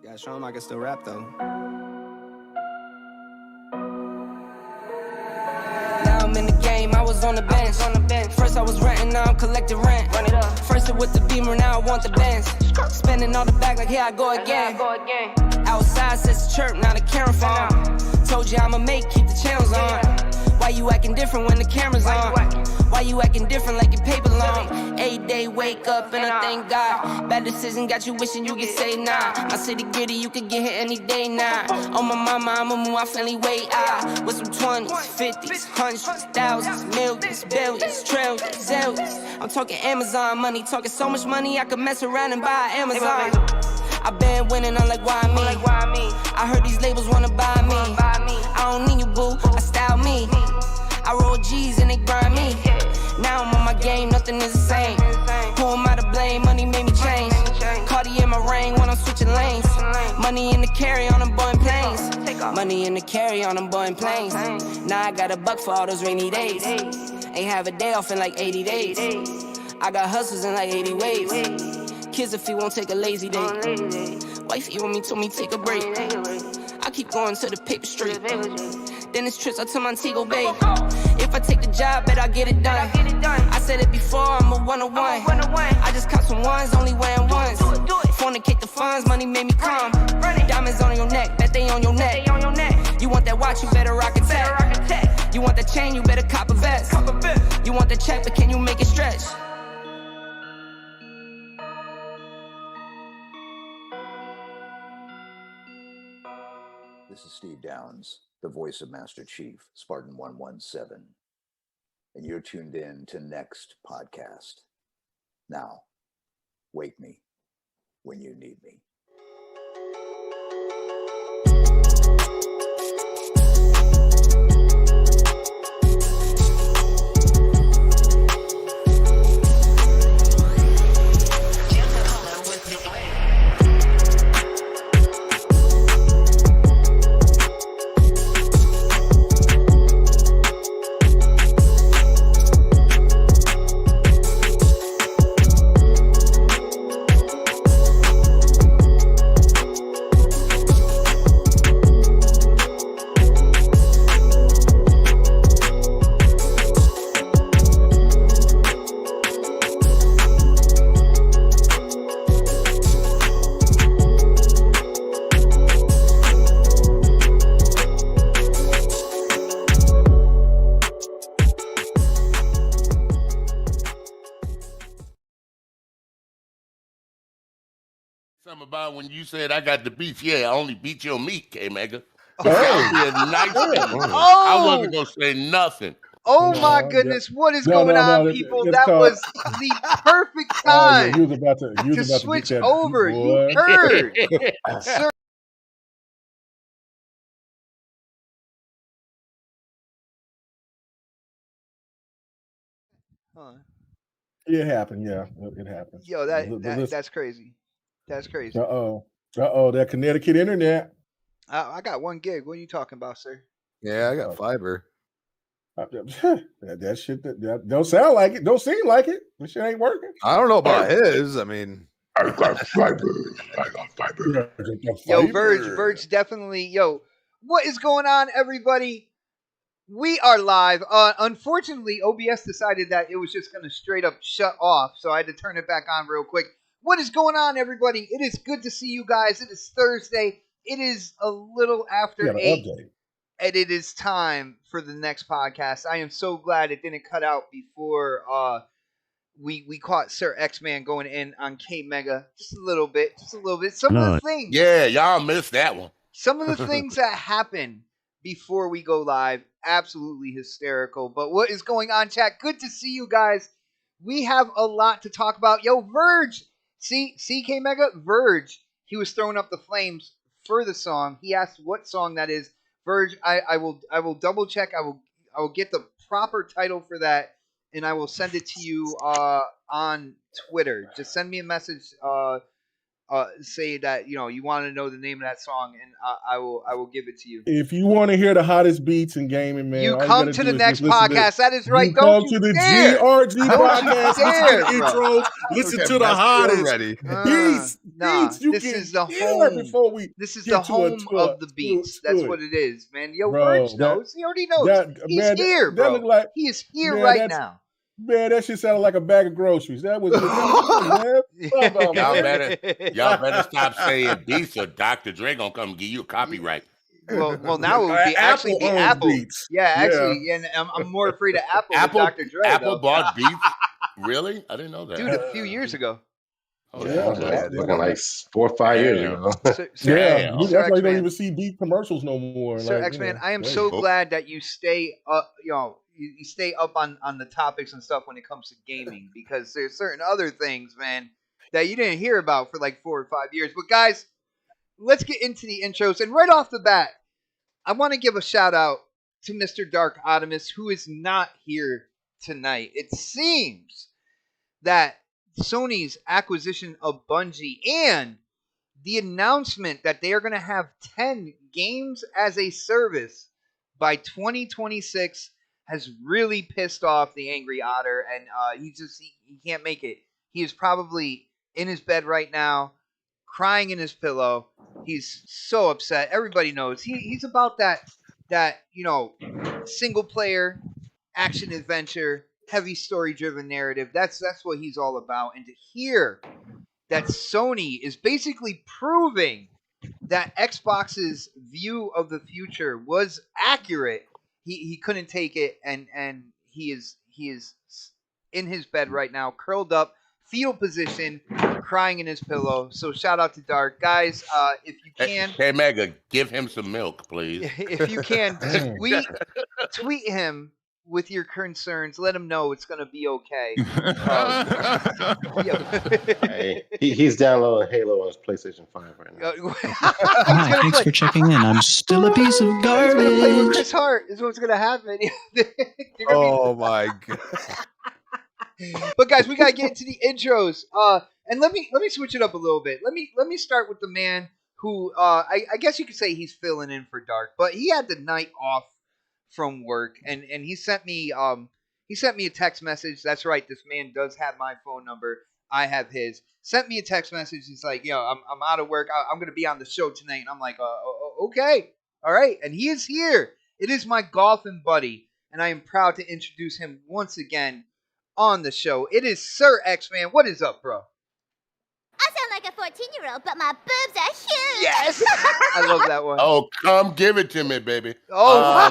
Gotta show him I can still rap though. Now I'm in the game, I was on the bench. First I was renting, now I'm collecting rent. Run it up. First it with the Beamer, now I want the Benz. Spending all the bag like here I go again. Outside says chirp, now the camera phone. Told you I'ma keep the channels on. Why you acting different when the camera's on? Why you acting different like your paper long? 8 day wake up and I thank God. Bad decision got you wishing you could say nah. My city gritty, you could get hit any day now. On my mama, I'ma move my friendly way out. With some 20s, 50s, hundreds, thousands, millions, billions, trillions, zillions. I'm talking Amazon money, talking so much money I could mess around and buy Amazon. I been winning, I'm like, why me? I heard these labels wanna buy me. I don't need you, boo, I style me. I roll G's and they grind me. Now I'm on my game, nothing is the same. Who am I to blame? Money made me change. Cardi in my ring when I'm switching lanes. Money in the carry on them Boeing planes. Money in the carry on them Boeing planes. Now I got $1 for all those rainy days. Ain't have a day off in like 80 days. I got hustles in like 80 ways. Kids if he won't take a lazy day. Wifey on me told me take a break. I keep going to the paper street. Then it's trips out to Montego Bay. If I take the job, bet I get it done. I said it before, I'm a 101. I just caught some ones, only wearing ones. Fornicate the funds, money made me calm. Diamonds on your neck, bet they on your neck. You want that watch, you better rock a tech. You want that chain, you better cop a vest. You want the check, but can you make it stretch? This is Steve Downs, the voice of Master Chief, Spartan 117. And you're tuned in to Next Podcast. Now, wake me when you need me. Something about when you said I got the beef. Yeah, I only beat your meat, K-Mega. Nice I wasn't going to say nothing. Oh my goodness, what is going on, people? That was the perfect time you was about to switch get that over. beat, You heard. Sir. Huh. It happened, yeah. It happened. Yo, that's crazy. That's crazy. That Connecticut internet. I got 1 gig. What are you talking about, sir? Yeah, I got fiber. That shit that don't sound like it. Don't seem like it. This shit ain't working. I don't know about his. I mean, I got fiber. Yo, Verge definitely. Yo, what is going on, everybody? We are live. Unfortunately, OBS decided that it was just going to straight up shut off, so I had to turn it back on real quick. What is going on, everybody? It is good to see you guys. It is Thursday. It is a little after 8, and it is time for the next podcast. I am so glad it didn't cut out before we caught Sir X-Man going in on K-Mega. Just a little bit. Some of the things. Yeah, y'all missed that one. Some of the things that happen before we go live, absolutely hysterical. But what is going on, chat? Good to see you guys. We have a lot to talk about. Yo, Verge. See K-Mega? Verge. He was throwing up the flames for the song. He asked what song that is. Verge, I will double check. I will get the proper title for that, and I will send it to you on Twitter. Just send me a message say that you want to know the name of that song, and I will give it to you. If you want to hear the hottest beats in gaming, man, You all come you to do the is next just listen podcast. That is right. You Don't come you to the dare. GRG Don't you podcast, dare, listen to the bro. intros, listen to the Mascara hottest ready. beats. Nah, Beats you this can is the hear home. before we This is get the to home of the beats. That's to what it. it is, man. Yo, Bro, Verge knows. He already knows. He's man, here, that bro. look like, He is here man, right now. Man, that shit sounded like a bag of groceries. That was man. Y'all better stop saying beats or Dr. Dre gonna come give you a copyright. Well, now it would be actually be owns Apple. Beats. Yeah, actually, and I'm more afraid of Apple than Dr. Dre. Apple though. bought Beats. Really? I didn't know that. Dude, a few years ago. Oh, Looking like 4 or 5 years ago. Sir, Yeah, Damn. that's Sir why you don't X-Man. even see beat commercials no more. Sir like, X-Man, I am crazy. so glad that you stay up, you stay up on the topics and stuff when it comes to gaming, because there's certain other things, man, that you didn't hear about for like 4 or 5 years. But guys, let's get into the intros. And right off the bat, I want to give a shout out to Mr. Dark Optimus, who is not here tonight. It seems that Sony's acquisition of Bungie and the announcement that they are going to have 10 games as a service by 2026 has really pissed off the angry otter, and he can't make it. He is probably in his bed right now, crying in his pillow. He's so upset. Everybody knows he's about that single player action adventure, heavy story driven narrative. That's what he's all about. And to hear that Sony is basically proving that Xbox's view of the future was accurate, he couldn't take it, and he is in his bed right now, curled up, fetal position, crying in his pillow. So shout out to Dark. Guys, if you can, Hey Mega, give him some milk, please. if you can, tweet him with your concerns. Let him know it's going to be okay. Hey, he's downloading Halo on his PlayStation 5 right now. Hi, thanks for checking in. I'm still a piece of He's gonna play with garbage. Chris Hart is what's gonna happen. Oh my god. But guys, we gotta get into the intros. And let me switch it up a little bit. Let me start with the man who I guess you could say he's filling in for Dark, but he had the night off from work, and he sent me a text message. That's right, this man does have my phone number. I have his. Sent me a text message. He's like, yo, I'm out of work. I'm gonna be on the show tonight, and I'm like, okay, all right. And he is here. It is my golfing buddy, and I am proud to introduce him once again on the show. It is Sir X-Man. What is up, bro? I sound like a 14-year-old, but my boobs are huge. Yes, I love that one. Oh, come give it to me, baby. Oh,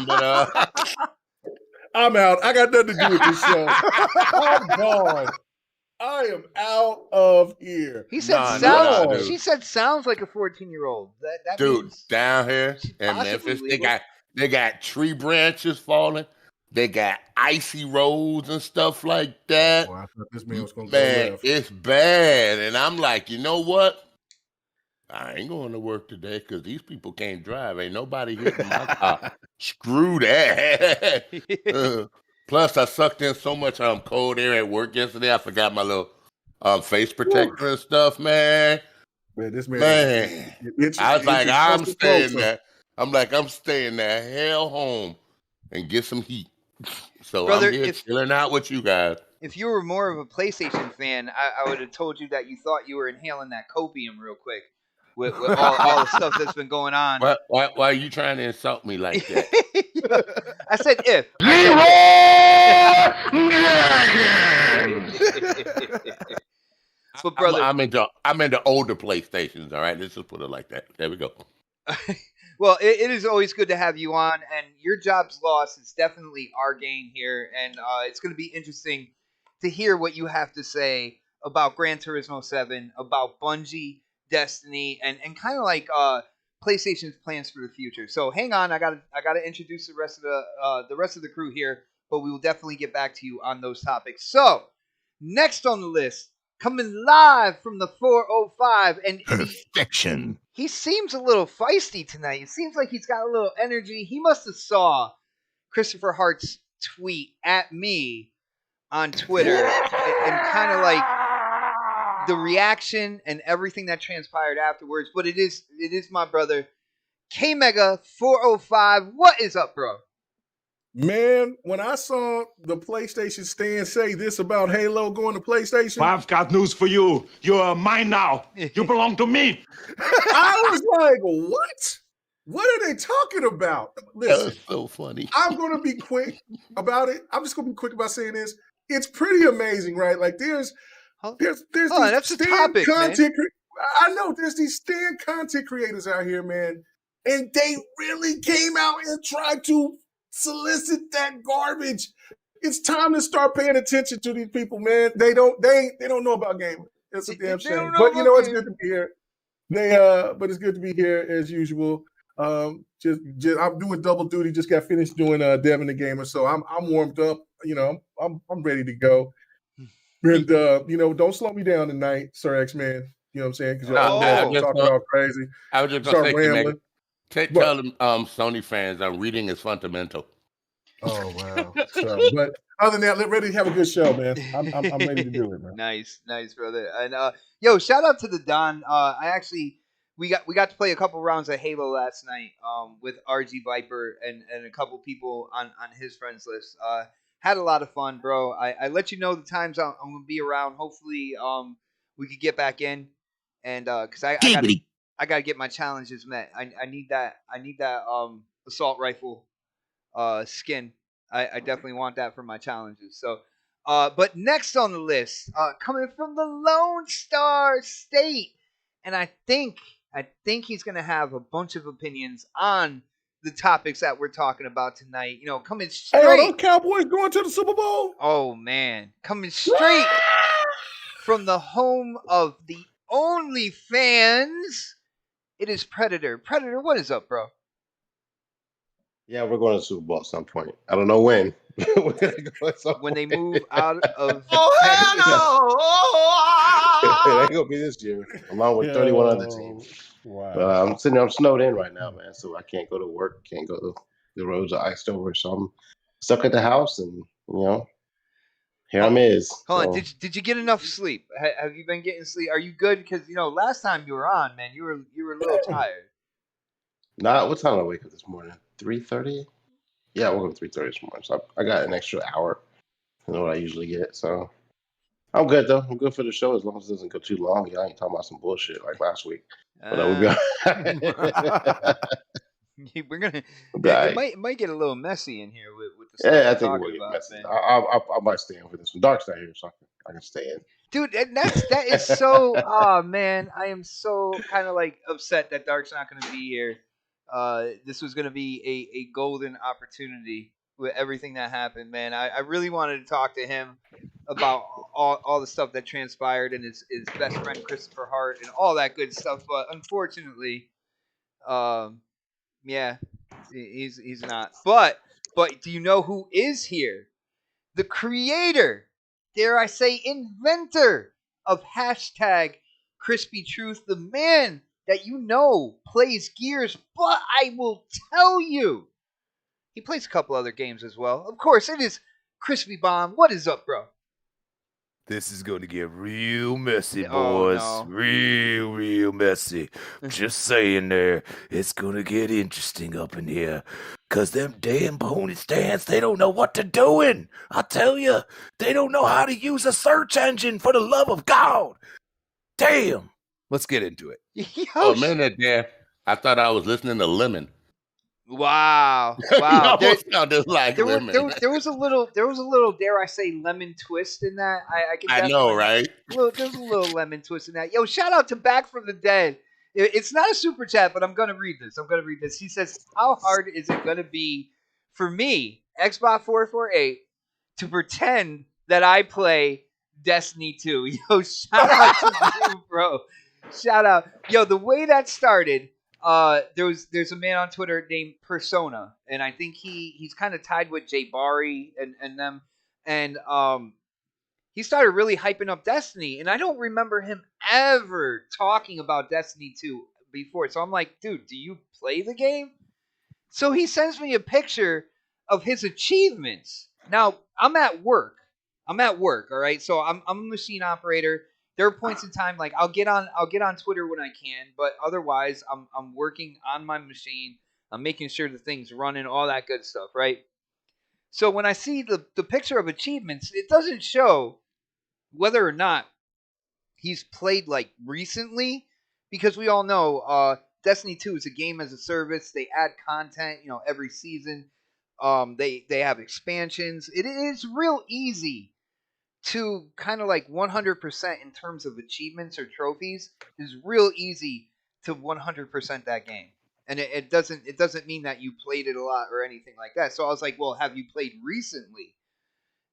I'm out. I got nothing to do with this show. I'm gone. I am out of here. he said Nah, she said sounds like a 14-year-old. That dude, means down here she's in possibly Memphis, legal. they got tree branches falling. They got icy roads and stuff like that. Oh, I thought this man was going to Man, go left. it's bad. And I'm like, you know what? I ain't going to work today because these people can't drive. Ain't nobody hitting my car. Screw that. Plus, I sucked in so much cold air at work yesterday. I forgot my little face protector and stuff, man. Man, this man. I was like, I'm staying there. I'm staying the hell home and get some heat. So Brother, I'm here chilling out with you guys. If you were more of a PlayStation fan, I would have told you that you thought you were inhaling that copium real quick with all the stuff that's been going on. Why are you trying to insult me like that? I said if. But brother, I'm into older PlayStations. All right, let's just put it like that. There we go. well, it is always good to have you on, and your job's loss is definitely our gain here, and it's going to be interesting to hear what you have to say about Gran Turismo 7, about Bungie, Destiny, and kind of like PlayStation's plans for the future. So hang on, I gotta introduce the rest of the crew here, but we will definitely get back to you on those topics. So next on the list, coming live from the 405, and Perfection. he seems a little feisty tonight. It seems like he's got a little energy. He must have saw Christopher Hart's tweet at me on Twitter and kind of like the reaction and everything that transpired afterwards. But it is my brother K Mega 405. What is up, bro? Man, when I saw the PlayStation stand say this about Halo going to PlayStation, I've got news for you. You're mine now. You belong to me. I was like, what? What are they talking about? Listen, That's so funny. I'm going to be quick about it. I'm just going to be quick about saying this. It's pretty amazing, right? Like there's these that's a topic, content. I know there's these stand content creators out here, man, and they really came out and tried to solicit that garbage. It's time to start paying attention to these people, man. They don't know about gaming. It's a damn shame. But you know, it's good to be here. But it's good to be here as usual. Just I'm doing double duty. Just got finished doing Devin the Gamer, so I'm warmed up. You know, I'm ready to go. And you know, don't slow me down tonight, Sir X-Man. You know what I'm saying? Because you're talking all crazy. I was just start gonna rambling. tell them Sony fans reading is fundamental. Oh wow! So, but other than that, ready to have a good show, man. I'm ready to do it, man. Nice, brother. And yo, shout out to the Don. We got to play a couple rounds of Halo last night with RG Viper and a couple people on his friends list. Had a lot of fun, bro. I let you know the times I'm gonna be around. Hopefully we could get back in, and because I gotta get my challenges met. I need that assault rifle skin. I definitely want that for my challenges. So but next on the list, coming from the Lone Star State, and I think he's gonna have a bunch of opinions on the topics that we're talking about tonight. You know, coming straight. Hey, are those Cowboys going to the Super Bowl? Oh man, coming straight from the home of the OnlyFans. It is Predator. Predator, what is up, bro? Yeah, we're going to the Super Bowl at some point. I don't know when. We're gonna go at some When they point. move out of It ain't gonna be this year, along with 31 other teams. Wow. But I'm snowed in right now, man. So I can't go to work, can't go. The roads are iced over, so I'm stuck at the house, and you know, here I'm is. Hold on, did you get enough sleep? Have you been getting sleep? Are you good? Because you know, last time you were on, man, you were a little tired. Not what time did I wake up this morning? 3:30. Yeah, I woke up 3:30 this morning, so I got an extra hour than what I usually get. So I'm good though. I'm good for the show as long as it doesn't go too long. I ain't talking about some bullshit like last week. But we're gonna. It might get a little messy in here with the stuff I we're think talking we'll get about, messy. man. I might stay in for this one. Dark's not here, so I can stay in. Dude, that is so. Oh man, I am so kind of like upset that Dark's not going to be here. This was going to be a golden opportunity with everything that happened, man. I really wanted to talk to him about all the stuff that transpired and his best friend Christopher Hart and all that good stuff, but unfortunately, yeah, he's not. But do you know who is here? The creator, dare I say, inventor of hashtag Crispy Truth, the man that you know plays Gears, but I will tell you, he plays a couple other games as well. Of course, it is Crispy Bomb. What is up, bro? This is going to get real messy, Oh, boys. no. Real messy. Just saying there, it's going to get interesting up in here. Because them damn pony stands, they don't know what they're doing. I tell you, they don't know how to use a search engine, for the love of God. Damn. Let's get into it. Oh, a minute there. I thought I was listening to Lemon. Wow. You almost sounded like Lemon. There was a little, dare I say, lemon twist in that. I know, right? There's a little lemon twist in that. Yo, shout out to Back from the Dead. It's not a super chat, but I'm going to read this. He says, how hard is it going to be for me, Xbox448, to pretend that I play Destiny 2? Yo, shout out to you, bro. Shout out. Yo, the way that started, there's a man on Twitter named Persona, and I think he's kind of tied with Jay Bari and them, and he started really hyping up Destiny, and I don't remember him ever talking about Destiny 2 before. So I'm like, dude, do you play the game? So he sends me a picture of his achievements. Now, I'm at work, all right? So I'm a machine operator. there are points in time like I'll get on Twitter when I can, but otherwise I'm working on my machine. I'm making sure the thing's running, all that good stuff, right? So when I see the picture of achievements, it doesn't show whether or not he's played like recently, because we all know Destiny 2 is a game as a service. They add content, every season. They have expansions. It is real easy to kind of like 100% in terms of achievements or trophies. It's real easy to 100% that game. And it doesn't mean that you played it a lot or anything like that. So I was like, well, have you played recently?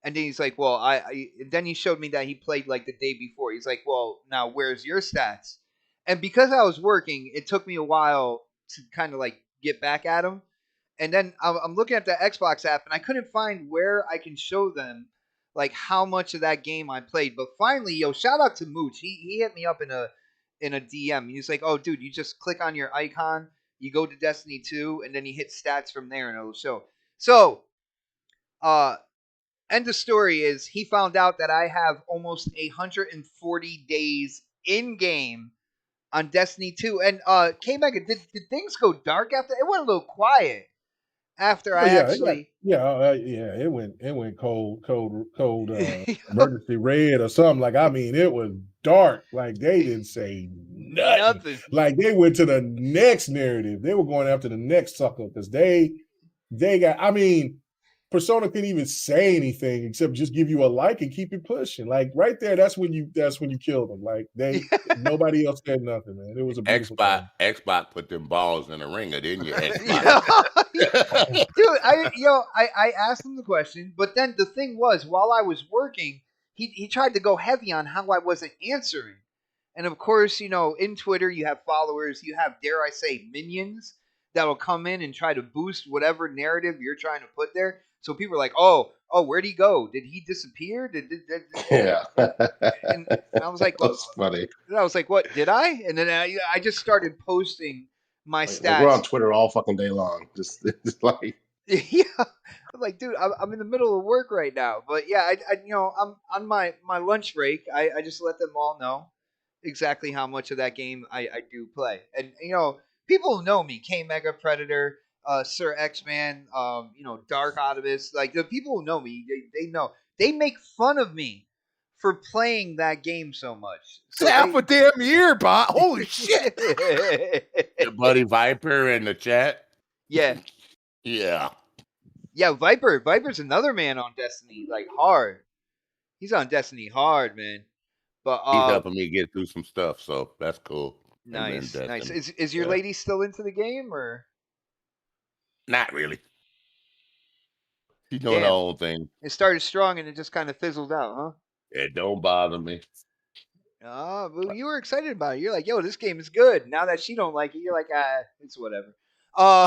And then he's like, well, then he showed me that he played like the day before. He's like, well, now where's your stats? And because I was working, it took me a while to kind of like get back at him. And then I'm looking at the Xbox app, and I couldn't find where I can show them like how much of that game I played. But finally, shout out to Mooch. He hit me up in a DM. He's like, oh, dude, you just click on your icon, you go to Destiny 2, and then you hit stats from there, and it'll show. So, end of story is he found out that I have almost 140 days in game on Destiny 2. And K-Mega, did things go dark after? It went a little quiet after I actually. It went cold emergency red or something. Like, I mean, it was dark. Like, they didn't say nothing. Like, they went to the next narrative. They were going after the next sucker because they got. I mean, Persona couldn't even say anything except just give you a like and keep it pushing. Like right there, that's when you killed them. Like nobody else said nothing, man. It was a beautiful Xbox put them balls in the ringer, didn't you? Dude, I asked him the question, but then the thing was, while I was working, he tried to go heavy on how I wasn't answering. And of course, in Twitter you have followers, you have, dare I say, minions that will come in and try to boost whatever narrative you're trying to put there. So people are like, oh, where'd he go? Did he disappear? Yeah. And I was like, well, that's funny. I was like, what, did I? And then I just started posting my stats. Like we're on Twitter all fucking day long. Just like. Yeah. I'm like, dude, I'm in the middle of work right now. But yeah, I'm on my lunch break. I just let them all know exactly how much of that game I do play. And, people know me, K-Mega Predator, Sir X-Man, Dark Optimus, like the people who know me, they know. They make fun of me for playing that game so much. So half a damn year, bot. Holy shit. Your buddy Viper in the chat. Yeah. Yeah. Yeah, Viper's another man on Destiny, like hard. He's on Destiny hard, man. But he's helping me get through some stuff, so that's cool. Nice. Is your lady still into the game or? Not really. She's doing her own thing. It started strong and it just kind of fizzled out, huh? It don't bother me. Oh, well, you were excited about it. You're like, yo, this game is good. Now that she don't like it, you're like, it's whatever.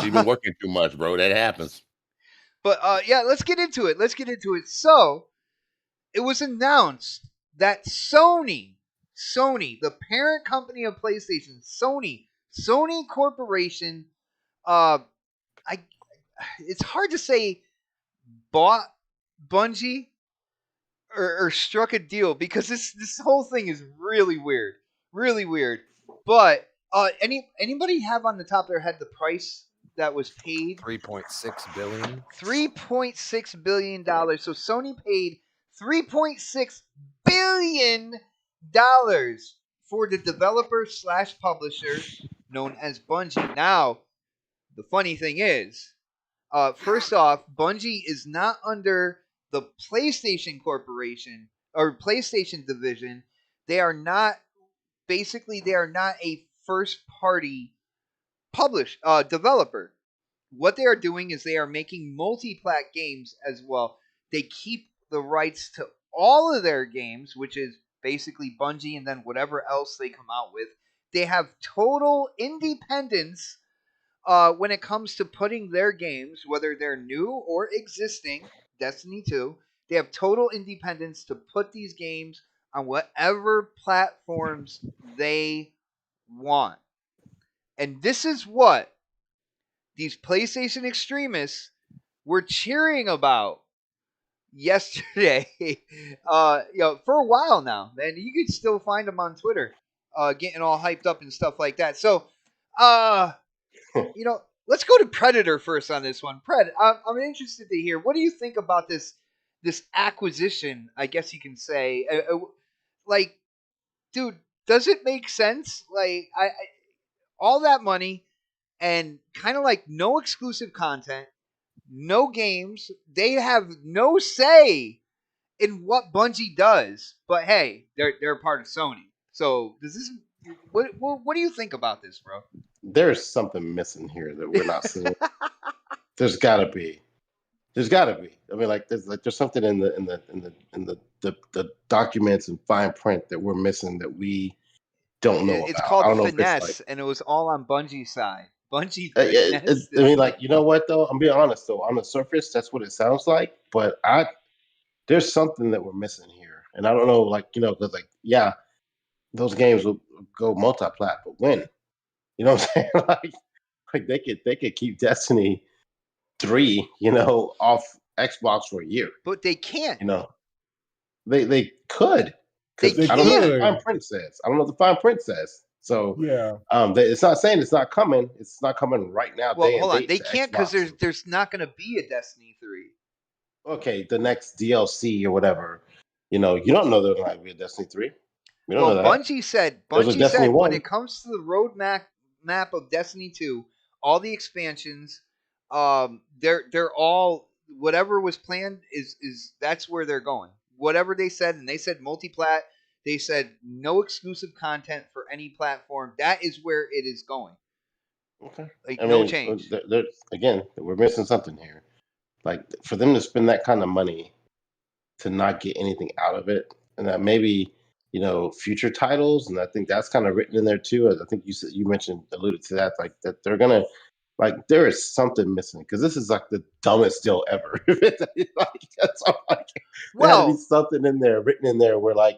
She's been working too much, bro. That happens. But yeah, let's get into it. So, it was announced that Sony, the parent company of PlayStation, Sony Corporation, it's hard to say bought Bungie or struck a deal because this whole thing is really weird. But anybody have on the top of their head the price that was paid? $3.6 billion. $3.6 billion. So Sony paid $3.6 billion for the developer / publisher known as Bungie. Now, the funny thing is, first off, Bungie is not under the PlayStation Corporation or PlayStation division. They are not a first party developer. What they are doing is they are making multi-plat games as well. They keep the rights to all of their games, which is basically Bungie and then whatever else they come out with. They have total independence when it comes to putting their games, whether they're new or existing, Destiny 2, they have total independence to put these games on whatever platforms they want. And this is what these PlayStation extremists were cheering about yesterday, for a while now, man, you can still find him on Twitter, getting all hyped up and stuff like that. So, let's go to Predator first on this one. Pred, I'm interested to hear, what do you think about this acquisition? I guess you can say, like, dude, does it make sense? Like, I all that money and kind of like no exclusive content, no games. They have no say in what Bungie does. But hey, they're a part of Sony. So does this? What do you think about this, bro? There's something missing here that we're not seeing. There's got to be. There's got to be. I mean, there's something in the documents and fine print that we're missing that we don't know It's about. called I don't know finesse, if it's and it was all on Bungie's side. Bungie I finesse. mean, you know what though? I'm being honest though. On the surface, that's what it sounds like. But there's something that we're missing here, and I don't know, because those games will go multi-plat, but when? You know what I'm saying? like they could keep Destiny 3, off Xbox for a year. But they can't. They could. They I don't know what can't. the fine print says. I don't know what the fine print says. So Yeah. it's not saying it's not coming. It's not coming right now. Well, day and hold on. date They to can't because Xbox. there's not going to be a Destiny 3. Okay, the next DLC or whatever. You don't know there's not be a Destiny 3. You don't know that. Bungie said Destiny when 1. it comes to the roadmap of Destiny 2, all the expansions, they're all, whatever was planned is that's where they're going. Whatever they said, and they said multi-plat, they said no exclusive content for any platform. That is where it is going. Okay. Like, I no mean, change. again, we're missing something here. Like, for them to spend that kind of money to not get anything out of it, and that maybe future titles, and I think that's kind of written in there too. I think you alluded to that, like that they're gonna, like, there is something missing because this is like the dumbest deal ever. That's all, there had to be something in there written in there where and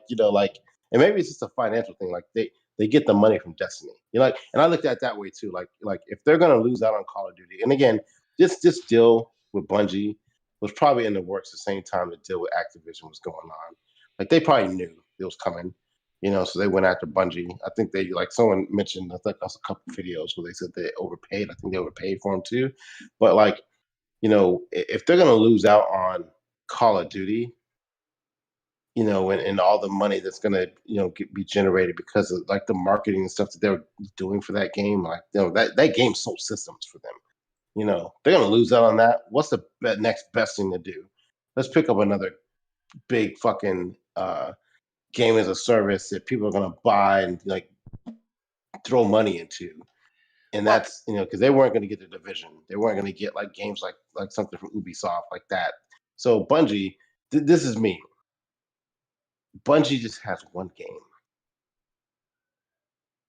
maybe it's just a financial thing. Like they get the money from Destiny, and I looked at it that way too. Like if they're gonna lose out on Call of Duty, and again, this deal with Bungie was probably in the works the same time the deal with Activision was going on. Like, they probably knew it was coming, so they went after Bungie. I think they, like someone mentioned, I think that's a couple videos where they said they overpaid. I think they overpaid for them too. But if they're going to lose out on Call of Duty, and all the money that's going to, be generated because of like the marketing and stuff that they're doing for that game, that game sold systems for them. They're going to lose out on that. What's the next best thing to do? Let's pick up another big fucking game as a service that people are going to buy and throw money into. And that's, because they weren't going to get the Division. They weren't going to get like games like something from Ubisoft like that. So Bungie, this is me. Bungie just has one game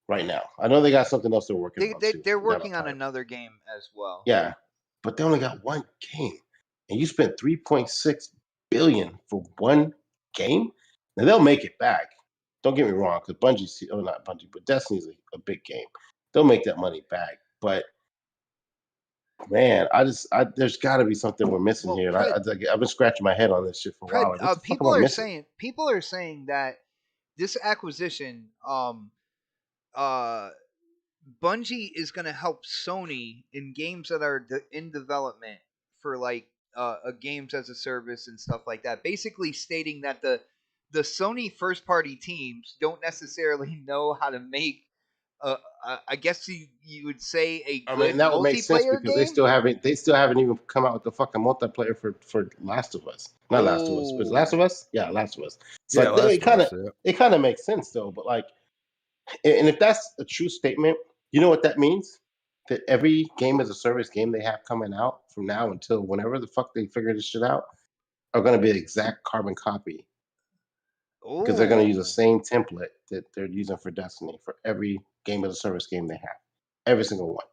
right now. I know they got something else they're working on. They're working on another game as well. Yeah, but they only got one game, and you spent $3.6 billion for one game. Now they'll make it back. Don't get me wrong, because not Bungie, but Destiny's a big game. They'll make that money back. But man, there's got to be something we're missing here. I've been scratching my head on this shit for a while. Like, people are saying that this acquisition, Bungie is going to help Sony in games that are in development for games as a service and stuff like that. Basically stating that the Sony first party teams don't necessarily know how to make I guess you would say a good that would make sense because game? they still haven't even come out with the fucking multiplayer for Last of Us. Not Last of Us. Was it Last of Us? Yeah, Last of Us. So it kind of makes sense though. But and if that's a true statement, you know what that means? That every game as a service game they have coming out from now until whenever the fuck they figure this shit out are going to be an exact carbon copy. Because they're going to use the same template that they're using for Destiny for every game as a service game they have. Every single one.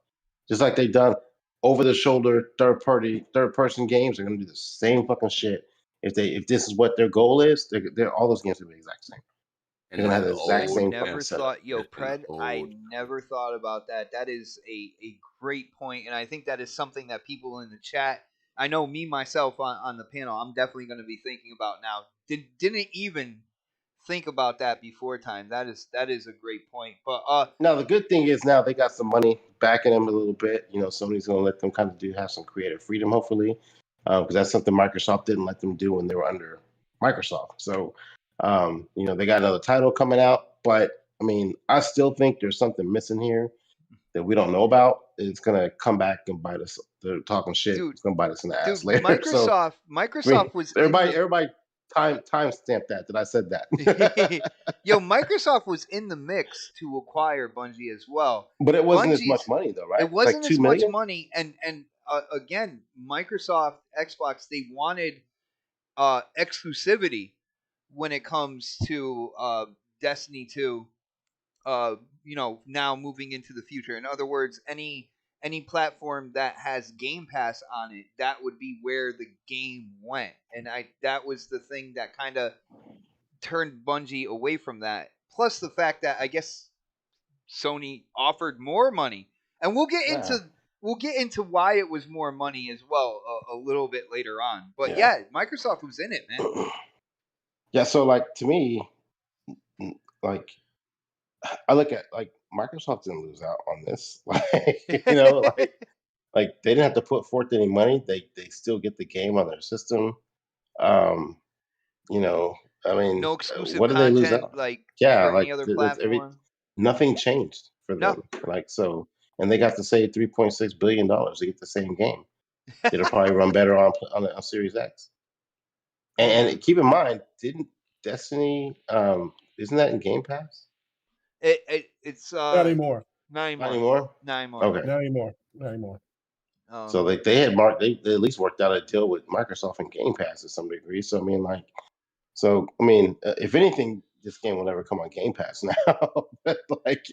Just like they've done over-the-shoulder third-person games, they're going to do the same fucking shit. If this is what their goal is, they're all those games will be the exact same. They're going to have the exact same fucking setup. Pred, I never thought about that. That is a great point, and I think that is something that people in the chat I know me myself on the panel, I'm definitely going to be thinking about now. Didn't even think about that before time. That is a great point. But Now the good thing is now they got some money backing them a little bit. You know, Sony's going to let them kind of have some creative freedom, hopefully, because that's something Microsoft didn't let them do when they were under Microsoft. So, you know, they got another title coming out, but I mean, I still think there's something missing here that we don't know about. It's going to come back and bite us. They're talking shit. Dude, It's going to bite us in the ass dude, later. Microsoft So, was everybody time stamp that I said that. Yo, Microsoft was in the mix to acquire Bungie as well. But it wasn't as Bungie's- much money though, right? It wasn't like as $2 much million? money, and again, Microsoft, Xbox, they wanted exclusivity when it comes to Destiny 2. You know, now moving into the future. In other words, any platform that has Game Pass on it, that would be where the game went, and that was the thing that kind of turned Bungie away from that. Plus the fact that I guess Sony offered more money, and we'll get into why it was more money as well a little bit later on. But yeah, Microsoft was in it, man. Yeah, so like to me, like I look at like Microsoft didn't lose out on this. Like you know, like they didn't have to put forth any money. They still get the game on their system. You know, I mean, No exclusive what did they lose content out? like Yeah, for like any other platform. nothing changed for them. Like so, and they got to save $3.6 billion to get the same game. It'll probably run better on Series X. And keep in mind, didn't Destiny isn't that in Game Pass? It's Not anymore. Not Not anymore. Okay. Not anymore. Not anymore. So they had they at least worked out a deal with Microsoft and Game Pass to some degree. So I mean, like, if anything, this game will never come on Game Pass now. Like,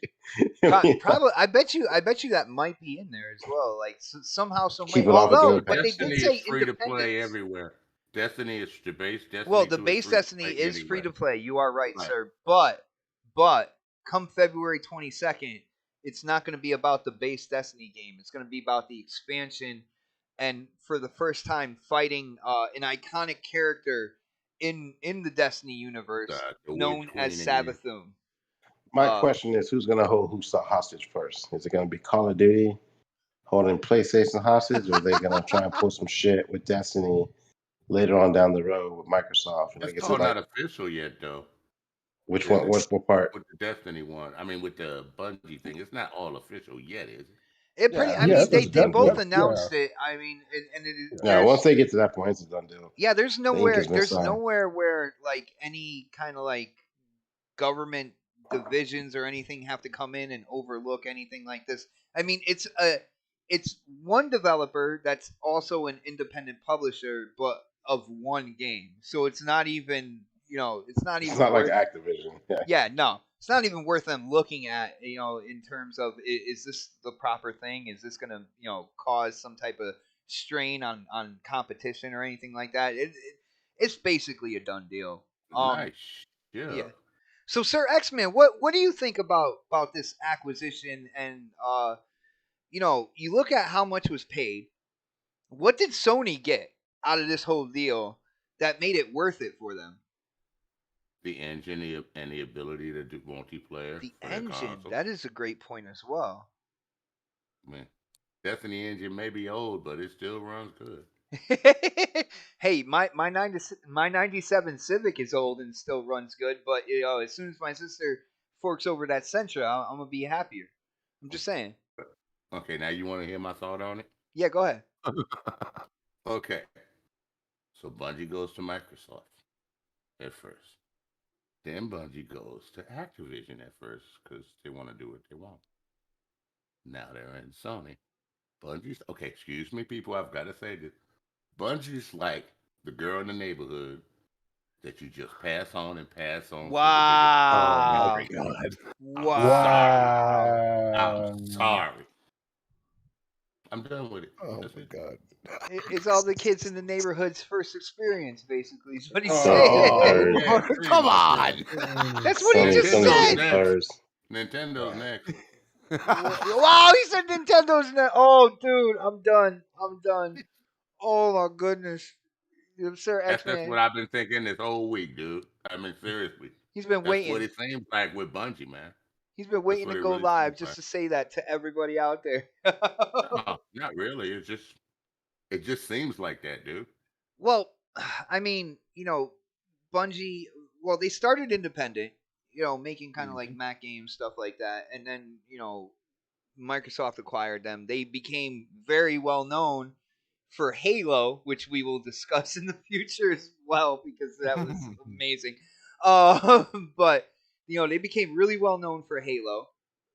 probably, I bet you that might be in there as well. Like somehow, some way. Keep it off of Although, Game but they Pass. did Destiny say is free to play independence. everywhere. Destiny is the base. Destiny Well, the 2 base free to Destiny play is free to anywhere. play. You are right, Right. sir. But come February 22nd, it's not going to be about the base Destiny game. It's going to be about the expansion, and for the first time, fighting an iconic character in the Destiny universe, The known Witch as Queen Savathun. My question is, who's gonna hold who's hostage first? Is it gonna be Call of Duty holding PlayStation hostage, or are they gonna try and pull some shit with Destiny later on down the road with Microsoft? Like, It's is all it like not official yet, though. which one? What part? With the Destiny one, I mean, with the Bungie thing, it's not all official yet, is it? It pretty. Yeah, I mean, they both yeah. announced it. I mean, and it is. Yeah, once they get to that point, it's a done deal. Yeah, there's The ink nowhere. has been There's signed. nowhere where like any kind of like government divisions or anything have to come in and overlook anything like this. I mean, it's one developer that's also an independent publisher, but of one game. So it's not even it's not even. It's not like worth, Activision. yeah, no, it's not even worth them looking at. In terms of is this the proper thing? Is this gonna cause some type of strain on competition or anything like that? It's basically a done deal. Nice. Yeah. So, Sir X-Man, what do you think about this acquisition? And you look at how much was paid. What did Sony get out of this whole deal that made it worth it for them? The engine and the ability to do multiplayer. The for their engine. console. That is a great point as well. I mean, Destiny engine may be old, but it still runs good. Hey, my 97 Civic is old and still runs good, but as soon as my sister forks over that Sentra, I'm gonna be happier. I'm just saying. Okay, now you want to hear my thought on it? Yeah, go ahead. Okay. So Bungie goes to Microsoft at first. Then Bungie goes to Activision at first because they want to do what they want. Now they're in Sony. Bungie's okay. Excuse me, people. I've got to say this. Bungie's like the girl in the neighborhood that you just pass on and pass on. Wow. Oh my God. Wow. I'm sorry. I'm done with it. Oh That's my it. God. It's all the kids in the neighborhood's first experience, basically. Is what he's Oh, saying. yeah, Come on. That's what he just said. Nintendo's next. Wow, he said Nintendo's next. Oh, dude, I'm done. Oh my goodness, Sir That's X-Man. what I've been thinking this whole week, dude. I mean, seriously. He's been That's what waiting. it seems like with Bungie, man. He's been That's waiting what to it go really live seems just like. to say that to everybody out there. No, not really. It just seems like that, dude. Well, I mean, Bungie. Well, they started independent, making kind of like Mac games, stuff like that, and then Microsoft acquired them. They became very well known for Halo, which we will discuss in the future as well because that was amazing. But they became really well known for Halo.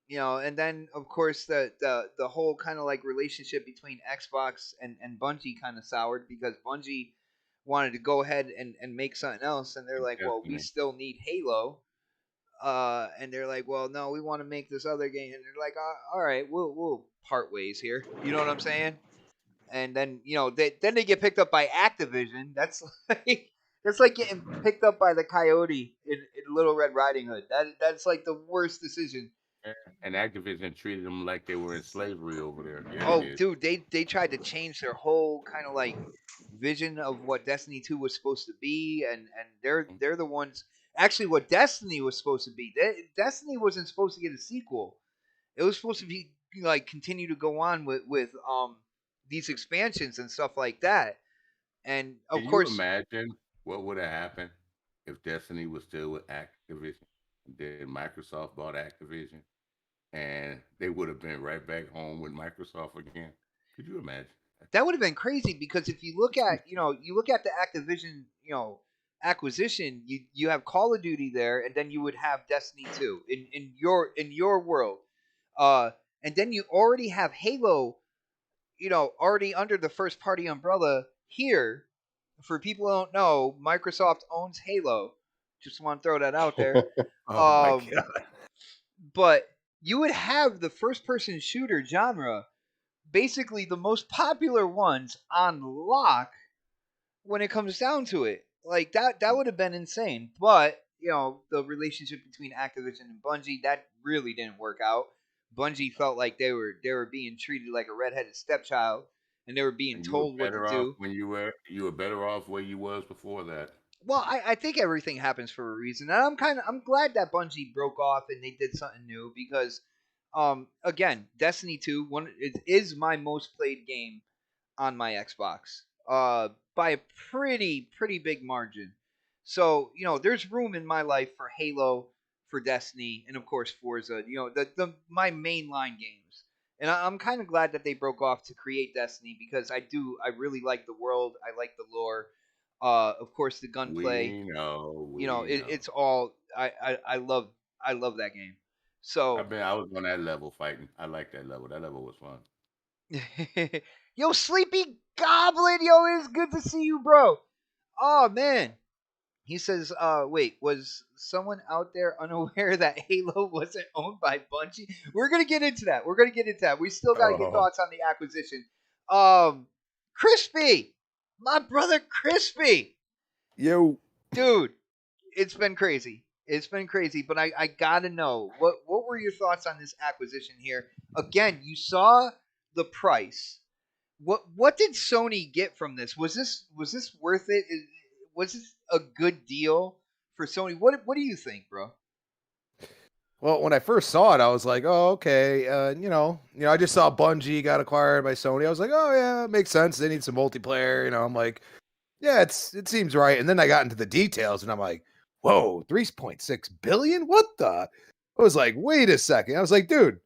And then of course the whole kind of like relationship between Xbox and Bungie kind of soured because Bungie wanted to go ahead and make something else, and they're like, well, we Definitely. still need Halo. And they're like, well, no, we want to make this other game, and they're like, all right, we'll part ways here. You know what I'm saying? And then they get picked up by Activision. That's like getting picked up by the Coyote in Little Red Riding Hood. That's like the worst decision. And Activision treated them like they were in slavery over there. Yeah, Oh, they did. dude, they tried to change their whole kind of like vision of what Destiny 2 was supposed to be, and they're the ones actually what Destiny was supposed to be. Destiny wasn't supposed to get a sequel. It was supposed to be like continue to go on with these expansions and stuff like that. And of Can you course, imagine what would have happened if Destiny was still with Activision? Then Microsoft bought Activision, and they would have been right back home with Microsoft again. Could you imagine? that would have been crazy because if you look at you look at the Activision acquisition, you have Call of Duty there, and then you would have Destiny 2 in your world, and then you already have Halo, already under the first party umbrella here. For people who don't know, Microsoft owns Halo. Just want to throw that out there. Oh my god. But you would have the first person shooter genre, basically the most popular ones on lock when it comes down to it. Like that would have been insane. But, the relationship between Activision and Bungie, that really didn't work out. Bungie felt like they were being treated like a redheaded stepchild, and they were being And you were told what to better off do. when you were better off where you was before that. Well, I think everything happens for a reason, and I'm glad that Bungie broke off and they did something new because, again, Destiny 2 it is my most played game on my Xbox, by a pretty big margin. So there's room in my life for Halo, for Destiny, and of course Forza. The my mainline games, and I'm kind of glad that they broke off to create Destiny because I really like the world, I like the lore. Of course, the gunplay. We know, It's all I love that game. So I was on that level fighting. I like that level. That level was fun. yo, Sleepy Goblin, yo, it's good to see you, bro. Oh man. He says, wait, was someone out there unaware that Halo wasn't owned by Bungie? We're gonna get into that. We still gotta get thoughts on the acquisition. Crispy, my brother Crispy. Yo. Dude, it's been crazy. But I gotta know what were your thoughts on this acquisition here? Again, you saw the price. What did Sony get from this? Was this worth it? Was this a good deal for Sony? What do you think, bro? Well, when I first saw it, I was like, "Oh, okay." I just saw Bungie got acquired by Sony. I was like, "Oh yeah, it makes sense. They need some multiplayer." I'm like, "Yeah, it seems right." And then I got into the details, and I'm like, "Whoa, 3.6 billion? What the?" I was like, "Wait a second." I was like, "Dude,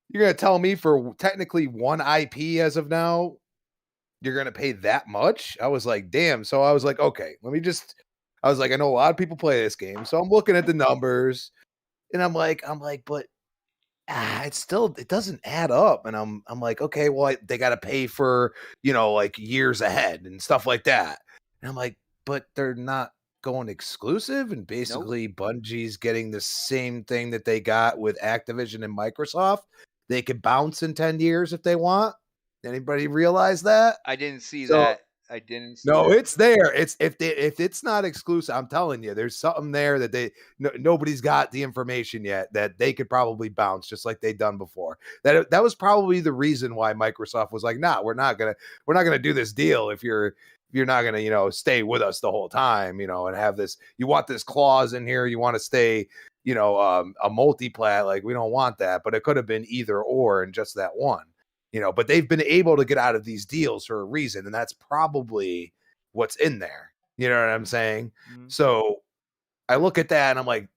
you're gonna tell me for technically one IP as of now, you're gonna pay that much?" I was like, "Damn." So I was like, "Okay, I was like, I know a lot of people play this game, so I'm looking at the numbers." And I'm like, but it doesn't add up. And I'm like, okay, well, they got to pay for, like years ahead and stuff like that. And I'm like, but they're not going exclusive. And basically Bungie's getting the same thing that they got with Activision and Microsoft. They could bounce in 10 years if they want. Anybody realize that? I didn't see that. I didn't see No, that. it's there. It's if it's not exclusive, I'm telling you, there's something there that nobody's got the information yet that they could probably bounce just like they've done before. That was probably the reason why Microsoft was like, nah, we're not gonna do this deal if you're not gonna stay with us the whole time, and have this. You want this clause in here. You want to stay, a multi-plat. Like we don't want that, but it could have been either or and just that one. But they've been able to get out of these deals for a reason, and that's probably what's in there. You know what I'm saying? Mhm. So I look at that and I'm like,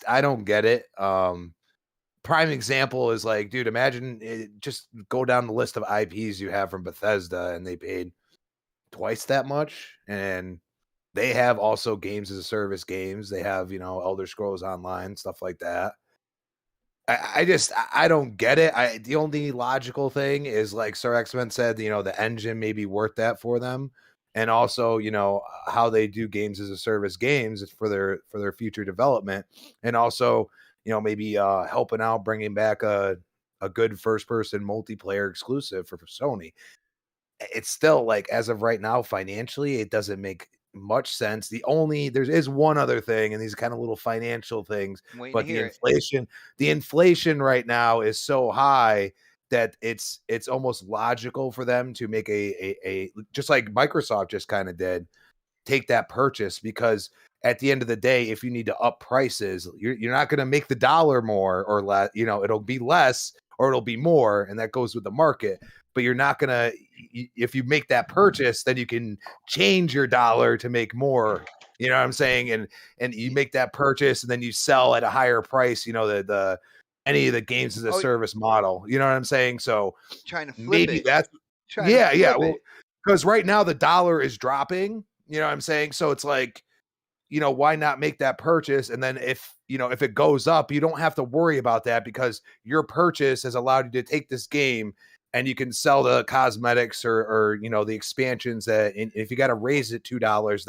I don't get it. Prime example is like, dude, imagine just go down the list of IPs you have from Bethesda and they paid twice that much, and they have also games as a service games. They have, Elder Scrolls Online, stuff like that. I don't get it. The only logical thing is like Sir X-Men said, the engine may be worth that for them. And also, how they do games as a service games for their future development. And also, maybe helping out, bringing back a good first person multiplayer exclusive for Sony. It's still like, as of right now, financially, it doesn't make much sense. There is one other thing, and these kind of little financial things, I'm waiting but to the hear it. inflation right now is so high that it's almost logical for them to make a just like Microsoft just kind of did, take that purchase, because at the end of the day, if you need to up prices, you're not going to make the dollar more or less. It'll be less or it'll be more, and that goes with the market. But you're not going to, if you make that purchase, then you can change your dollar to make more. You know what I'm saying? And you make that purchase and then you sell at a higher price, the any of the games as a service model. You know what I'm saying? So Trying to flip maybe it. that's Trying to flip well, it. because right now the dollar is dropping. You know what I'm saying? So it's like, why not make that purchase? And then if it goes up, you don't have to worry about that, because your purchase has allowed you to take this game and you can sell the cosmetics or the expansions that, if you got to raise it $2,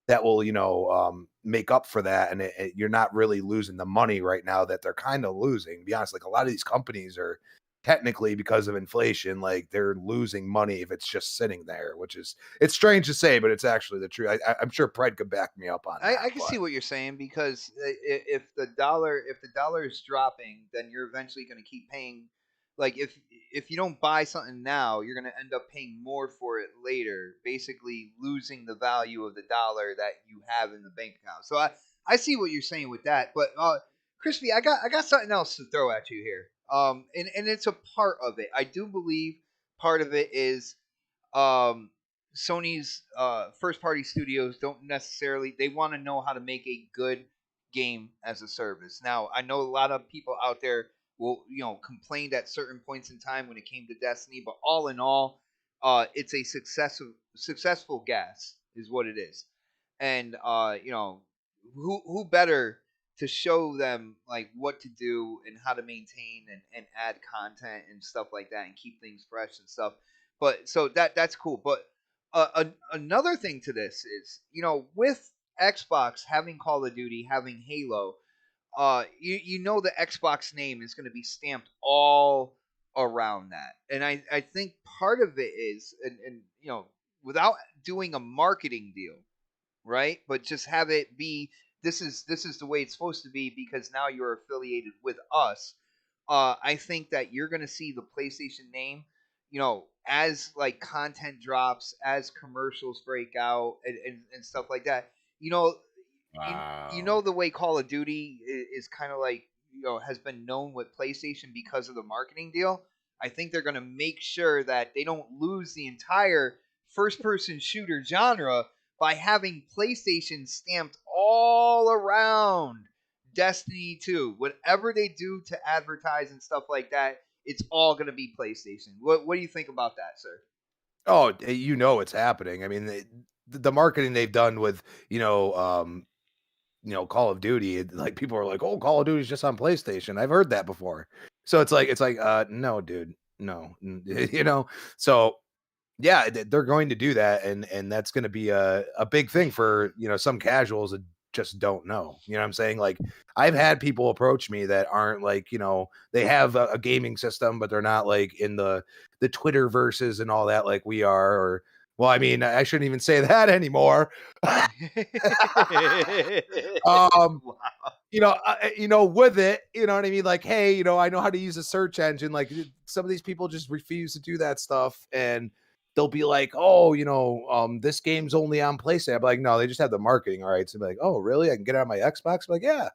that will make up for that. And you're not really losing the money right now that they're kind of losing. To be honest, like a lot of these companies are technically, because of inflation, like they're losing money if it's just sitting there, it's strange to say, but it's actually the truth. I'm sure Pred could back me up on that. I can see what you're saying, because if the dollar is dropping, then you're eventually going to keep paying. Like if you don't buy something now, you're going to end up paying more for it later, basically losing the value of the dollar that you have in the bank account. So I see what you're saying with that, but Crispy, I got something else to throw at you here. And it's a part of it. I do believe part of it is Sony's first party studios don't necessarily, they want to know how to make a good game as a service. Now, I know a lot of people out there will complained at certain points in time when it came to Destiny, but all in all, it's a successful gas is what it is. And who better to show them like what to do and how to maintain and add content and stuff like that and keep things fresh and stuff. But so that's cool. But another thing to this is, with Xbox having Call of Duty, having Halo, the Xbox name is going to be stamped all around that. And I think part of it is, and without doing a marketing deal, right? But just have it be, this is the way it's supposed to be, because now you're affiliated with us. I think that you're going to see the PlayStation name, as like content drops, as commercials break out, and stuff like that. Wow. The way Call of Duty is kind of like, has been known with PlayStation because of the marketing deal. I think they're going to make sure that they don't lose the entire first person shooter genre by having PlayStation stamped all around Destiny 2. Whatever they do to advertise and stuff like that, it's all going to be PlayStation. What do you think about that, sir? Oh, it's happening. I mean, the marketing they've done with, Call of Duty, like people are like, "Oh, Call of Duty is just on PlayStation." I've heard that before. So it's like, no, dude, no, So yeah, they're going to do that, and that's going to be a big thing for some casuals just don't know. You know what I'm saying? Like, I've had people approach me that aren't like, you know, they have a gaming system, but they're not like in the Twitter verses and all that like we are. Or, well, I mean, I shouldn't even say that anymore. You know, with it, you know what I mean? Like, hey, you know, I know how to use a search engine. Like, some of these people just refuse to do that stuff, and they'll be like, oh, you know, this game's only on PlayStation. I'm like, no, they just have the marketing. All right. So I'm like, oh, really? I can get it on my Xbox? I'm like, yeah.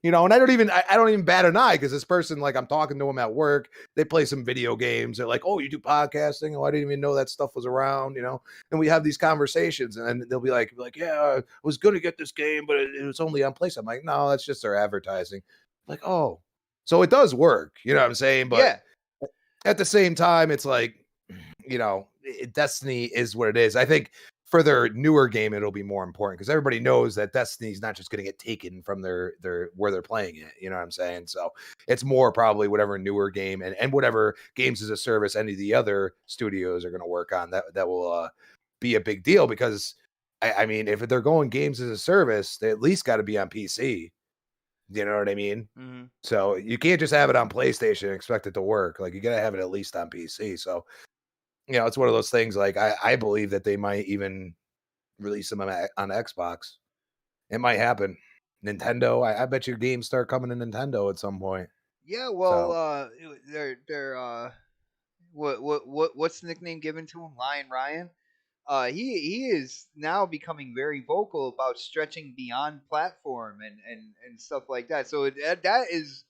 You know, and I don't even bat an eye because this person, like, I'm talking to them at work. They play some video games. They're like, oh, you do podcasting? Oh, I didn't even know that stuff was around, you know? And we have these conversations, and then they'll be like, yeah, I was going to get this game, but it was only on PlayStation. I'm like, no, that's just their advertising. I'm like, oh, so it does work. You know what I'm saying? But at the same time, it's like, you know, Destiny is what it is. I think for their newer game, it'll be more important because everybody knows that Destiny's not just going to get taken from their where they're playing it. You know what I'm saying? So it's more probably whatever newer game and whatever games as a service any of the other studios are going to work on that will be a big deal because I mean, if they're going games as a service, they at least got to be on PC. You know what I mean? Mm-hmm. So you can't just have it on PlayStation and expect it to work. Like, you got to have it at least on PC. So, you know, it's one of those things. Like, I believe that they might even release them on Xbox. It might happen. Nintendo. I bet your games start coming to Nintendo at some point. Yeah, well, they're what's the nickname given to him? Lion Ryan. He is now becoming very vocal about stretching beyond platform and stuff like that. So that is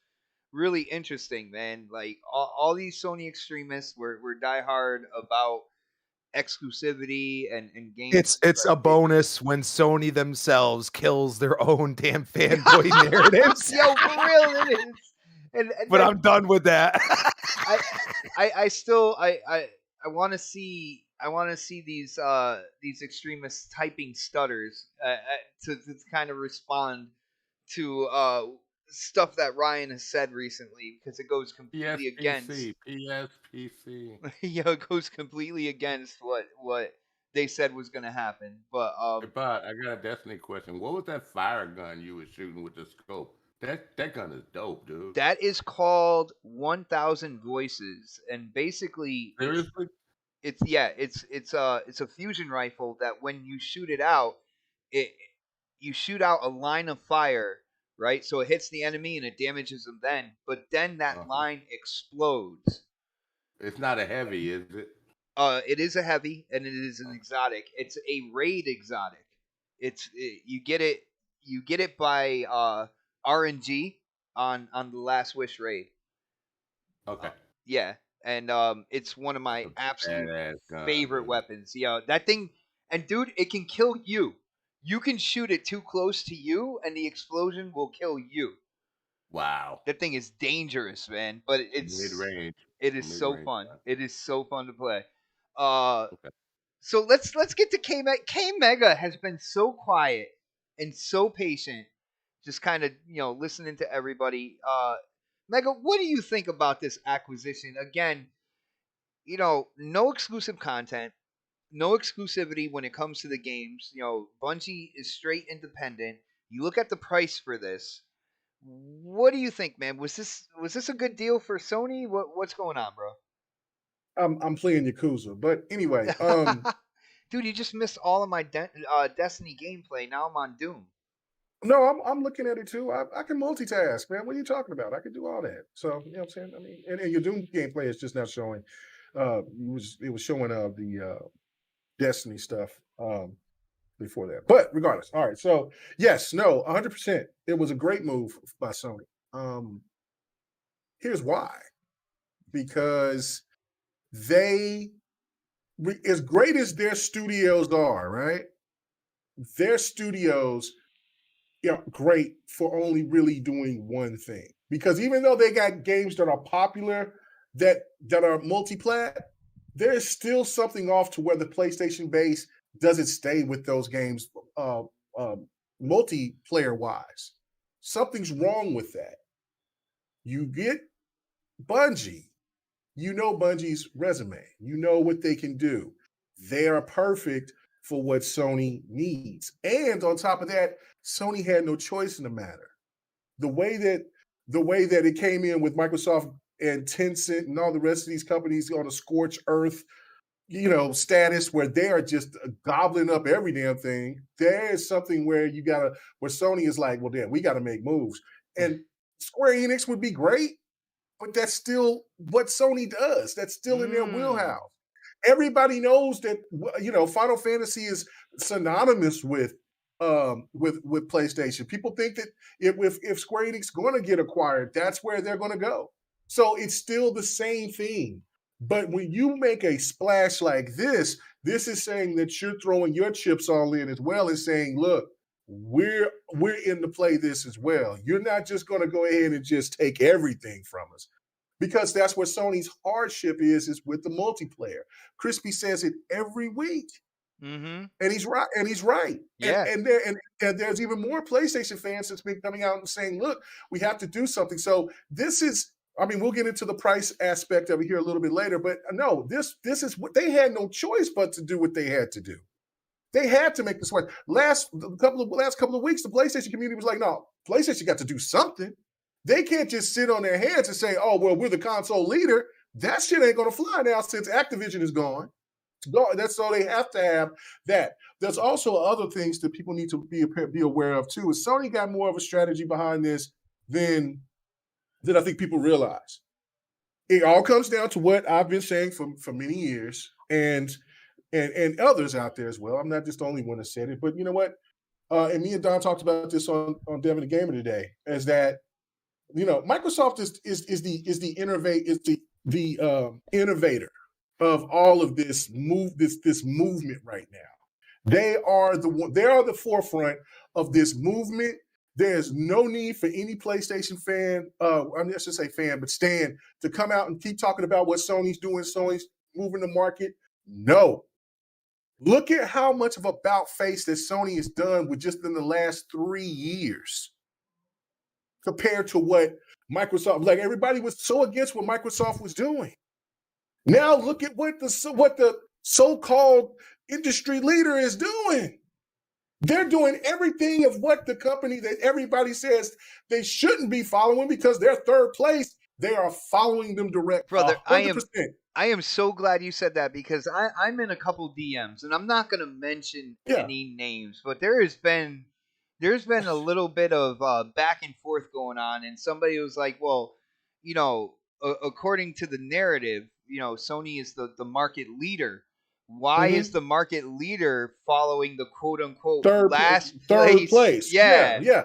really interesting, man. Like all these Sony extremists were diehard about exclusivity and games. It's a bonus when Sony themselves kills their own damn fanboy narratives. Yo, for real, it is. And but I'm done with that. I still want to see these extremists typing stutters to kind of respond to stuff that Ryan has said recently because it goes completely against PSPC. It goes completely against what they said was going to happen. But I got a Destiny question. What was that fire gun you were shooting with the scope? That gun is dope, dude. That is called 1,000 Voices, and basically, seriously, it's a fusion rifle that when you shoot it out, you shoot out a line of fire, right? So it hits the enemy and it damages them but then that line explodes. It's not a heavy, is it? It is a heavy, and it is an exotic. It's a raid exotic. You get it by RNG on the Last Wish raid. Okay. Yeah, and it's one of my absolute favorite weapons. Yeah, that thing, and dude, it can kill you. You can shoot it too close to you, and the explosion will kill you. Wow. That thing is dangerous, man. But it's mid-range. It is so fun. It is so fun to play. Okay. So let's get to K Mega. K Mega has been so quiet and so patient, just kind of listening to everybody. Mega, what do you think about this acquisition? Again, no exclusive content, no exclusivity when it comes to the games. Bungie is straight independent. You look at the price for this. What do you think, man? Was this a good deal for Sony? What's going on, bro? I'm playing Yakuza, but anyway, dude, you just missed all of my Destiny gameplay. Now I'm on Doom. No, I'm looking at it too. I can multitask, man. What are you talking about? I can do all that. So you know what I'm saying? I mean, and your Doom gameplay is just not showing. It was showing the Destiny stuff before that. But regardless, all right. So yes, no, 100%. It was a great move by Sony. Here's why. Because they, as great as their studios are, right? Their studios are great for only really doing one thing. Because even though they got games that are popular, that are multi-plat, there's still something off to where the PlayStation base doesn't stay with those games multiplayer-wise. Something's wrong with that. You get Bungie. You know Bungie's resume. You know what they can do. They are perfect for what Sony needs. And on top of that, Sony had no choice in the matter. The way that it came in with Microsoft and Tencent and all the rest of these companies on a scorched earth, status where they are just gobbling up every damn thing. There is something where where Sony is like, well, damn, we got to make moves. And Square Enix would be great, but that's still what Sony does. That's still in their wheelhouse. Everybody knows that, Final Fantasy is synonymous with PlayStation. People think that if Square Enix is going to get acquired, that's where they're going to go. So it's still the same thing. But when you make a splash like this is saying that you're throwing your chips all in as well as saying, look, we're in to play this as well. You're not just going to go ahead and just take everything from us. Because that's where Sony's hardship is with the multiplayer. Crispy says it every week. Mm-hmm. And he's right. Yeah. And there's even more PlayStation fans that's been coming out and saying, look, we have to do something. So this is, we'll get into the price aspect of it here a little bit later, but no, this is what they had no choice but to do what they had to do. They had to make the switch. Last couple of weeks, the PlayStation community was like, no, PlayStation got to do something. They can't just sit on their hands and say, oh, well, we're the console leader. That shit ain't going to fly now since Activision is gone. That's all they have to have that. There's also other things that people need to be aware of, too. Is Sony got more of a strategy behind this than I think people realize. It all comes down to what I've been saying for many years and others out there as well. I'm not just the only one that said it, but you know what? And me and Don talked about this on Devin the Gamer today, is that Microsoft is the innovator of all of this movement right now. They are the forefront of this movement. There's no need for any PlayStation fan, I should say fan, but Stan, to come out and keep talking about what Sony's doing. Sony's moving the market. No. Look at how much of about face that Sony has done with just in the last 3 years compared to what Microsoft, like everybody was so against what Microsoft was doing. Now look at what the so-called industry leader is doing. They're doing everything of what the company that everybody says they shouldn't be following because they're third place. They are following them direct. Brother, 100%. I am so glad you said that because I'm in a couple DMs and I'm not going to mention any names, but there's been a little bit of back and forth going on, and somebody was like, well, according to the narrative, Sony is the market leader. Why is the market leader following the quote unquote third place? Yeah.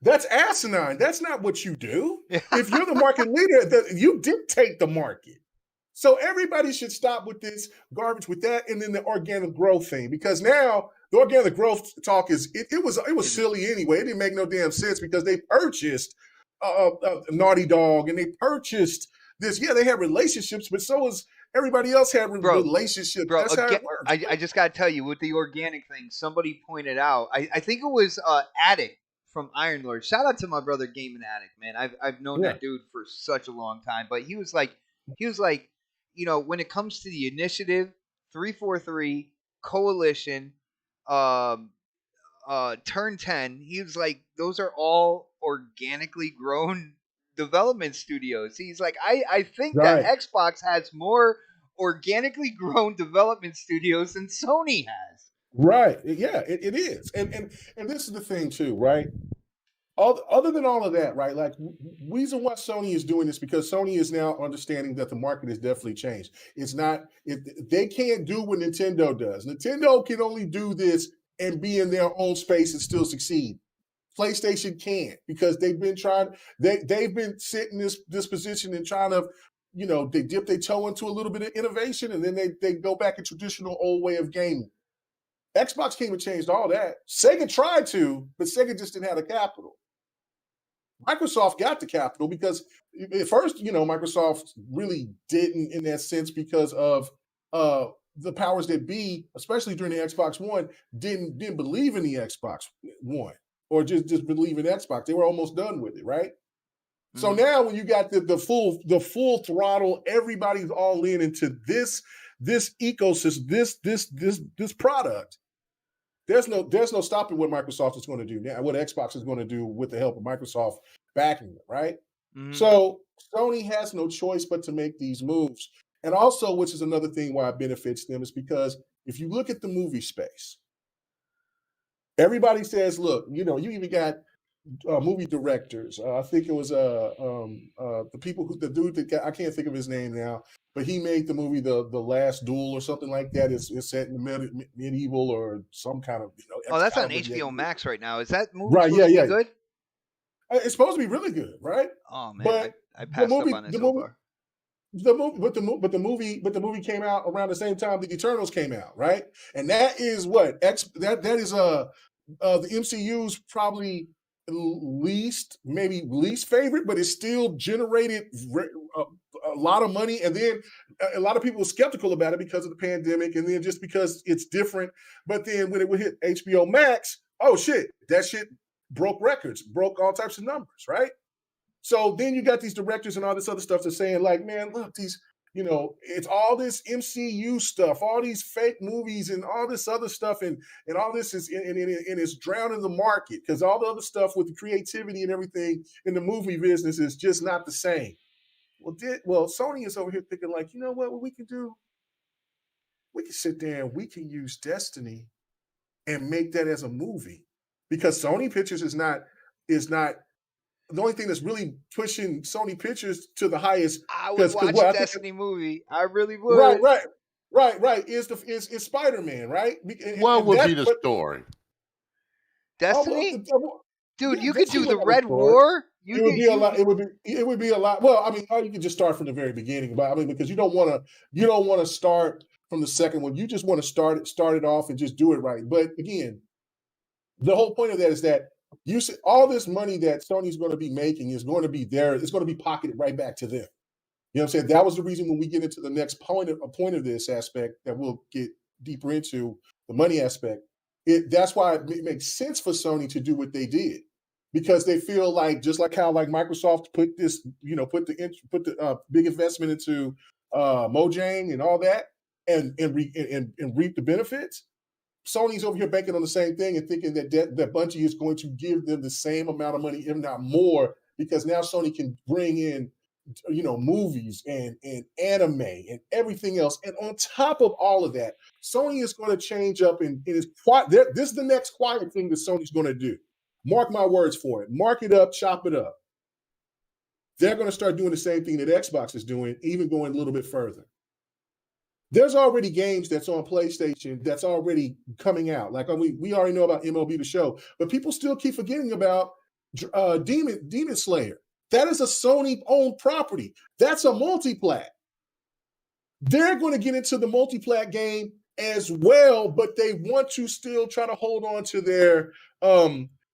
That's asinine. That's not what you do. If you're the market leader, you dictate the market. So everybody should stop with this garbage with that, and then the organic growth thing, because now the organic growth talk it was silly anyway. It didn't make no damn sense because they purchased Naughty Dog and they purchased this. Yeah, they had relationships, but so was everybody else had relationships. Bro, that's how it works. I just got to tell you, with the organic thing, somebody pointed out, I think it was Addict from Iron Lord. Shout out to my brother Gaming Addict, man. I've known that dude for such a long time. But he was like, when it comes to the initiative, 343, Coalition, Turn 10, he was like, those are all organically grown development studios. He's like, I think that Xbox has more organically grown development studios than Sony has. Right. Yeah, it is. And this is the thing too, right? Other than all of that, right? Like, reason why Sony is doing this because Sony is now understanding that the market has definitely changed. They can't do what Nintendo does. Nintendo can only do this and be in their own space and still succeed. PlayStation can't because they've been sitting in this position and trying to, they dip their toe into a little bit of innovation and then they go back a traditional old way of gaming. Xbox came and changed all that. Sega tried to, but Sega just didn't have the capital. Microsoft got the capital because at first, Microsoft really didn't in that sense because of the powers that be, especially during the Xbox One, didn't believe in the Xbox One or just believe in Xbox. They were almost done with it, right? So now when you got the full throttle, everybody's all in into this this ecosystem, this product. There's no stopping what Microsoft is going to do now, what Xbox is going to do with the help of Microsoft backing it, right? Mhm. So Sony has no choice but to make these moves. And also, which is another thing why it benefits them, is because if you look at the movie space, everybody says, look, you even got movie directors. I think it was the dude that I can't think of his name now, but he made the movie the Last Duel or something like that. It's set in the medieval or some kind of Oh, that's on Excalibur. HBO Max right now. Is that movie Right? supposed to be good? It's supposed to be really good, right? Oh man, But I passed up on it so far. But the movie came out around the same time the Eternals came out, right? And that is what that is the MCU's probably least favorite, but it still generated a lot of money. And then a lot of people were skeptical about it because of the pandemic, and then just because it's different. But then when it would hit HBO Max, oh shit, that shit broke records, broke all types of numbers, right? So then you got these directors and all this other stuff that's saying, like, man, look, these, it's all this MCU stuff, all these fake movies and all this other stuff, and all this is and it's drowning the market because all the other stuff with the creativity and everything in the movie business is just not the same. Well, Sony is over here thinking, like, you know what we can do? We can sit there and we can use Destiny and make that as a movie, because Sony Pictures is not the only thing that's really pushing Sony Pictures to the highest. I would watch a Destiny movie. I really would. Right. Is Spider-Man, right? What would be the story? Destiny? Dude, you could do the Red War. It would be a lot. It would be a lot. Well, I mean, you could just start from the very beginning, but I mean, because you don't want to start from the second one. You just want to start it off and just do it right. But again, the whole point of that is that you see all this money that Sony's going to be making is going to be there. It's going to be pocketed right back to them. You know what I'm saying? That was the reason when we get into the next point of this aspect that we'll get deeper into, the money aspect. That's why it makes sense for Sony to do what they did, because they feel like, just like how like Microsoft put this, put the big investment into Mojang and all that, and reap the benefits. Sony's over here banking on the same thing and thinking that Bungie is going to give them the same amount of money, if not more, because now Sony can bring in, movies and anime and everything else. And on top of all of that, Sony is going to change up and it is quiet. This is the next quiet thing that Sony's going to do. Mark my words for it. Mark it up, chop it up. They're going to start doing the same thing that Xbox is doing, even going a little bit further. There's already games that's on PlayStation that's already coming out. Like we already know about MLB The Show, but people still keep forgetting about Demon Slayer. That is a Sony-owned property. That's a multiplat. They're going to get into the multiplat game as well, but they want to still try to hold on to their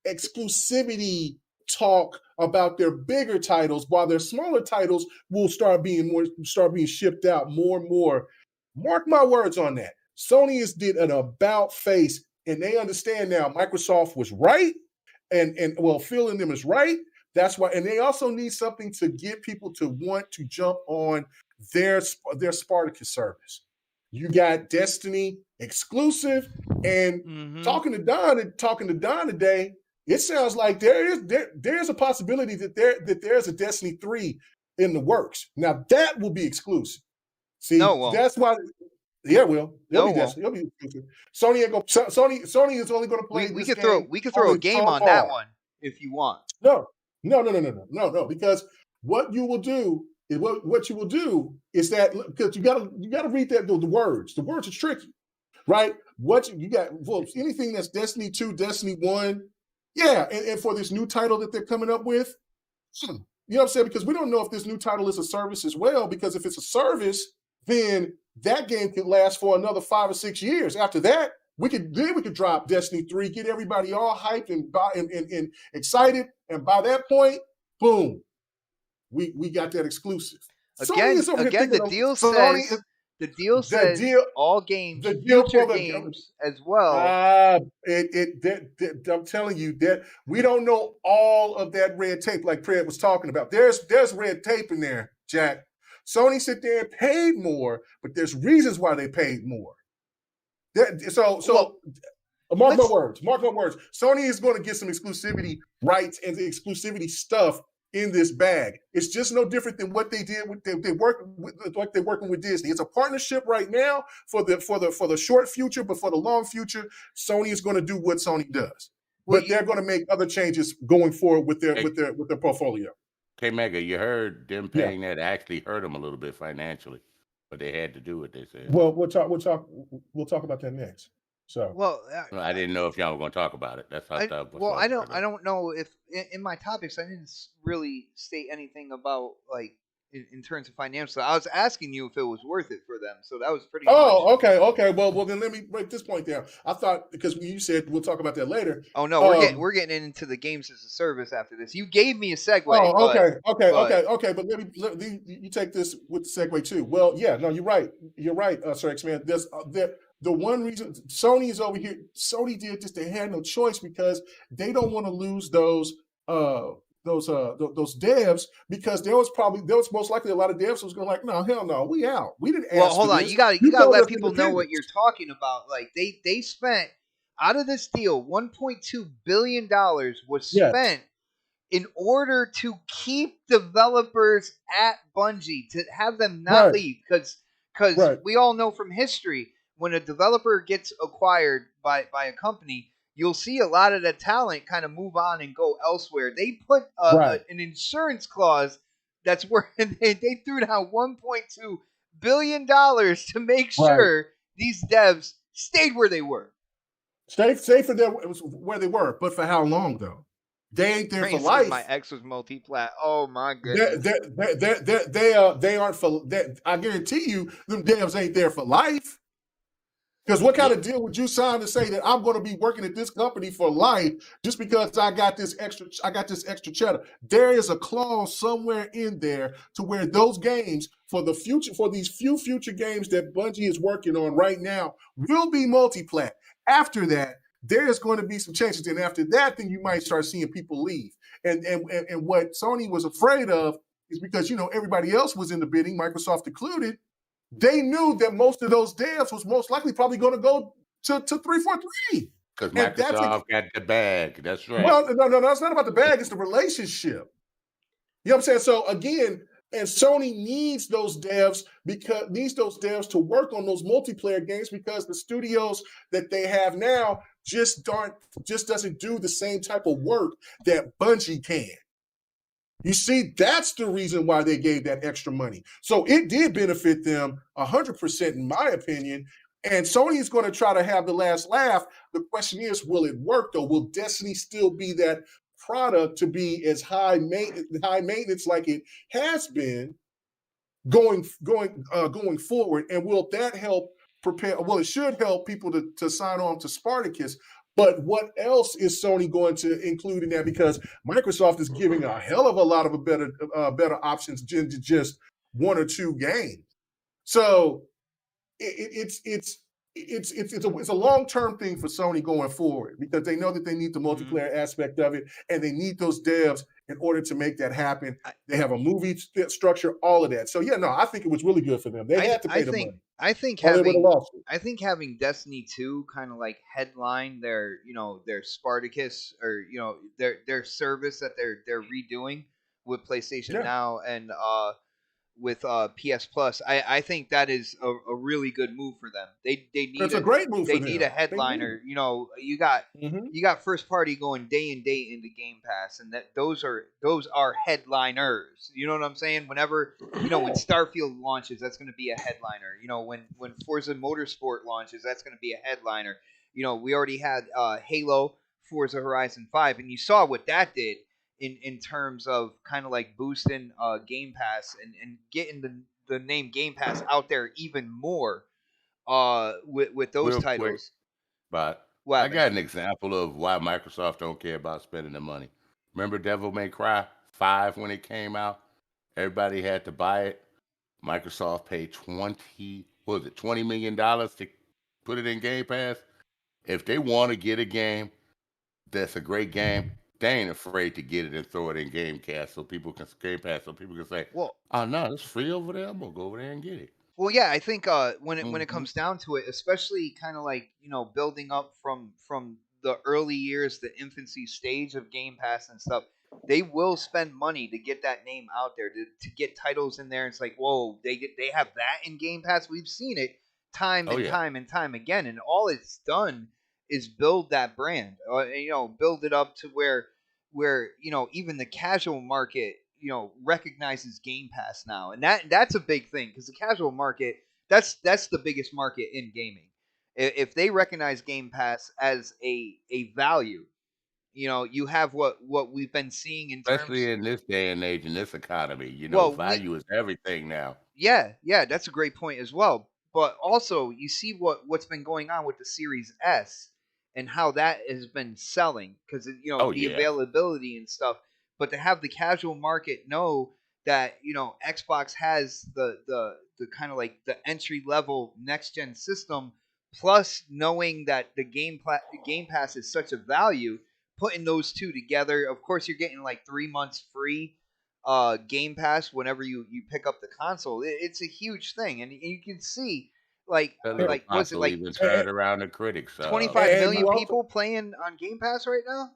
exclusivity talk about their bigger titles, while their smaller titles will start being shipped out more and more. Mark my words on that. Sony did an about face, and they understand now Microsoft was right, and Phil and them is right. That's why, and they also need something to get people to want to jump on their Spartacus service. You got Destiny exclusive, and talking to Don today, it sounds like there's a possibility that there's a Destiny 3 in the works. Now that will be exclusive. See, that's why. Yeah, Will. It'll be exclusive. Sony ain't gonna. Sony is only going to play. We could throw a game on that one if you want. No. Because what you will do is what you will do is that, because you gotta read that the words. The words are tricky, right? What you got? Well, anything that's Destiny 2, Destiny 1, yeah, and for this new title that they're coming up with, you know what I'm saying? Because we don't know if this new title is a service as well. Because if it's a service, then that game could last for another 5 or 6 years. After that, we could drop Destiny 3, get everybody all hyped and excited, and by that point, boom, we got that exclusive. Again, the deal says all games, future games as well. I'm telling you that we don't know all of that red tape, like Fred was talking about. There's red tape in there, Jack. Sony sit there and paid more, but there's reasons why they paid more. Mark my words. Sony is going to get some exclusivity rights and the exclusivity stuff in this bag. It's just no different than what they did with they're working with Disney. It's a partnership right now for the short future, but for the long future, Sony is going to do what Sony does. But they're going to make other changes going forward with their portfolio. Okay, Mega, you heard them paying that actually hurt them a little bit financially, but they had to do it. They said. Well, we'll talk about that next. So, I didn't know if y'all were going to talk about it. That's how I thought. Well, I don't know if in my topics I didn't really state anything about like in terms of financial. I was asking you if it was worth it for them, so that was pretty. Okay. Well, then let me break this point down. I thought because you said we'll talk about that later. Oh no, we're getting into the games as a service after this. You gave me a segue. Okay. But let me you take this with the segue too. Well, yeah, no, you're right. Sir X-Man. There's the one reason Sony is over here. Sony did this. They had no choice because they don't want to lose those devs because there was most likely a lot of devs was going like, no, hell no, we out. We didn't ask. Well, hold on. This. You gotta let people know what you're talking about. Like they spent out of this deal, $1.2 billion was spent in order to keep developers at Bungie, to have them not leave. Because we all know from history, when a developer gets acquired by a company, you'll see a lot of the talent kind of move on and go elsewhere. They put an insurance clause that's where they threw down $1.2 billion to make sure these devs stayed where they were. Stay for them where they were, but for how long though? They ain't there for life. My ex was multi-plat. Oh my goodness. They aren't for. I guarantee you, them devs ain't there for life. Because what kind of deal would you sign to say that I'm going to be working at this company for life just because I got this extra cheddar? There is a clause somewhere in there to where those games for the future, for these few future games that Bungie is working on right now, will be multi-plat. After that, there is going to be some changes, and after that, then you might start seeing people leave. And what Sony was afraid of is because everybody else was in the bidding, Microsoft included. They knew that most of those devs was most likely probably going to go to 343. Because Microsoft got the bag. That's right. Well, no, it's not about the bag. It's the relationship. You know what I'm saying? So again, and Sony needs those devs to work on those multiplayer games because the studios that they have now just doesn't do the same type of work that Bungie can. You see, that's the reason why they gave that extra money. So it did benefit them 100%, in my opinion. And Sony is going to try to have the last laugh. The question is, will it work though? Will Destiny still be that product to be as high maintenance like it has been going forward? And will that help prepare? Well, it should help people to sign on to Spartacus. But what else is Sony going to include in that? Because Microsoft is giving a hell of a lot of better options than just one or two games. So it's a long-term thing for Sony going forward because they know that they need the multiplayer aspect of it, and they need those devs in order to make that happen. They have a movie structure, all of that. So I think it was really good for them. They had to pay the money. I think having Destiny 2 kind of like headline their Spartacus or their service that they're redoing with PlayStation Now and with PS Plus, I think that is a really good move for them. They need a great move. They need a headliner. You got first party going day and day into Game Pass, and those are headliners. You know what I'm saying? Whenever when Starfield launches, that's going to be a headliner. When Forza Motorsport launches, that's going to be a headliner. We already had Halo, Forza Horizon 5, and you saw what that did. In terms of kind of like boosting Game Pass and getting the name Game Pass out there even more with those titles. But I got an example of why Microsoft don't care about spending the money. Remember Devil May Cry 5 when it came out? Everybody had to buy it. Microsoft paid $20 million to put it in Game Pass. If they want to get a game that's a great game, they ain't afraid to get it and throw it in Game Pass so people can say, Well, "Oh no, it's free over there. I'm gonna go over there and get it." Well, yeah, I think when it Hmm. comes down to it, especially kind of like building up from the early years, the infancy stage of Game Pass and stuff, they will spend money to get that name out there to get titles in there. It's like, whoa, they have that in Game Pass. We've seen it time Oh and yeah, time and time again, and all it's done is build that brand, build it up to where even the casual market recognizes Game Pass now, and that's a big thing because the casual market that's the biggest market in gaming. If they recognize Game Pass as a value, you have what we've been seeing in terms. especially in this day and age in this economy, Well, value is everything now. yeah, that's a great point as well. But also, you see what's been going on with the Series S and how that has been selling because Oh the yeah, availability and stuff. But to have the casual market know that Xbox has the kind of like the entry level next gen system, plus knowing that the Game Pass is such a value, putting those two together. Of course, you're getting like 3 months free Game Pass whenever you pick up the console. It's a huge thing, and you can see like that little was it console like even turned around the critics. 25 And million you also, people playing on Game Pass right now?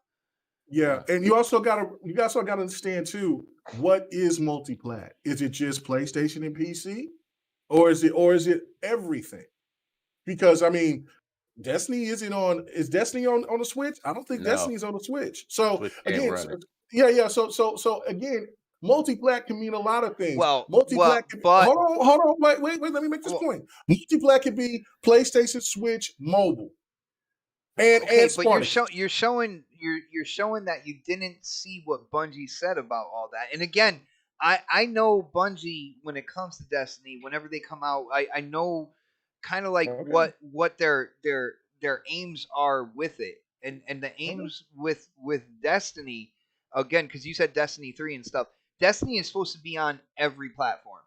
yeah, and you also gotta understand too, what is multi-plat? Is it just PlayStation and PC? Or is it everything? Because I mean, is Destiny on the Switch? I don't think No, Destiny's on the Switch. So Switch can't again, run it. yeah. So again, multi-plat can mean a lot of things. Well, Multi-plat can but hold on, wait, let me make this well, point. Multi-plat can be PlayStation, Switch, mobile, and okay, but Spartacus. you're showing that you didn't see what Bungie said about all that. And again, I know Bungie when it comes to Destiny, whenever they come out, I know kind of like Okay. what their aims are with it. And the aims with Destiny, again, because you said Destiny 3 and stuff, Destiny is supposed to be on every platform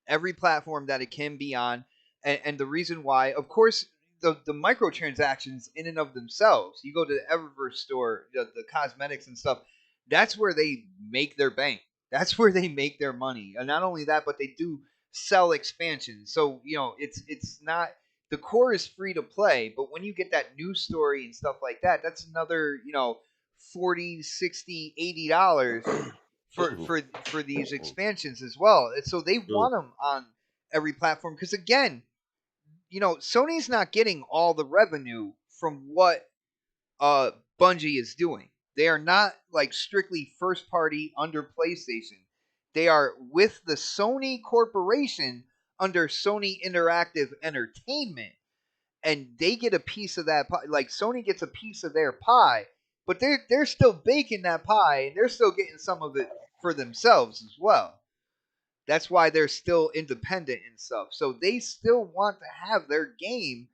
that it can be on. And the reason why, of course, the microtransactions in and of themselves, you go to the Eververse store, the cosmetics and stuff, that's where they make their bank. That's where they make their money. And not only that, but they do sell expansions. So, it's not, the core is free to play, but when you get that news story and stuff like that, that's another, 40, 60, $80 for these expansions as well. And so they want them on every platform because again, Sony's not getting all the revenue from what Bungie is doing. They are not like strictly first party under PlayStation. They are with the Sony Corporation under Sony Interactive Entertainment, and they get a piece of that pie. Like Sony gets a piece of their pie, but they're still baking that pie, and they're still getting some of it for themselves as well. That's why they're still independent and stuff. So they still want to have their game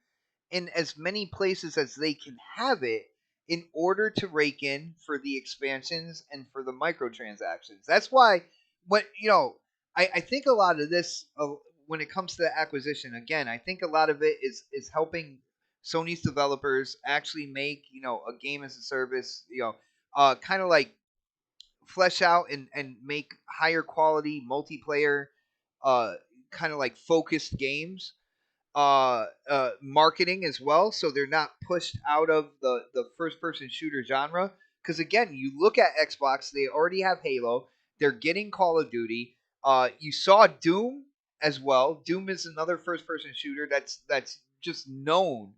in as many places as they can have it in order to rake in for the expansions and for the microtransactions. That's why I think a lot of this when it comes to the acquisition, again, I think a lot of it is helping Sony's developers actually make a game as a service, kind of like flesh out and make higher quality multiplayer, kind of like focused games, marketing as well, so they're not pushed out of the first person shooter genre. Because again, you look at Xbox, they already have Halo, they're getting Call of Duty. You saw Doom as well. Doom is another first person shooter that's just known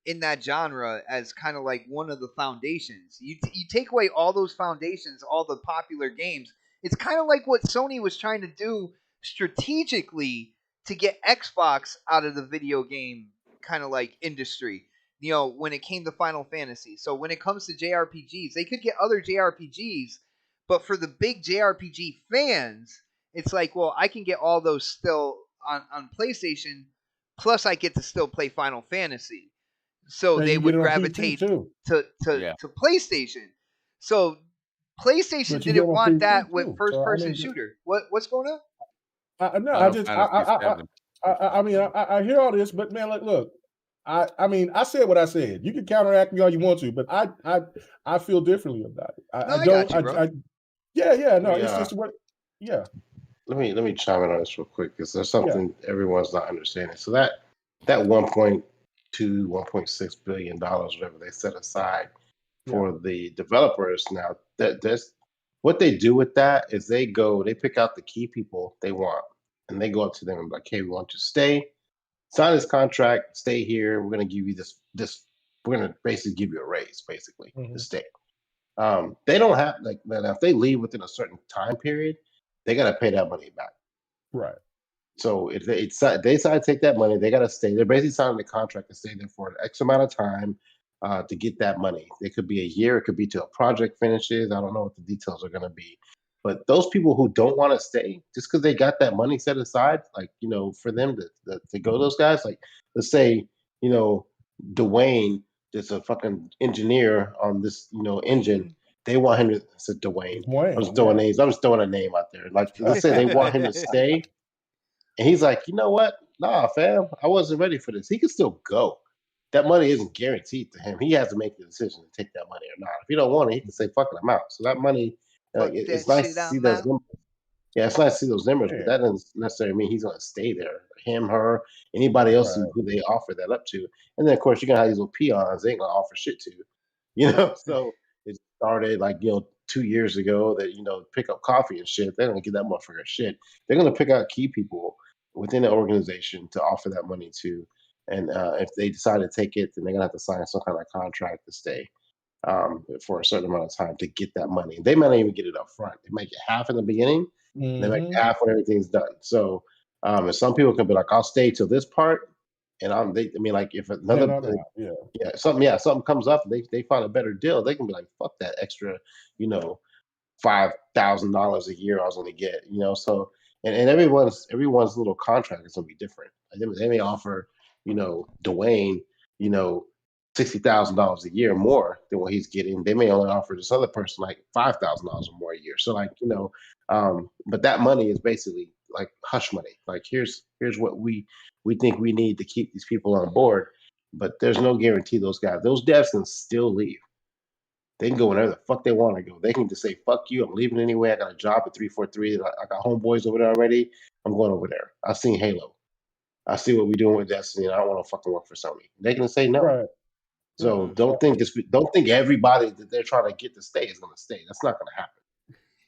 in that genre as kind of like one of the foundations. You take away all those foundations, all the popular games. It's kind of like what Sony was trying to do strategically to get Xbox out of the video game kind of like industry. When it came to Final Fantasy. So when it comes to JRPGs, they could get other JRPGs, but for the big JRPG fans, it's like, well, I can get all those still on PlayStation, plus I get to still play Final Fantasy. So And they you would get it on PC gravitate too. to PlayStation. So PlayStation But you get didn't it on want PC that with too. first So I person mean, shooter. What's going on? no, Final Fantasy VII. I mean, I hear all this, but man, look, I mean, I said what I said. You can counteract me all you want to, but I feel differently about it. I got don't. you, bro. Yeah. No, Let me, it's just what. Yeah. let me chime in on this real quick because there's Yeah. something everyone's not understanding. So that 1.2, $1.6 billion, whatever they set aside for the developers now, that's what they do with that is they pick out the key people they want and they go up to them and be like, hey, we want you to stay, sign this contract, stay here. We're going to give you this. We're going to basically give you a raise, basically, to stay. They don't have like now if they leave within a certain time period, they got to pay that money back. Right. So if they decide to take that money, they got to stay. They're basically signing a contract to stay there for an X amount of time to get that money. It could be a year. It could be till a project finishes. I don't know what the details are going to be. But those people who don't want to stay, just because they got that money set aside, like, for them to go, those guys, like, let's say, Dwayne is a fucking engineer on this, engine. They want him to, it's Dwayne. I'm just throwing names. I'm just throwing a name out there. Like, let's say they want him to stay. And he's like, you know what? Nah, fam, I wasn't ready for this. He can still go. That money isn't guaranteed to him. He has to make the decision to take that money or not. If he don't want it, he can say, fuck it, I'm out. So that money, it's nice to see those numbers. Yeah, it's nice to see those numbers, but that doesn't necessarily mean he's going to stay there. Him, her, anybody else who they offer that up to. And then, of course, you're going to have these little peons they ain't going to offer shit to. So it started like, 2 years ago that, pick up coffee and shit. They're going to get that motherfucker shit. They're going to pick out key people within the organization to offer that money to. And if they decide to take it, then they're going to have to sign some kind of contract to stay for a certain amount of time to get that money. They might not even get it up front. They might get half in the beginning. They make half when everything's done. So, and some people can be like, "I'll stay till this part," and like if another, something comes up, and they find a better deal, they can be like, "Fuck that extra, $5,000 a year I was going to get," So, and everyone's little contract is going to be different. They may offer, Dwayne, $60,000 a year more than what he's getting. They may only offer this other person like $5,000 or more a year. So like, but that money is basically like hush money. Like here's what we think we need to keep these people on board. But there's no guarantee those devs can still leave. They can go whenever the fuck they want to go. They can just say, fuck you, I'm leaving anyway. I got a job at 343. I got homeboys over there already. I'm going over there. I've seen Halo. I see what we're doing with Destiny, and I don't want to fucking work for Sony. They can say no. Right. So don't think everybody that they're trying to get to stay is going to stay. That's not going to happen.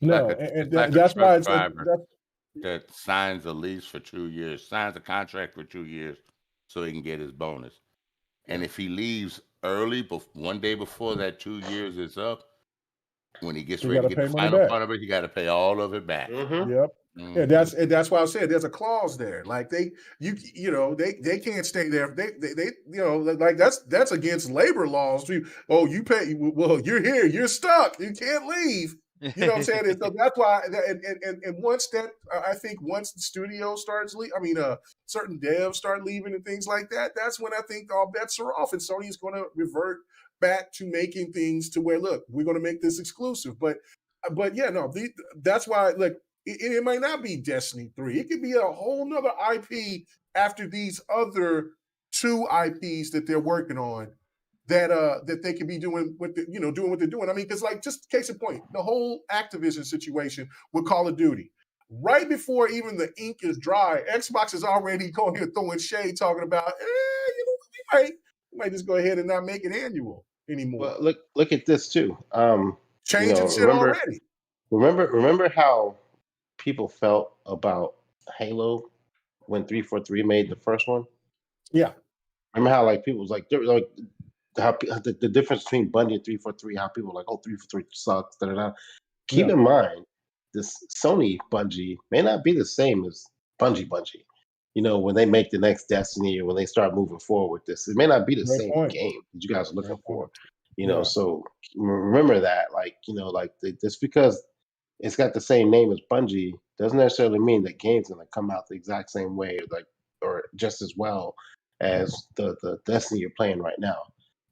No, and that's why it's that signs a lease for 2 years, signs a contract for 2 years, so he can get his bonus. And if he leaves early, one day before that 2 years is up, when he gets ready to get the final part of it, he got to pay all of it back. Mm-hmm. Yep. Mm-hmm. And that's why I said there's a clause there. Like they can't stay there. They like that's against labor laws. Oh, you pay. Well, you're here. You're stuck. You can't leave. You know what I'm saying? And so that's why. And once that, I think once the studio starts certain devs start leaving and things like that, that's when I think all bets are off, and Sony is going to revert back to making things to where, look, we're going to make this exclusive. But yeah, no, that's why. Look, it might not be Destiny 3. It could be a whole nother IP after these other 2 IPs that they're working on. That they could be doing what doing what they're doing. I mean, because like just case in point, the whole Activision situation with Call of Duty, right before even the ink is dry, Xbox is already going here throwing shade, talking about, we might just go ahead and not make it annual anymore. Well, look at this too. Changing shit already. Remember how people felt about Halo when 343 made the first one? Yeah. Remember how like people was like how the difference between Bungie and 343, how people were like, oh, 343 sucks, Keep in mind, this Sony Bungie may not be the same as Bungie. When they make the next Destiny or when they start moving forward with this, it may not be the same game that you guys are looking for. So remember that, just because it's got the same name as Bungie doesn't necessarily mean that game's gonna come out the exact same way, or just as well as the Destiny you're playing right now.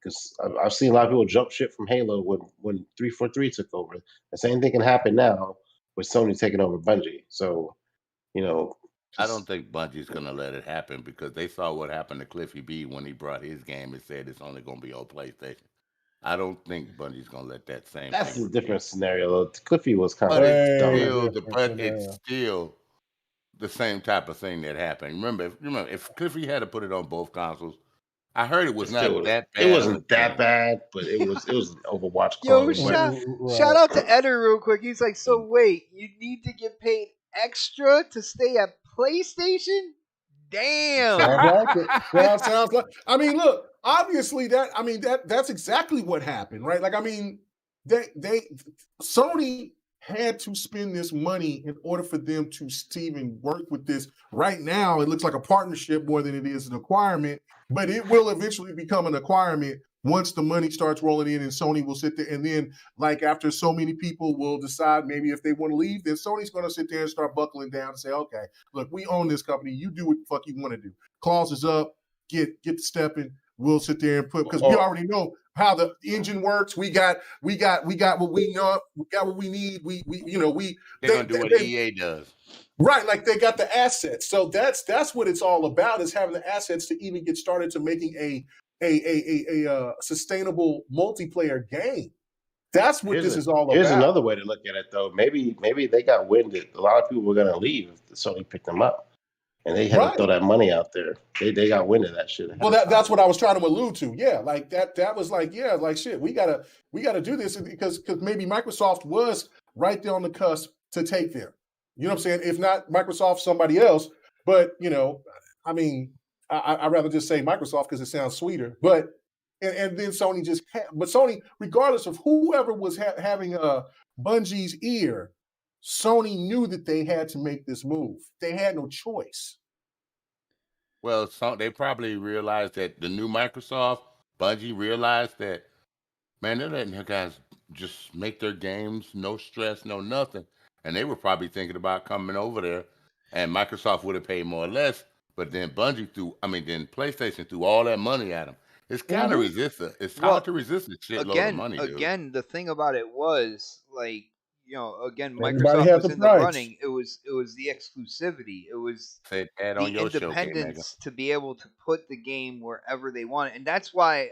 Because I've seen a lot of people jump ship from Halo when 343 took over. The same thing can happen now with Sony taking over Bungie. So, I don't think Bungie's gonna let it happen because they saw what happened to Cliffy B when he brought his game and said it's only gonna be on PlayStation. I don't think Bungie's gonna let that same That's thing. a different scenario. Though. Cliffy was kind But of it's dumb. still different but it's scenario. still the same type of thing that happened. Remember, if Cliffy had to put it on both consoles, I heard it was not that It bad of a wasn't that thing. bad, but it was an Overwatch Yo, clone. But shout out to Eder real quick. He's like, so Mm. wait, you need to get paid extra to stay at PlayStation? Damn. Sounds like it. Sounds like. I mean, look. Obviously, that's exactly what happened, right? Like, I mean, Sony had to spend this money in order for them to even work with this. Right now, it looks like a partnership more than it is an acquirement, but it will eventually become an acquirement once the money starts rolling in, and Sony will sit there, and then, like, after so many people will decide maybe if they want to leave, then Sony's going to sit there and start buckling down and say, okay, look, we own this company. You do what the fuck you want to do. Clause is up. Get the stepping. We'll sit there and put, because we already know how the engine works. We got what we know. We got what we need. They're gonna do what EA does. Right, like they got the assets. So that's what it's all about, is having the assets to even get started to making a sustainable multiplayer game. That's what this is all about. Here's another way to look at it, though. Maybe they got wind that a lot of people were going to leave if Sony picked them up, and they had to throw that money out there. They got wind of that shit. Well, that's what I was trying to allude to. Yeah, like that was like, yeah, like shit. We gotta do this because maybe Microsoft was right there on the cusp to take them. You know what I'm saying? If not Microsoft, somebody else. But I mean, I'd rather just say Microsoft because it sounds sweeter. But and then Sony but Sony, regardless of whoever was having Bungie's ear, Sony knew that they had to make this move. They had no choice. Well, they probably realized that the new Microsoft, Bungie realized that, man, they're letting their guys just make their games, no stress, no nothing. And they were probably thinking about coming over there, and Microsoft would have paid more or less. But then then PlayStation threw all that money at them. It's kind of resistant. It's hard to resist a shitload of money, dude. Again, the thing about it was, like, again, Everybody Microsoft had was the in the price. running. It was the exclusivity. It was Say that the on your show, independence to be able to put the game wherever they want. And that's why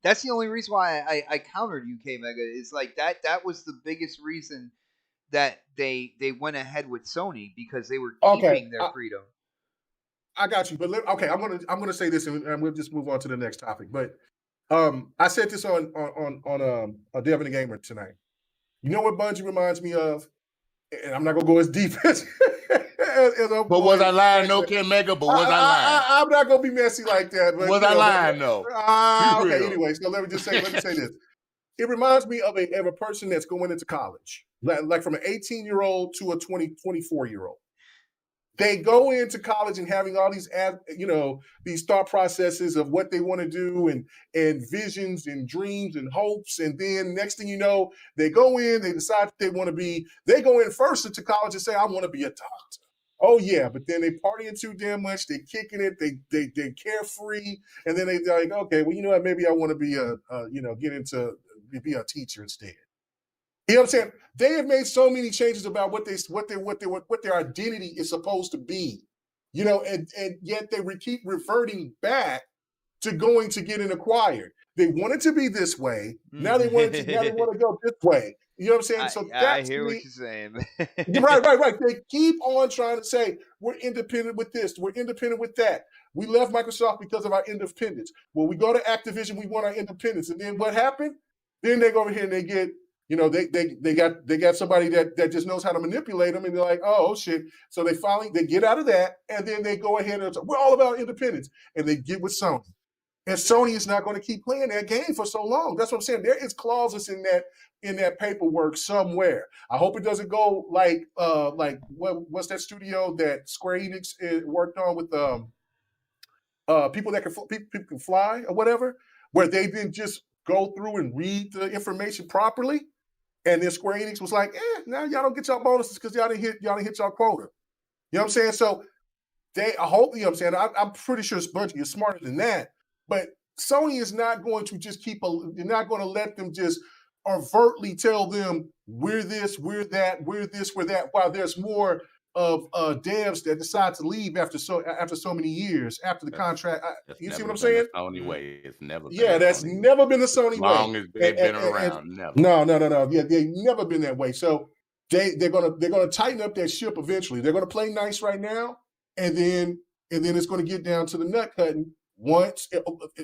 that's the only reason why I countered UK Mega, is like that was the biggest reason that they went ahead with Sony, because they were keeping their freedom. I got you, but I'm gonna say this, and we'll just move on to the next topic. But I said this on Devin the Gamer tonight. You know what Bungie reminds me of, and I'm not gonna go as deep as. But was I lying? No, Ken Mega. But was I lying? I'm not gonna be messy like that. But, was I lying? No. Okay. Anyway, so let me say this. It reminds me of a person that's going into college, like from an 18-year-old to a 24-year-old. They go into college and having all these, these thought processes of what they want to do and visions and dreams and hopes. And then next thing you know, they go in, they decide they go in first into college and say, I want to be a doctor. Oh yeah, but then they partying too damn much. They kicking it. They carefree, and then they're like, okay, well, you know what? Maybe I want to be be a teacher instead. You know what I'm saying? They have made so many changes about what their identity is supposed to be, and yet they keep reverting back to going to getting acquired. They want it to be this way. Now they want to go this way. You know what I'm saying? So I hear what you're saying. Right. They keep on trying to say we're independent with this, we're independent with that. We left Microsoft because of our independence. Well, we go to Activision, we want our independence, and then what happened? Then they go over here and they get. They got somebody that just knows how to manipulate them, and they're like, oh shit. So they get out of that, and then they go ahead and say, we're all about independence, and they get with Sony. And Sony is not going to keep playing that game for so long. That's what I'm saying. There is clauses in that paperwork somewhere. I hope it doesn't go like what's that studio that Square Enix worked on with people that people can fly or whatever, where they didn't just go through and read the information properly. And then Square Enix was like, now y'all don't get y'all bonuses because y'all didn't hit y'all quota. You know what I'm saying? So I hope, you know what I'm saying? I'm pretty sure Bungie is smarter than that. But Sony is not going to just you're not going to let them just overtly tell them we're this, we're that, we're this, we're that, while there's more devs that decide to leave after so many years after the contract. You see what I'm That's never saying? been the Sony way. It's never been Yeah, the that's Sony way. never been the Sony As way. long as they've been around, never. No. Yeah, they've never been that way. So they're gonna tighten up that ship eventually. They're gonna play nice right now, and then it's gonna get down to the nut cutting once.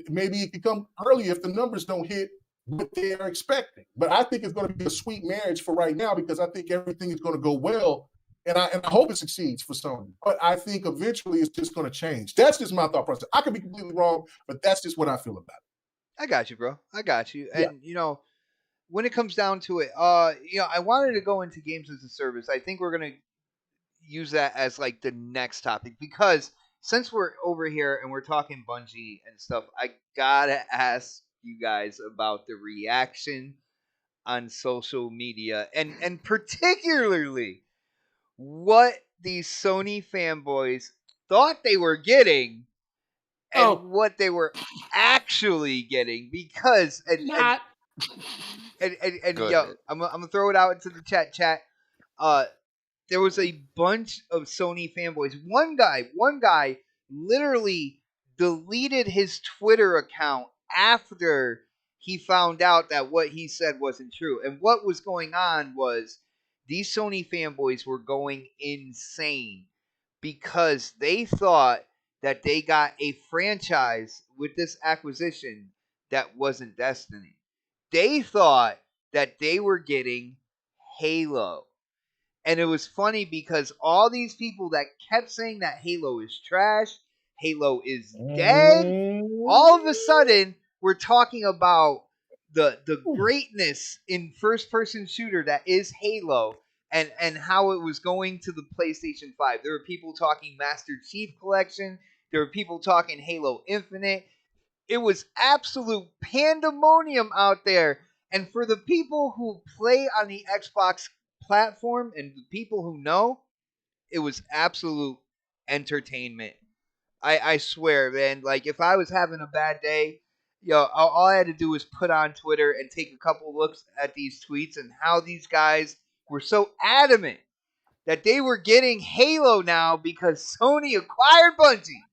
Maybe it can come early if the numbers don't hit what they are expecting. But I think it's going to be a sweet marriage for right now because I think everything is going to go well, and I hope it succeeds for Sony. But I think eventually it's just going to change. That's just my thought process. I could be completely wrong, but that's just what I feel about it. I got you, bro. I got you. Yeah. And when it comes down to it, I wanted to go into games as a service. I think we're gonna use that as like the next topic because since we're over here and we're talking Bungie and stuff, I gotta ask you guys about the reaction on social media and particularly what these Sony fanboys thought they were getting and what they were actually getting because and yo, I'm gonna throw it out into the chat. There was a bunch of Sony fanboys. One guy literally deleted his Twitter account after he found out that what he said wasn't true. And what was going on was these Sony fanboys were going insane because they thought that they got a franchise with this acquisition that wasn't Destiny. They thought that they were getting Halo. And it was funny because all these people that kept saying that Halo is trash, Halo is dead, all of a sudden we're talking about the greatness in first-person shooter that is Halo and how it was going to the PlayStation 5. There were people talking Master Chief Collection. There were people talking Halo Infinite. It was absolute pandemonium out there. And for the people who play on the Xbox platform and the people who know, it was absolute entertainment. I swear, man. Like if I was having a bad day, all I had to do was put on Twitter and take a couple looks at these tweets and how these guys were so adamant that they were getting Halo now because Sony acquired Bungie.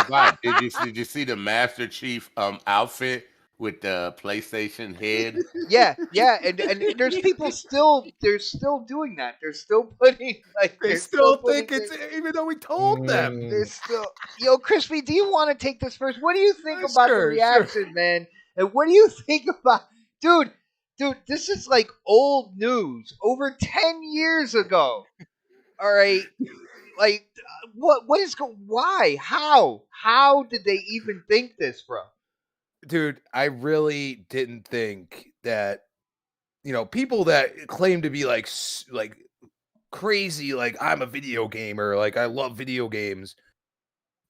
Right. Did you see the Master Chief outfit with the PlayStation head? Yeah, and there's people still doing that. They're still putting they still think it's even though we told them. They're still Crispy, do you want to take this first? What do you think about the reaction, man? And what do you think about dude, this is like old news. Over 10 years ago. All right. Like what is why? How did they even think this, bro? Dude, I really didn't think that people that claim to be like crazy, like I'm a video gamer, like I love video games,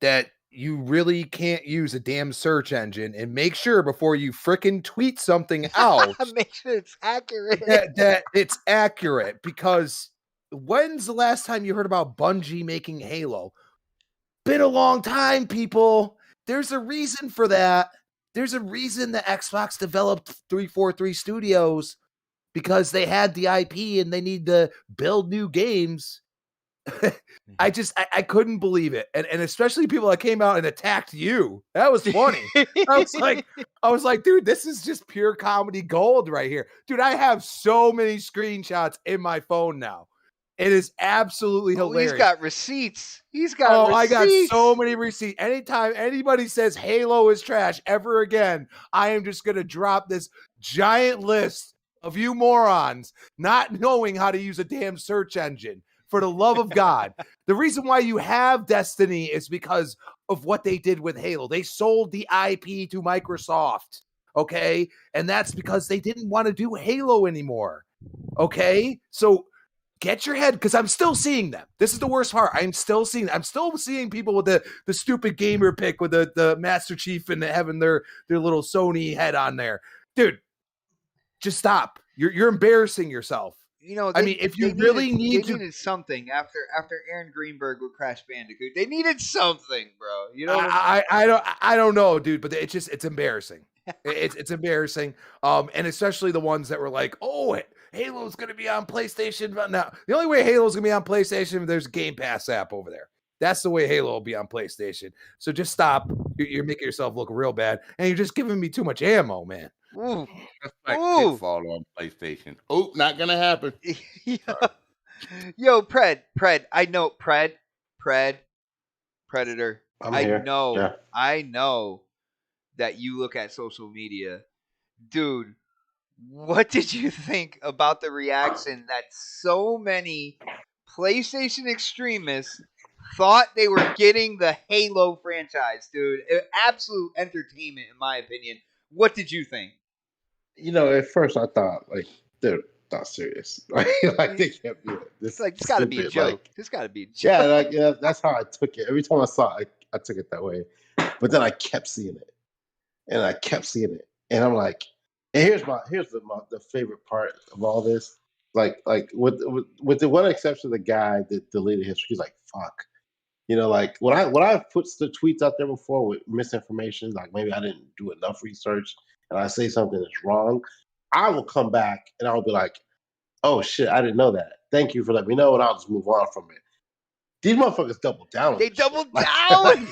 that you really can't use a damn search engine and make sure before you frickin' tweet something out make sure it's accurate. that it's accurate, because when's the last time you heard about Bungie making Halo? Been a long time, people. There's a reason for that. There's a reason that Xbox developed 343 Studios, because they had the IP and they need to build new games. I couldn't believe it. And especially people that came out and attacked you. That was funny. I was like, dude, this is just pure comedy gold right here. Dude, I have so many screenshots in my phone now. It is absolutely hilarious. He's got receipts. I got so many receipts. Anytime anybody says Halo is trash ever again, I am just going to drop this giant list of you morons not knowing how to use a damn search engine. For the love of God. The reason why you have Destiny is because of what they did with Halo. They sold the IP to Microsoft, okay? And that's because they didn't want to do Halo anymore, okay? So get your head, because I'm still seeing them. This is the worst part. I'm still seeing people with the stupid gamer pick with the Master Chief and having their little Sony head on there. Dude, just stop. You're embarrassing yourself. If you really needed something after Aaron Greenberg with Crash Bandicoot, they needed something, bro. I don't know, dude, but it's embarrassing. It's embarrassing. And especially the ones that were like, oh, Halo's going to be on PlayStation now. The only way Halo's going to be on PlayStation, there's a Game Pass app over there. That's the way Halo will be on PlayStation. So just stop. You're making yourself look real bad, and you're just giving me too much ammo, man. Ooh. That's like Ooh. Pitfall on PlayStation. Oh, not gonna happen. Yo, Pred. I know Predator. I'm here. Yeah. I know that you look at social media. Dude, what did you think about the reaction that so many PlayStation extremists thought they were getting the Halo franchise, dude? Absolute entertainment, in my opinion. What did you think? At first I thought, like, they're not serious. Like they can't be this. It's gotta be a joke. This gotta be a joke. Yeah, that's how I took it. Every time I saw it, I took it that way. But then I kept seeing it. And I kept seeing it. And I'm like, and here's the favorite part of all this. Like with the one exception of the guy that deleted history, he's like, fuck. Like when I put the tweets out there before with misinformation, like maybe I didn't do enough research and I say something that's wrong, I will come back and I'll be like, oh shit, I didn't know that. Thank you for letting me know, and I'll just move on from it. These motherfuckers doubled down. They doubled down.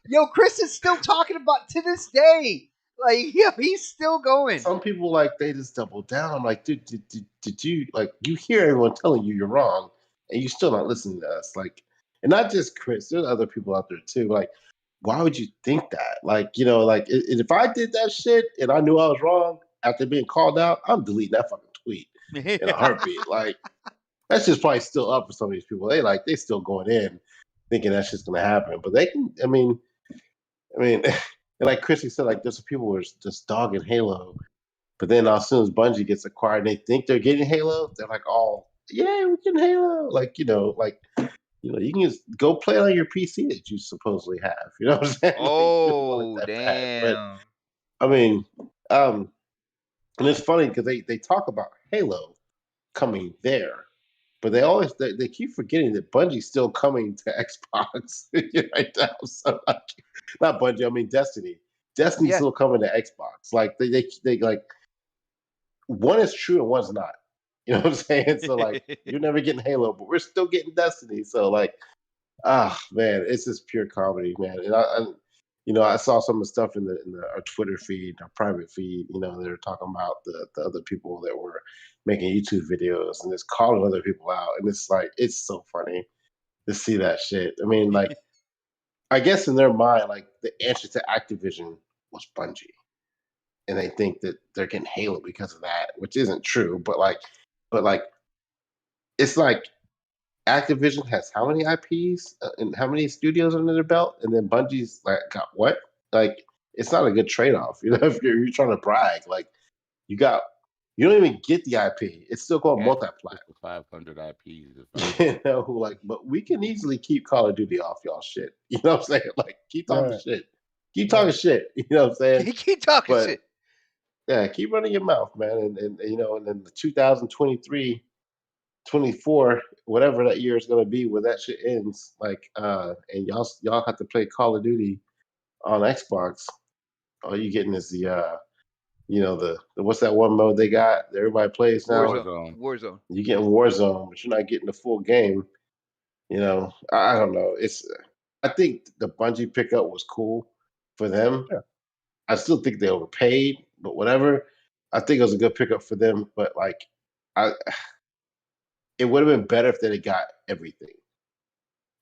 Yo, Chris is still talking about to this day. Like, yeah, he's still going. Some people, like, they just double down. I'm like, dude, did you, like, you hear everyone telling you you're wrong, and you still not listening to us. Like, and not just Chris, there's other people out there too. Like, why would you think that? Like, like, if I did that shit and I knew I was wrong after being called out, I'm deleting that fucking tweet in a heartbeat. Like, that's just probably still up for some of these people. They still going in thinking that shit's gonna happen. But they can, I mean, and like Chrissy said, like, there's some people who are just dogging Halo, but then as soon as Bungie gets acquired and they think they're getting Halo, they're like, oh, yeah, we're getting Halo. Like, you can just go play it on your PC that you supposedly have. You know what I'm saying? Oh, damn. But, I mean, and it's funny because they talk about Halo coming there, but they keep forgetting that Bungie's still coming to Xbox right now. So, like, not Bungie, I mean Destiny. Destiny's still coming to Xbox. Like they like, one is true and one's not. You know what I'm saying? So, like, you're never getting Halo, but we're still getting Destiny. So, like, man, it's just pure comedy, man. And I saw some of the stuff in our Twitter feed, our private feed. They were talking about the other people that were making YouTube videos and just calling other people out, and it's like, it's so funny to see that shit. I mean, like, I guess in their mind, like, the answer to Activision was Bungie, and they think that they're getting Halo because of that, which isn't true. But it's like Activision has how many IPs and how many studios under their belt, and then Bungie's like got what? Like, it's not a good trade-off. If you're trying to brag, like, you don't even get the IP. It's still called multi-plat. 500 IPs. But we can easily keep Call of Duty off y'all shit. You know what I'm saying? Like, keep talking shit. Keep talking shit. You know what I'm saying? Keep talking shit. Yeah, keep running your mouth, man. And then the 2023, 24, whatever that year is gonna be, where that shit ends, like, and y'all have to play Call of Duty on Xbox. All you getting is the the what's that one mode they got that everybody plays now? Warzone. You're getting Warzone, but you're not getting the full game. I don't know. I think the Bungie pickup was cool for them. Yeah. I still think they overpaid, but whatever. I think it was a good pickup for them, but like, it would have been better if they'd got everything.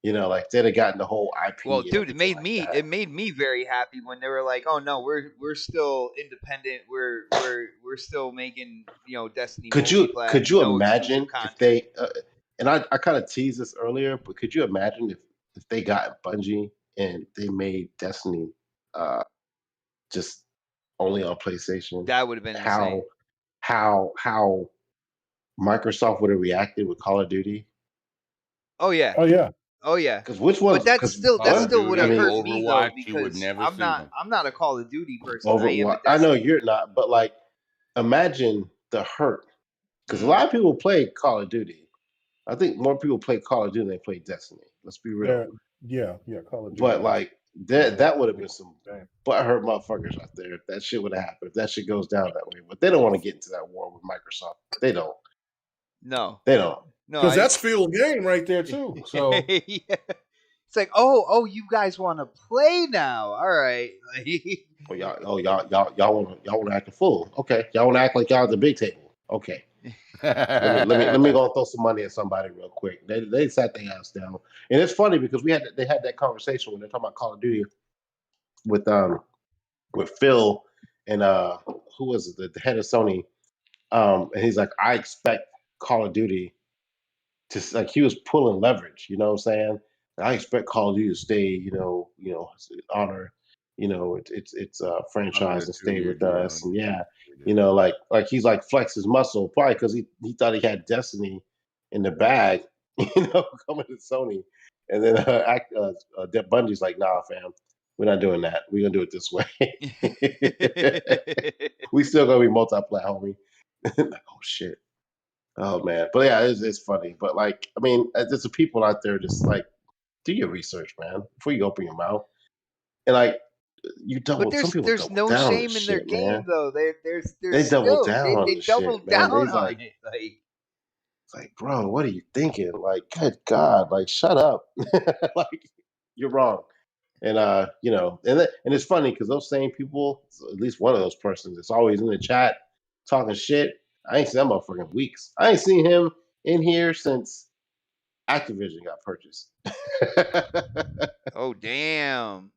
Like, they'd have gotten the whole IP. Well, dude, it made me very happy when they were like, "Oh no, we're still independent. We're still making Destiny." Could you imagine if they? And I kind of teased this earlier, but could you imagine if they got Bungie and they made Destiny just only on PlayStation? That would have been insane. How Microsoft would have reacted with Call of Duty? Oh yeah. Because which one? But that still would have hurt me though, because I'm not a Call of Duty person. I know you're not, but like, imagine the hurt. Because a lot of people play Call of Duty. I think more people play Call of Duty than they play Destiny. Let's be real. Yeah, Call of Duty. But like, That would have been some butthurt motherfuckers out there if that shit would have happened. If that shit goes down that way, but they don't want to get into that war with Microsoft. They don't. No. Because that's Phil's game right there too. So yeah. It's like, oh, you guys want to play now? All right. y'all want to act a fool? Okay, y'all want to act like y'all at the big table? Okay. let me go throw some money at somebody real quick. They sat their ass down, and it's funny because they had that conversation when they're talking about Call of Duty with Phil and who was it, the head of Sony, and he's like, I expect Call of Duty to, like, he was pulling leverage, you know what I'm saying? I expect Call of Duty to stay, honor, it's a franchise and stay with us, and like he's like flex his muscle, probably because he thought he had Destiny in the bag, coming to Sony, and then Bungie's like, nah, fam, we're not doing that. We're gonna do it this way. We still gonna be multiplayer, homie. Like, oh shit. Oh man, but yeah, it's funny. But like, I mean, there's some people out there just like, do your research, man, before you open your mouth. And like, you double. But some people there's double no down shame in their shit, game, man. though. They double down on They the shit, double man. down They's on like- it. Like, It's like, bro, what are you thinking? Like, good God, like, shut up. Like, you're wrong. And and it's funny because those same people, at least one of those persons, that's always in the chat talking shit. I ain't seen that motherfucker in weeks. I ain't seen him in here since Activision got purchased. oh damn.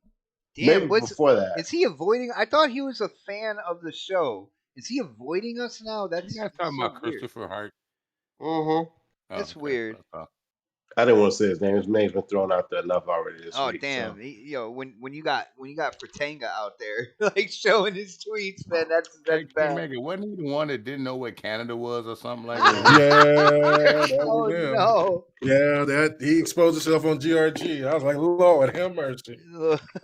Maybe what's before that. Is he avoiding? I thought he was a fan of the show. Is he avoiding us now? That's You guys talking so about weird. Christopher Hart? Mm-hmm. That's weird. I didn't want to say his name. His name's been thrown out there enough already this Oh week. damn! So. When you got Fratanga out there like showing his tweets, man, that's bad. Megan, wasn't he the one that didn't know what Canada was or something like yeah, that? that was him. No. Yeah, that he exposed himself on GRG. I was like, Lord, have mercy.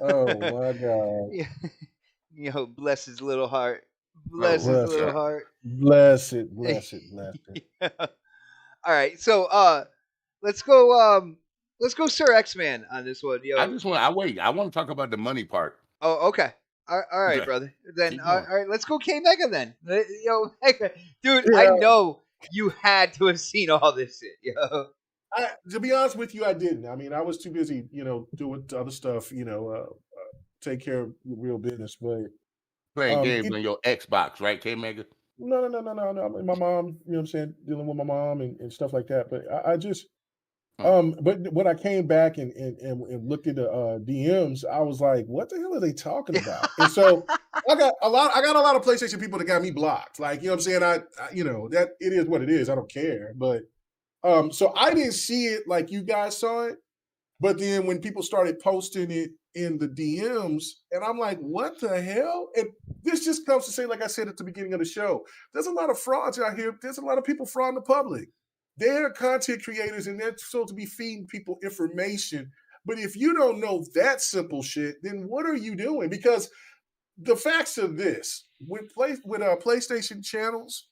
Oh my God. Bless his little heart. Bless his little heart. Bless it. Yeah. All right, so let's go Sir X-Man on this one. Yo. I want to talk about the money part. Oh, okay. All right, Okay. brother. Then Keep all going. right, let's go K Mega then. Yo, Mega. Dude, Yeah. I know you had to have seen all this shit, yo. To be honest with you, I didn't. I mean, I was too busy, doing other stuff, take care of real business. But Playing games on your Xbox, right, K Mega? No. My mom, you know what I'm saying, dealing with my mom and stuff like that. But I just, but when I came back and looked at the DMs, I was like, what the hell are they talking about? And so I got a lot of PlayStation people that got me blocked. Like, you know what I'm saying? I that it is what it is. I don't care. But so I didn't see it like you guys saw it. But then when people started posting it in the DMs, and I'm like, what the hell? And this just comes to say, like I said at the beginning of the show, there's a lot of frauds out here. There's a lot of people frauding the public. They're content creators, and they're supposed to be feeding people information. But if you don't know that simple shit, then what are you doing? Because the facts of this, with PlayStation channels,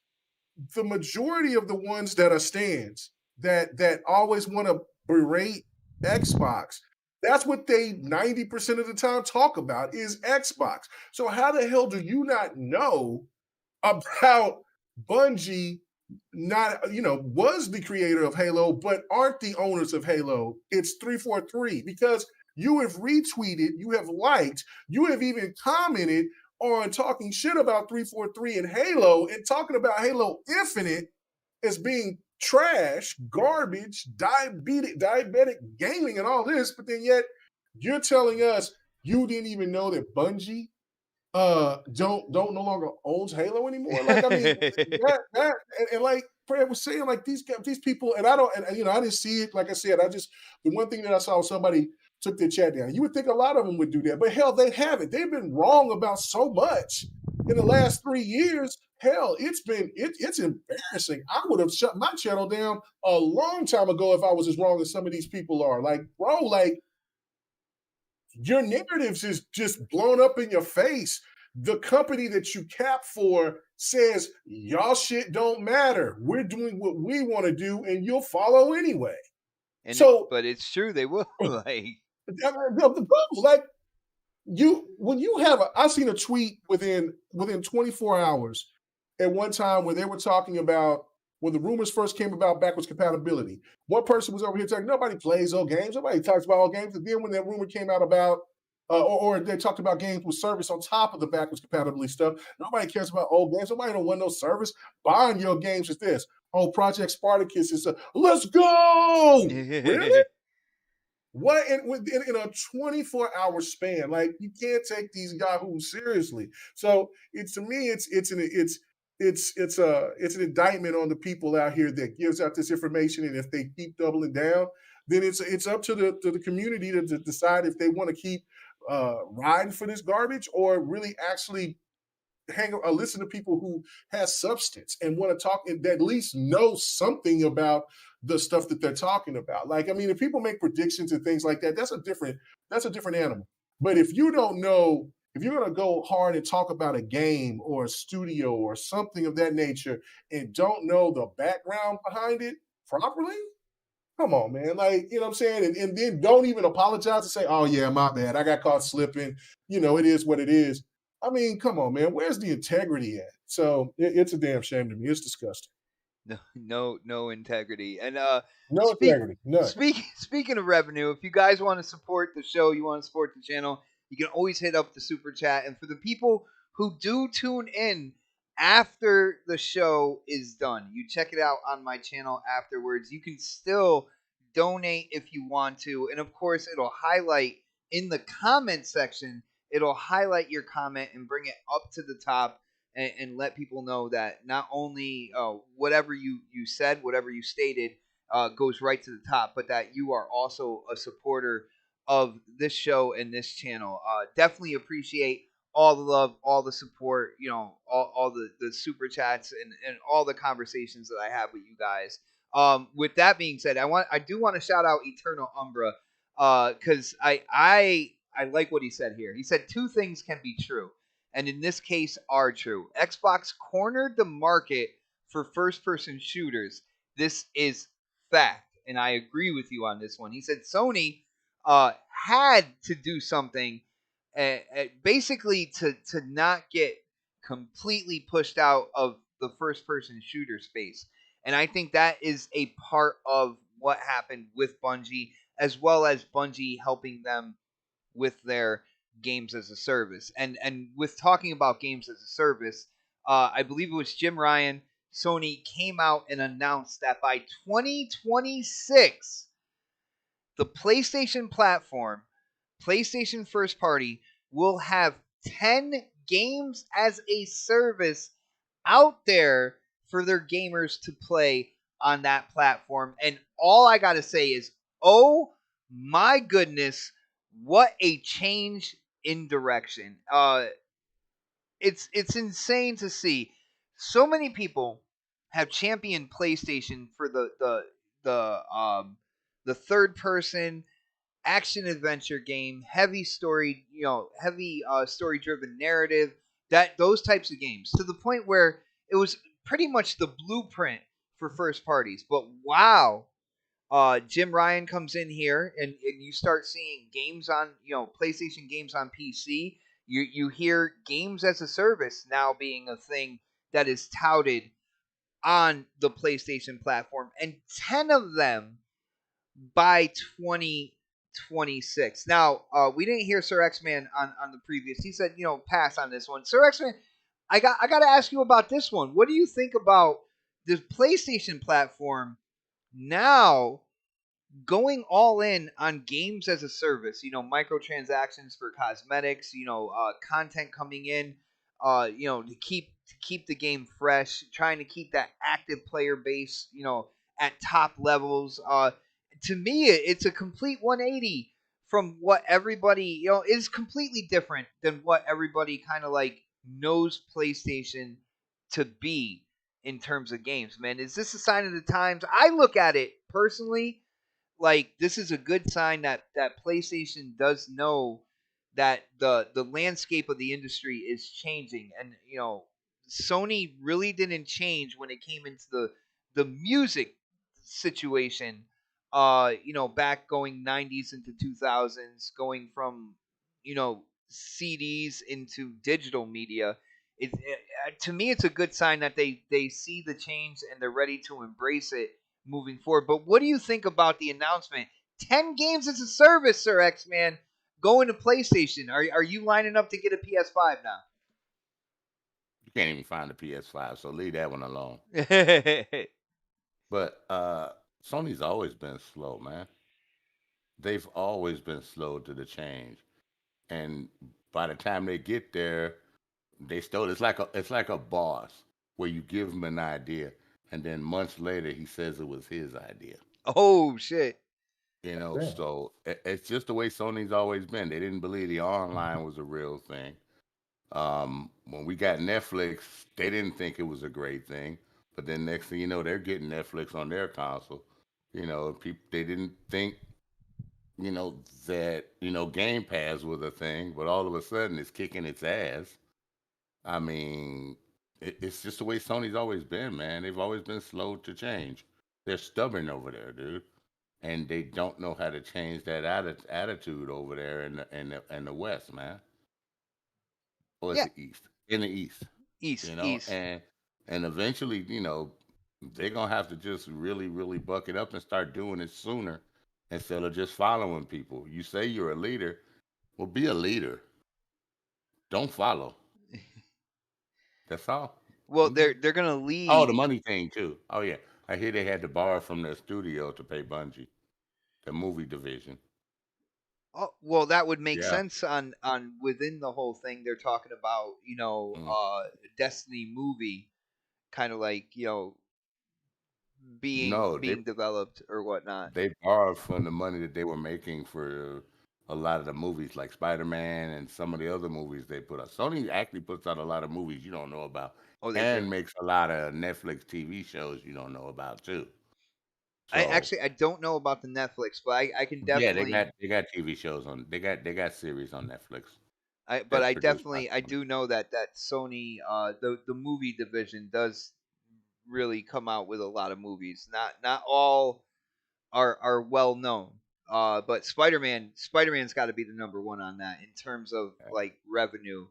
the majority of the ones that are stands that always want to berate Xbox, that's what they 90% of the time talk about is Xbox. So how the hell do you not know about Bungie was the creator of Halo, but aren't the owners of Halo? It's 343 because you have retweeted, you have liked, you have even commented on talking shit about 343 and Halo and talking about Halo Infinite as being trash, garbage, diabetic gaming and all this, but then yet you're telling us you didn't even know that Bungie don't no longer owns Halo anymore. Like, I mean, that and like Fred was saying, like these people, and I didn't see it. Like I said, the one thing that I saw was somebody took their chat down. You would think a lot of them would do that, but hell, they haven't. They've been wrong about so much in the last 3 years. Hell, it's embarrassing. I would have shut my channel down a long time ago if I was as wrong as some of these people are. Like, bro, like your narratives is just blown up in your face. The company that you cap for says, y'all shit don't matter. We're doing what we want to do and you'll follow anyway. But it's true, they will. Like when you have I seen a tweet within 24 hours at one time where they were talking about when the rumors first came about backwards compatibility. One person was over here talking, nobody plays old games, nobody talks about old games. And then when that rumor came out about or they talked about games with service on top of the backwards compatibility stuff. Nobody cares about old games. Nobody don't want no service. Buying your games is this. Oh, Project Spartacus is let's go. Really? What in a 24-hour span? Like you can't take these yahoos seriously. So to me, it's an indictment on the people out here that gives out this information, and if they keep doubling down, then it's up to the community to decide if they want to keep riding for this garbage or really actually listen to people who has substance and want to talk and at least know something about the stuff that they're talking about. Like, I mean, if people make predictions and things like that, that's a different animal. But if you don't know, if you're going to go hard and talk about a game or a studio or something of that nature and don't know the background behind it properly, come on, man. Like, you know what I'm saying? And then don't even apologize and say, oh, yeah, my bad. I got caught slipping. You know, it is what it is. I mean, come on, man. Where's the integrity at? So it's a damn shame to me. It's disgusting. No integrity. And no integrity. None. Speaking of revenue, if you guys want to support the show, you want to support the channel, you can always hit up the super chat. And for the people who do tune in after the show is done, you check it out on my channel afterwards. You can still donate if you want to, and of course, it'll highlight in the comment section. It'll highlight your comment and bring it up to the top and let people know that not only whatever you said, whatever you stated, goes right to the top, but that you are also a supporter of this show and this channel. Definitely appreciate all the love, all the support, you know, all the super chats and all the conversations that I have with you guys. With that being said, I do want to shout out Eternal Umbra because I like what he said here. He said two things can be true, and in this case are true. Xbox cornered the market for first-person shooters. This is fact, and I agree with you on this one. He said Sony had to do something basically to not get completely pushed out of the first-person shooter space. And I think that is a part of what happened with Bungie, as well as Bungie helping them with their games as a service. And with talking about games as a service, I believe it was Jim Ryan, Sony came out and announced that by 2026, the PlayStation platform, PlayStation First Party, will have 10 games as a service out there for their gamers to play on that platform. And all I got to say is, oh my goodness, what a change in direction. It's insane to see. So many people have championed PlayStation for the third person action adventure game, heavy story, heavy story driven narrative, that those types of games, to the point where it was pretty much the blueprint for first parties. But wow, Jim Ryan comes in here and you start seeing games on, PlayStation games on PC. You hear games as a service now being a thing that is touted on the PlayStation platform, and 10 of them by 2026. Now, we didn't hear Sir X-Man on the previous. He said, pass on this one. Sir X-Man, I got to ask you about this one. What do you think about the PlayStation platform now going all in on games as a service? Microtransactions for cosmetics, content coming in, to keep the game fresh, trying to keep that active player base, at top levels. To me, it's a complete 180 from what everybody, is completely different than what everybody kind of like knows PlayStation to be in terms of games, man. Is this a sign of the times? I look at it personally like this is a good sign that PlayStation does know that the landscape of the industry is changing. And Sony really didn't change when it came into the music situation, back going 90s into 2000s, going from CDs into digital media. To me, it's a good sign that they see the change and they're ready to embrace it moving forward. But what do you think about the announcement? 10 games as a service, Sir X-Man, going to PlayStation. Are you lining up to get a PS5 now? You can't even find a PS5, so leave that one alone. But Sony's always been slow, man. They've always been slow to the change, and by the time they get there, they stole. It's like a boss where you give him an idea, and then months later he says it was his idea. Oh shit! Damn. So it's just the way Sony's always been. They didn't believe the online was a real thing. When we got Netflix, they didn't think it was a great thing. But then next thing you know, they're getting Netflix on their console. People they didn't think, that Game Pass was a thing, but all of a sudden it's kicking its ass. I mean, it's just the way Sony's always been, man. They've always been slow to change. They're stubborn over there, dude, and they don't know how to change that attitude over there in the West, man. Or it's Yeah, the East. In the East, East. and eventually, they're gonna have to just really, really buck it up and start doing it sooner instead of just following people. You say you're a leader, well, be a leader. Don't follow. That's all. Well, Mhm. they're gonna Oh, the lead. money thing too. Oh yeah, I hear they had to borrow from their studio to pay Bungie, the movie division. Oh, well, that would make Yeah. sense on within the whole thing. They're talking about Mm. Destiny movie, kind of like being No, they being developed or whatnot. they borrowed from the money that they were making for a lot of the movies, like Spider-Man and some of the other movies they put out. Sony actually puts out a lot of movies you don't know about, Oh, they do. and makes a lot of Netflix TV shows you don't know about too. I So actually I don't know about the Netflix, but I can yeah, they definitely got they got TV shows on. They got series on Netflix but that's I produced by definitely I Sony. do know that Sony the movie division does really come out with a lot of movies. Not all are well known. But Spider-Man's got to be the number one on that in terms of like revenue.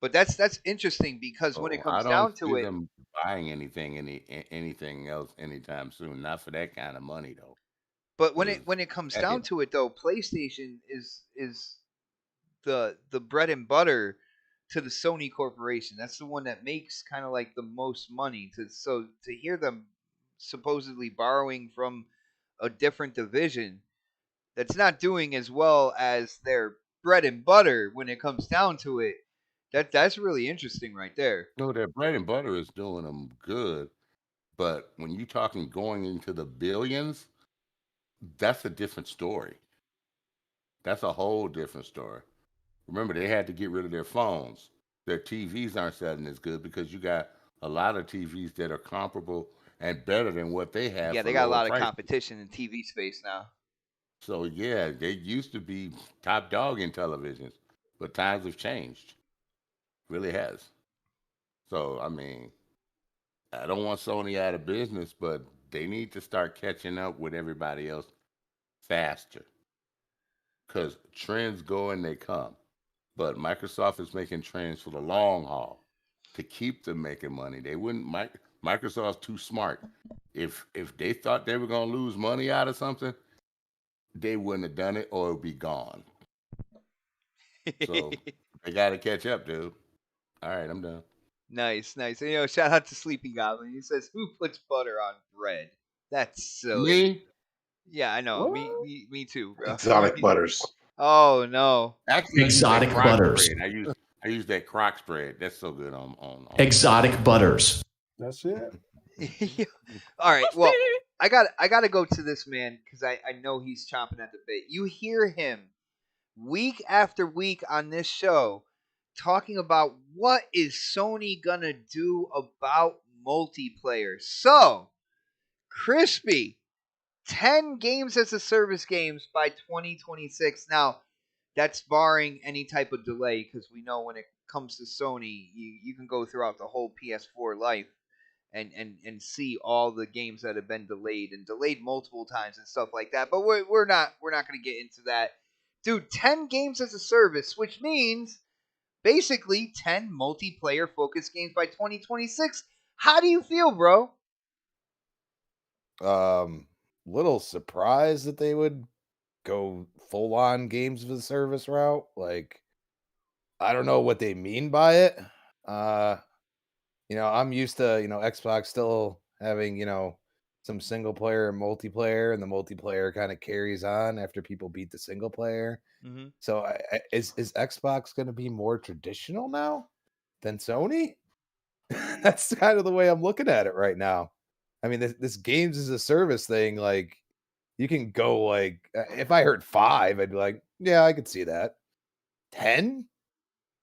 But that's interesting because when it So I comes don't down to see it, them buying anything else anytime soon. Not for that kind of money though, but when because it comes that down hit. to it though, PlayStation is the bread and butter to the Sony corporation. That's the one that makes kind of like the most money. To hear them supposedly borrowing from a different division that's not doing as well as their bread and butter when it comes down to it. That's really interesting right there. No, their bread and butter is doing them good, but when you're talking going into the billions, that's a different story. That's a whole different story. Remember, they had to get rid of their phones. Their TVs aren't selling as good because you got a lot of TVs that are comparable and better than what they have Yeah, for they got a lower lot of prices. competition in TV space now. So yeah, they used to be top dog in televisions, but times have changed. Really has. So I mean, I don't want Sony out of business, but they need to start catching up with everybody else faster. Because trends go and they come. But Microsoft is making trends for the long haul to keep them making money. They wouldn't. Microsoft's too smart. If they thought they were gonna lose money out of something, they wouldn't have done it, or it would be gone. So they got to catch up, dude. All right, I'm done. Nice. And, shout out to Sleepy Goblin. He says, "Who puts butter on bread?" That's silly. Me, Yeah, I know. What? Me too, bro. Exotic butters. Oh no. actually, I use that Exotic Crocs butters. bread. I use that Crocs bread. That's so good on. Exotic butters. That's it. All right. Well, I got to go to this man because I know he's chomping at the bit. You hear him week after week on this show talking about what is Sony gonna do about multiplayer. So, Crispy, 10 games as a service games by 2026. Now, that's barring any type of delay because we know when it comes to Sony, you can go throughout the whole PS4 life and see all the games that have been delayed and delayed multiple times and stuff like that. But we're not going to get into that. Dude, 10 games as a service, which means basically 10 multiplayer focused games by 2026. How do you feel, bro? Little surprised that they would go full on games of the service route. Like, I don't know what they mean by it. I'm used to, Xbox still having, some single player and multiplayer, and the multiplayer kind of carries on after people beat the single player. Mm-hmm. So is Xbox going to be more traditional now than Sony? That's kind of the way I'm looking at it right now. I mean, this games as a service thing, like, you can go like, if I heard 5, I'd be like, yeah, I could see that. 10?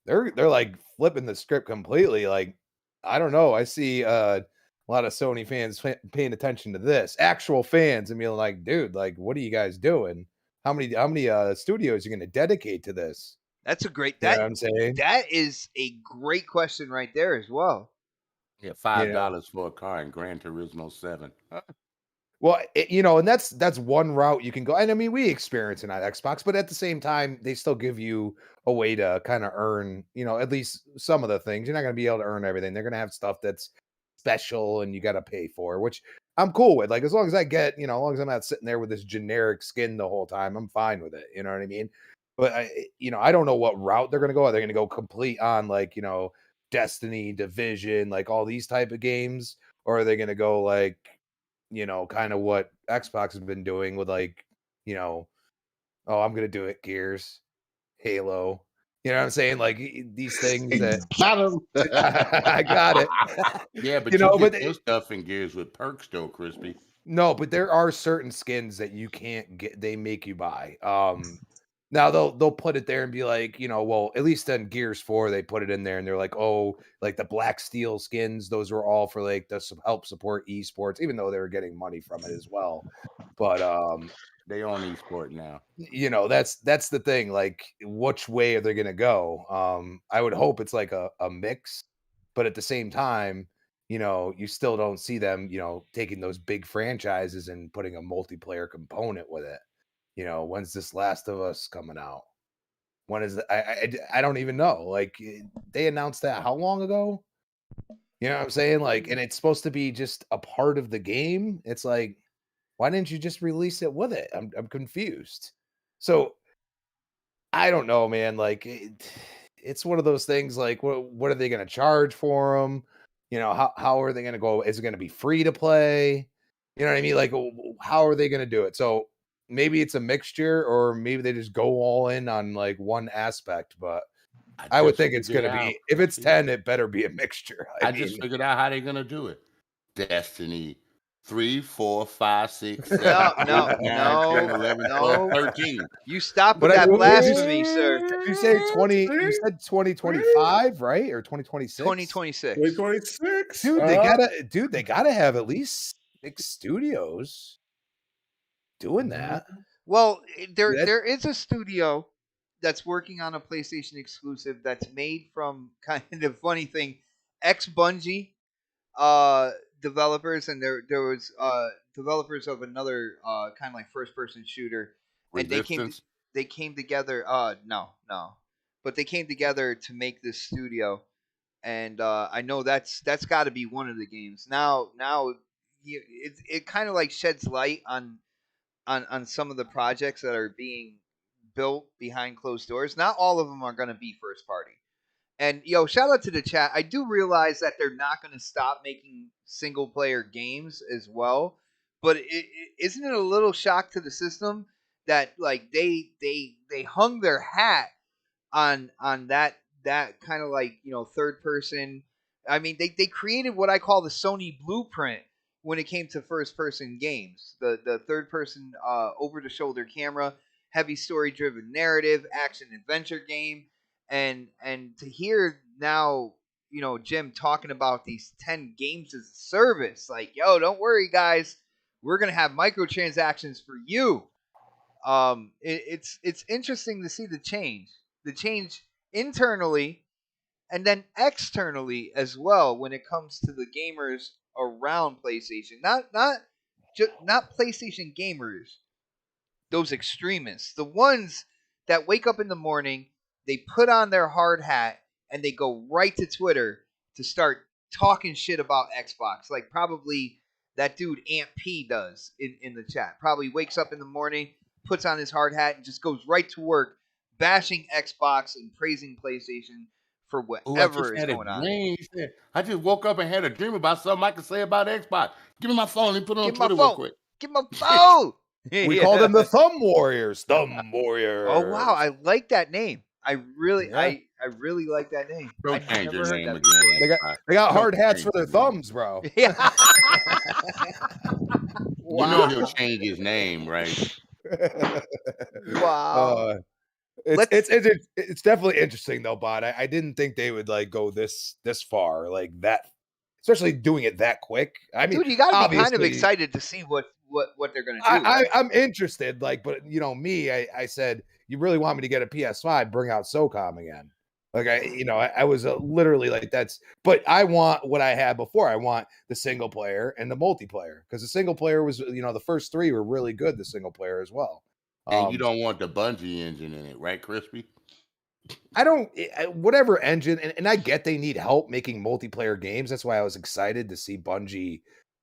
They're like flipping the script completely. Like, I don't know. I see a lot of Sony fans paying attention to this. Actual fans and being like, dude, like, what are you guys doing? How many studios are going to dedicate to this? That's a great You know what I'm saying? That is a great question right there as well. Yeah, $5 for a car in Gran Turismo 7. Well, and that's one route you can go. And I mean, we experience it on Xbox, but at the same time, they still give you a way to kind of earn, at least some of the things. You're not going to be able to earn everything. They're going to have stuff that's special and you got to pay for, which I'm cool with. Like, as long as I get, as long as I'm not sitting there with this generic skin the whole time, I'm fine with it. You know what I mean? But I don't know what route they're going to go. Are they going to go complete on like, Destiny, Division, like all these type of games? Or are they going to go like, kind of what Xbox has been doing with like, oh, I'm going to do it, Gears, Halo. You know what I'm saying? Like these things that Got him. I got it. Yeah, but but get your stuff in Gears with perks though, Crispy. No, but there are certain skins that you can't get. They make you buy. Now they'll put it there and be like, well, at least on Gears 4 they put it in there and they're like, oh, like the Black Steel skins, those were all for like to help support esports, even though they were getting money from it as well. But they on esport now. That's the thing. Like, which way are they gonna go? I would hope it's like a mix, but at the same time, you still don't see them, taking those big franchises and putting a multiplayer component with it. When's this Last of Us coming out? When is I don't even know. Like, they announced that how long ago? You know what I'm saying? Like, and it's supposed to be just a part of the game. It's like, why didn't you just release it with it? I'm confused. So I don't know, man. Like, it's one of those things. Like, what are they going to charge for them? How are they going to go? Is it going to be free to play? You know what I mean? Like, how are they going to do it? So maybe it's a mixture, or maybe they just go all in on like one aspect. But I would think it's going to be, if it's 10, it better be a mixture. I just figured out how they're going to do it. Destiny 3, 4, 5, 6, 7, 8, 9, 10, 11, 12, 13. You stop with that blasphemy, sir. You say 20. You said 2025, right? Or 2026? 2026. 2026. Dude, they gotta have at least 6 studios doing that. Well, there is a studio that's working on a PlayStation exclusive that's made from, kind of funny thing, ex-Bungie developers, and there was developers of another kind of like first-person shooter, Resistance? and they came together. No, but they came together to make this studio, and I know that's got to be one of the games. Now it kind of like sheds light on some of the projects that are being built behind closed doors. Not all of them are going to be first party. And shout out to the chat. I do realize that they're not going to stop making single player games as well, but isn't it a little shock to the system that like they hung their hat on that kind of like third person. I mean, they created what I call the Sony blueprint when it came to first person games. The third person over the shoulder camera, heavy story driven narrative, action adventure game. And to hear now, Jim talking about these 10 games as a service, like, yo, don't worry, guys, we're gonna have microtransactions for you. It's interesting to see the change internally and then externally as well when it comes to the gamers around PlayStation. Not PlayStation gamers, those extremists, the ones that wake up in the morning, they put on their hard hat, and they go right to Twitter to start talking shit about Xbox. Like probably that dude Ant P does in the chat. Probably wakes up in the morning, puts on his hard hat, and just goes right to work bashing Xbox and praising PlayStation for whatever is going on. I just woke up and had a dream about something I could say about Xbox. Give me my phone and put it on Give me my Twitter real phone. quick. Give my phone. We call them the Thumb Warriors. Thumb Warriors. Oh wow, I like that name. I really like that name. Don't I change your never heard name that again. They got hard Don't hats change for their your name. thumbs, bro. Yeah. You know he'll change his name, right? Wow. It's definitely interesting though, Bot. I didn't think they would like go this far, like that, especially doing it that quick. I mean, dude, you got to be kind of obviously, excited to see what they're going to do. I'm interested, like, but you know me, I said, you really want me to get a PS5? Bring out SOCOM again. Like I was literally like but I want what I had before. I want the single player and the multiplayer, because the single player was, the first 3 were really good. The single player as well. And you don't want the Bungie engine in it, right, Crispy? I don't, whatever engine, and I get they need help making multiplayer games. That's why I was excited to see Bungie,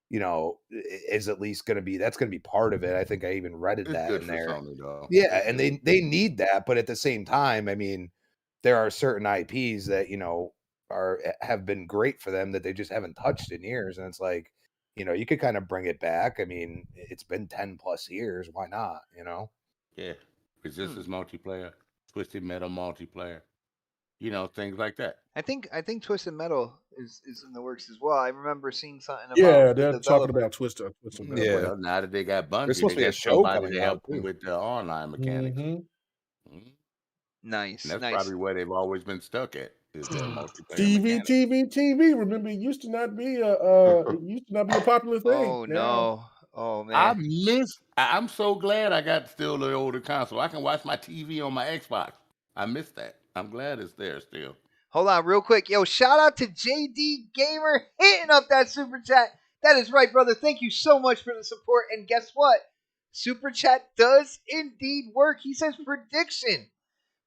is at least that's going to be part of it. I think I even read that in there. Sony, though. Yeah, and they need that, but at the same time, I mean, there are certain IPs that have been great for them that they just haven't touched in years, and it's like, you could kind of bring it back. I mean, it's been 10 plus years. Why not? Yeah, Resistance multiplayer, Twisted Metal multiplayer, things like that. I think Twisted Metal is in the works as well. I remember seeing something about they're talking about Twisted Metal. Yeah, well, now that they got Bungie, there's supposed to be a show coming to out help too them with the online mechanics. Nice. And that's probably where they've always been stuck at. Is their multiplayer TV. Remember, it used to not be a popular thing. Oh no. Oh man. I'm so glad I got still the older console. I can watch my TV on my Xbox. I miss that. I'm glad it's there still. Hold on real quick. Yo, shout out to JD Gamer hitting up that super chat. That is right, brother. Thank you so much for the support. And guess what? Super chat does indeed work. He says prediction.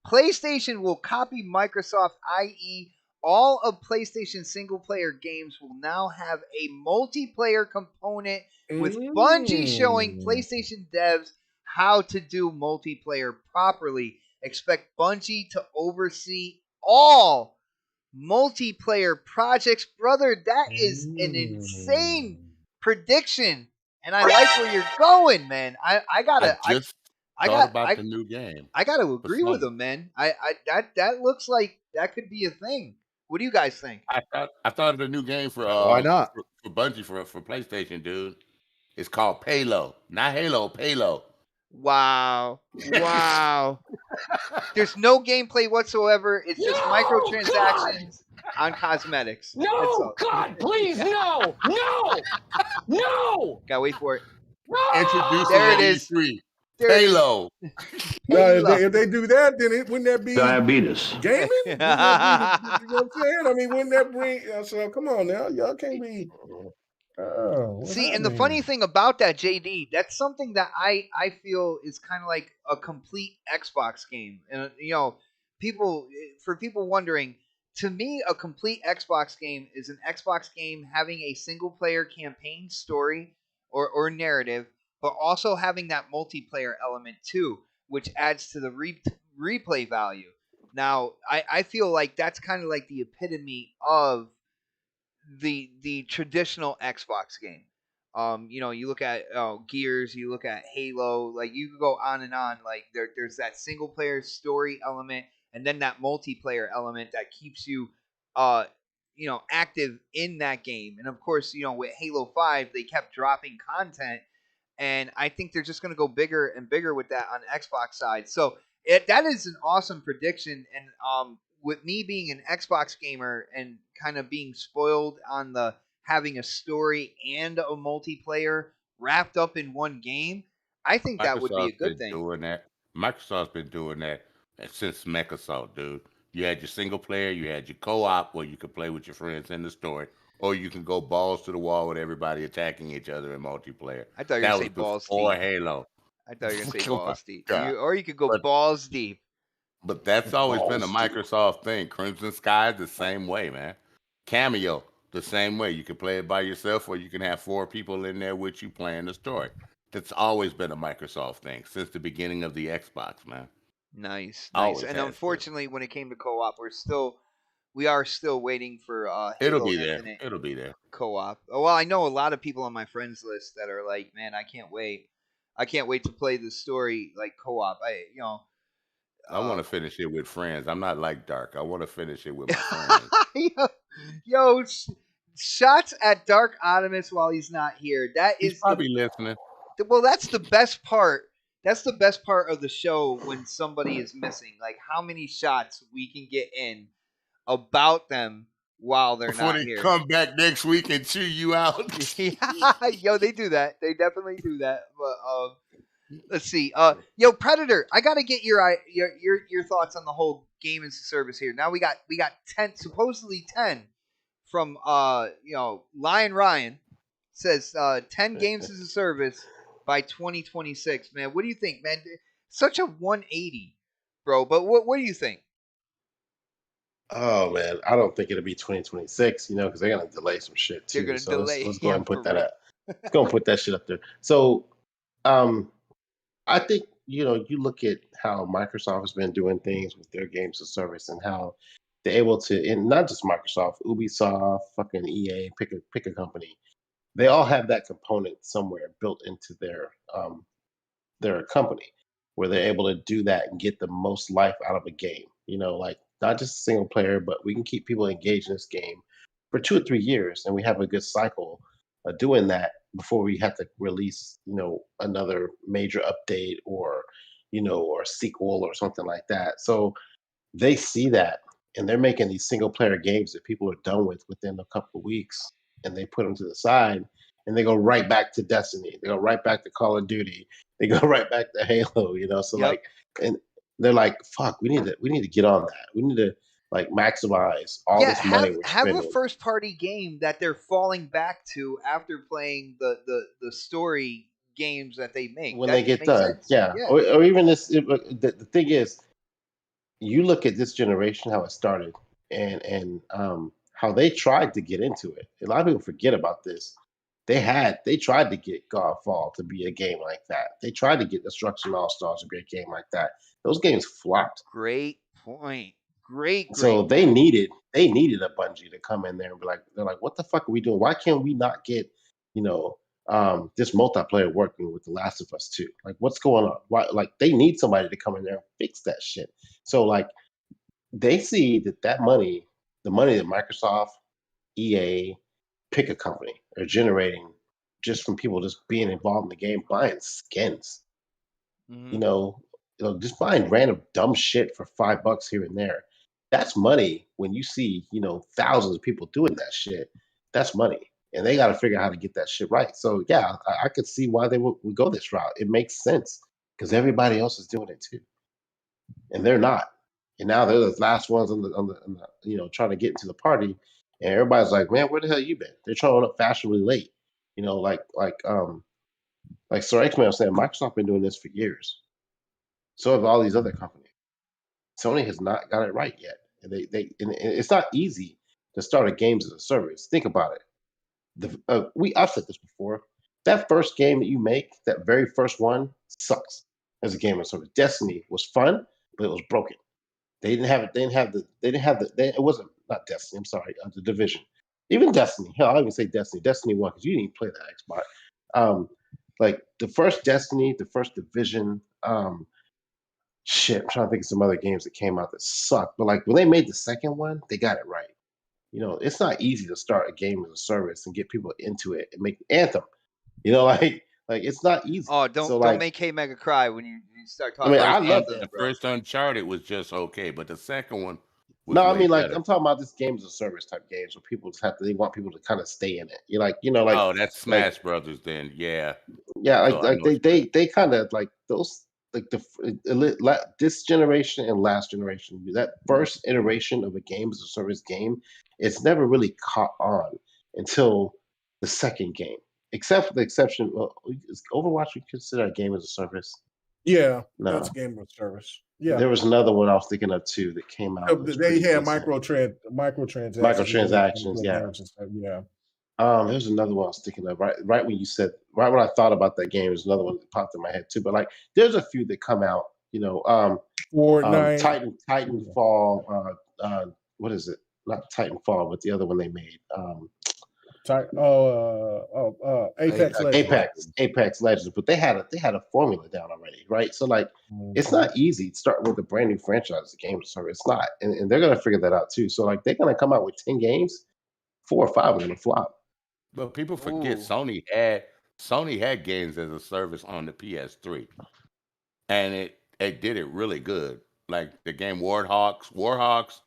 PlayStation will copy Microsoft, i.e., all of PlayStation single-player games will now have a multiplayer component, with Bungie showing PlayStation devs how to do multiplayer properly. Expect Bungie to oversee all multiplayer projects. Brother, that is an insane prediction, and I like where you're going, man. I thought about the new game. I gotta agree with him, man. That looks like that could be a thing. What do you guys think? I thought of the new game for why not for Bungie for PlayStation, dude. It's called Paylo, not Halo. Paylo. Wow. There's no gameplay whatsoever. It's just microtransactions on cosmetics. No, God, please, no. Gotta wait for it. Introducing There it is. E3. Halo. If they do that, then wouldn't that be Diabetes. gaming? You know what I'm saying? I mean, wouldn't that bring? So come on now, y'all can't be. See, and the funny thing about that, JD, that's something that I feel is kind of like a complete Xbox game. And people wondering, to me, a complete Xbox game is an Xbox game having a single player campaign story or narrative, but also having that multiplayer element too, which adds to the replay value. Now, I feel like that's kind of like the epitome of the traditional Xbox game. You look at Gears, you look at Halo, like you could go on and on. Like there's that single player story element, and then that multiplayer element that keeps you active in that game. And of course, with Halo 5, they kept dropping content, and I think they're just going to go bigger and bigger with that on Xbox side. So that is an awesome prediction. And with me being an Xbox gamer and kind of being spoiled on the having a story and a multiplayer wrapped up in one game, I think that would be a good thing. Microsoft's been doing that since Mechasalt, dude. You had your single player, you had your co-op where you could play with your friends in the story, or you can go balls to the wall with everybody attacking each other in multiplayer. I thought you were going to say balls deep. Or Halo. I thought you were going to say balls deep. Or you could go balls deep. But that's always been a Balls deep. Microsoft thing. Crimson Sky the same way, man. Cameo the same way. You can play it by yourself, or you can have 4 people in there with you playing the story. That's always been a Microsoft thing since the beginning of the Xbox, man. Nice. Always And has been. unfortunately, when it came to co-op, we are still waiting for It'll Halo be there. Infinite It'll be there. co-op. Well, I know a lot of people on my friends list that are like, man, I can't wait. I can't wait to play the story like co-op. I want to finish it with friends. I'm not like Dark. I want to finish it with my friends. Yo, shots at Dark Optimus while he's not here. That He's is probably listening. well, that's the best part. That's the best part of the show when somebody is missing. Like how many shots we can get in about them while they're Before not they here. come back next week and chew you out. Yo, they do that. They definitely do that. But let's see. Yo, Predator, I gotta get your thoughts on the whole game as a service here. Now we got 10, supposedly 10 from Lion Ryan says 10 games as a service by 2026. Man, what do you think, man? Such a 180, bro. But what do you think? Oh man, I don't think it'll be 2026. Because they're gonna delay some shit too. They're gonna so delay. let's go ahead and put that real. up. Let's go and put that shit up there. So, I think you look at how Microsoft has been doing things with their games as service and how they're able to, and not just Microsoft, Ubisoft, fucking EA, pick a company. They all have that component somewhere built into their company where they're able to do that and get the most life out of a game. Like not just a single player, but we can keep people engaged in this game for 2 or 3 years, and we have a good cycle of doing that before we have to release, another major update or, or sequel or something like that. So they see that, and they're making these single player games that people are done with within a couple of weeks, and they put them to the side, and they go right back to Destiny. They go right back to Call of Duty. They go right back to Halo. So Yep. and they're like, fuck, we need to get on that. We need to maximize all this money we're have spending. a first party game that they're falling back to after playing the story games that they make When that they get makes done. sense. Yeah. Or even this. The thing is, you look at this generation, how it started, and how they tried to get into it. A lot of people forget about this. They tried to get Godfall to be a game like that. They tried to get Destruction All Stars to be a game like that. Those games flopped. Great point. Great. So they needed a Bungie to come in there and be like, they're like, what the fuck are we doing? Why can't we not get, this multiplayer working with The Last of Us 2? Like, what's going on? Why? Like, they need somebody to come in there and fix that shit. So like, they see that money, the money that Microsoft, EA, pick a company are generating just from people just being involved in the game, buying skins. Just buying random dumb shit for $5 here and there. That's money when you see, thousands of people doing that shit. That's money. And they got to figure out how to get that shit right. So, yeah, I could see why they would go this route. It makes sense because everybody else is doing it too. And they're not. And now they're the last ones on the trying to get into the party. And everybody's like, man, where the hell you been? They're showing up fashionably late. Like Sir X-Man was saying, Microsoft been doing this for years. So have all these other companies. Sony has not got it right yet. And and it's not easy to start a games as a service. Think about it. I've said this before. That first game that you make, that very first one, sucks as a game as a service. Destiny was fun, but it was broken. They didn't have it. It wasn't not Destiny. I'm sorry, the Division. Even Destiny. Hell, I even say Destiny. Destiny 1 because you didn't even play that Xbox. Like the first Destiny, the first Division. Shit, I'm trying to think of some other games that came out that sucked. But like when they made the second one, they got it right. It's not easy to start a game as a service and get people into it and make Anthem. Like it's not easy. Oh, don't make K Mega cry when you start talking. I love the that. First Uncharted was just okay, but the second one was No, I way mean like better. I'm talking about this games as a service type games where people just they want people to kind of stay in it. You're like, oh, that's Smash Brothers then, yeah. Yeah, So they kind of like those like this generation and last generation. That first iteration of a game as a service game, it's never really caught on until the second game. Except for the exception, is Overwatch we consider a game as a service? Yeah, No. that's game of service. Yeah. There was another one I was thinking of too that came out. They had microtransactions. Yeah. Yeah. There's another one I was thinking of. Right when you said, right when I thought about that game, there's another one that popped in my head too. But like, there's a few that come out. Fortnite, Titanfall. What is it? Not Titanfall, but the other one they made. Apex Legends. Apex Legends. But they had a formula down already, right? So like, it's not easy to start with a brand new franchise, the game service. It's not, and they're gonna figure that out too. So like, they're gonna come out with 10 games, 4 or 5 are gonna flop. But people forget Sony had games as a service on the PS3, and it did it really good. Like the game Warhawks,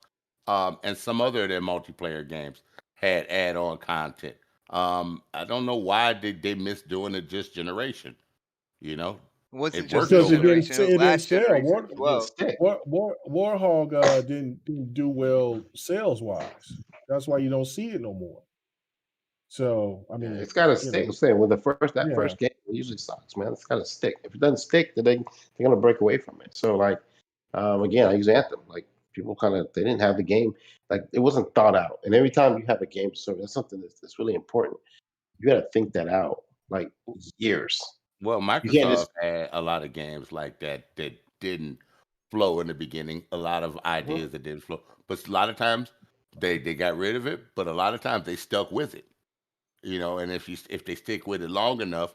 and some other of their multiplayer games had add-on content. I don't know why they missed doing it this generation. You know, wasn't it just worked this over there. generation, last generation as well. Warhawk didn't do well sales wise. That's why you don't see it no more. So I mean, it's got to stick. I'm saying, with first game, it usually sucks, man. It's got to stick. If it doesn't stick, then they're gonna break away from it. So like, again, I use Anthem. Like, people they didn't have the game. Like, it wasn't thought out. And every time you have a game service, that's something that's really important. You got to think that out, like, years. Well, Microsoft had a lot of games like that didn't flow in the beginning. A lot of ideas that didn't flow, but a lot of times they got rid of it. But a lot of times they stuck with it. You know, and if they stick with it long enough,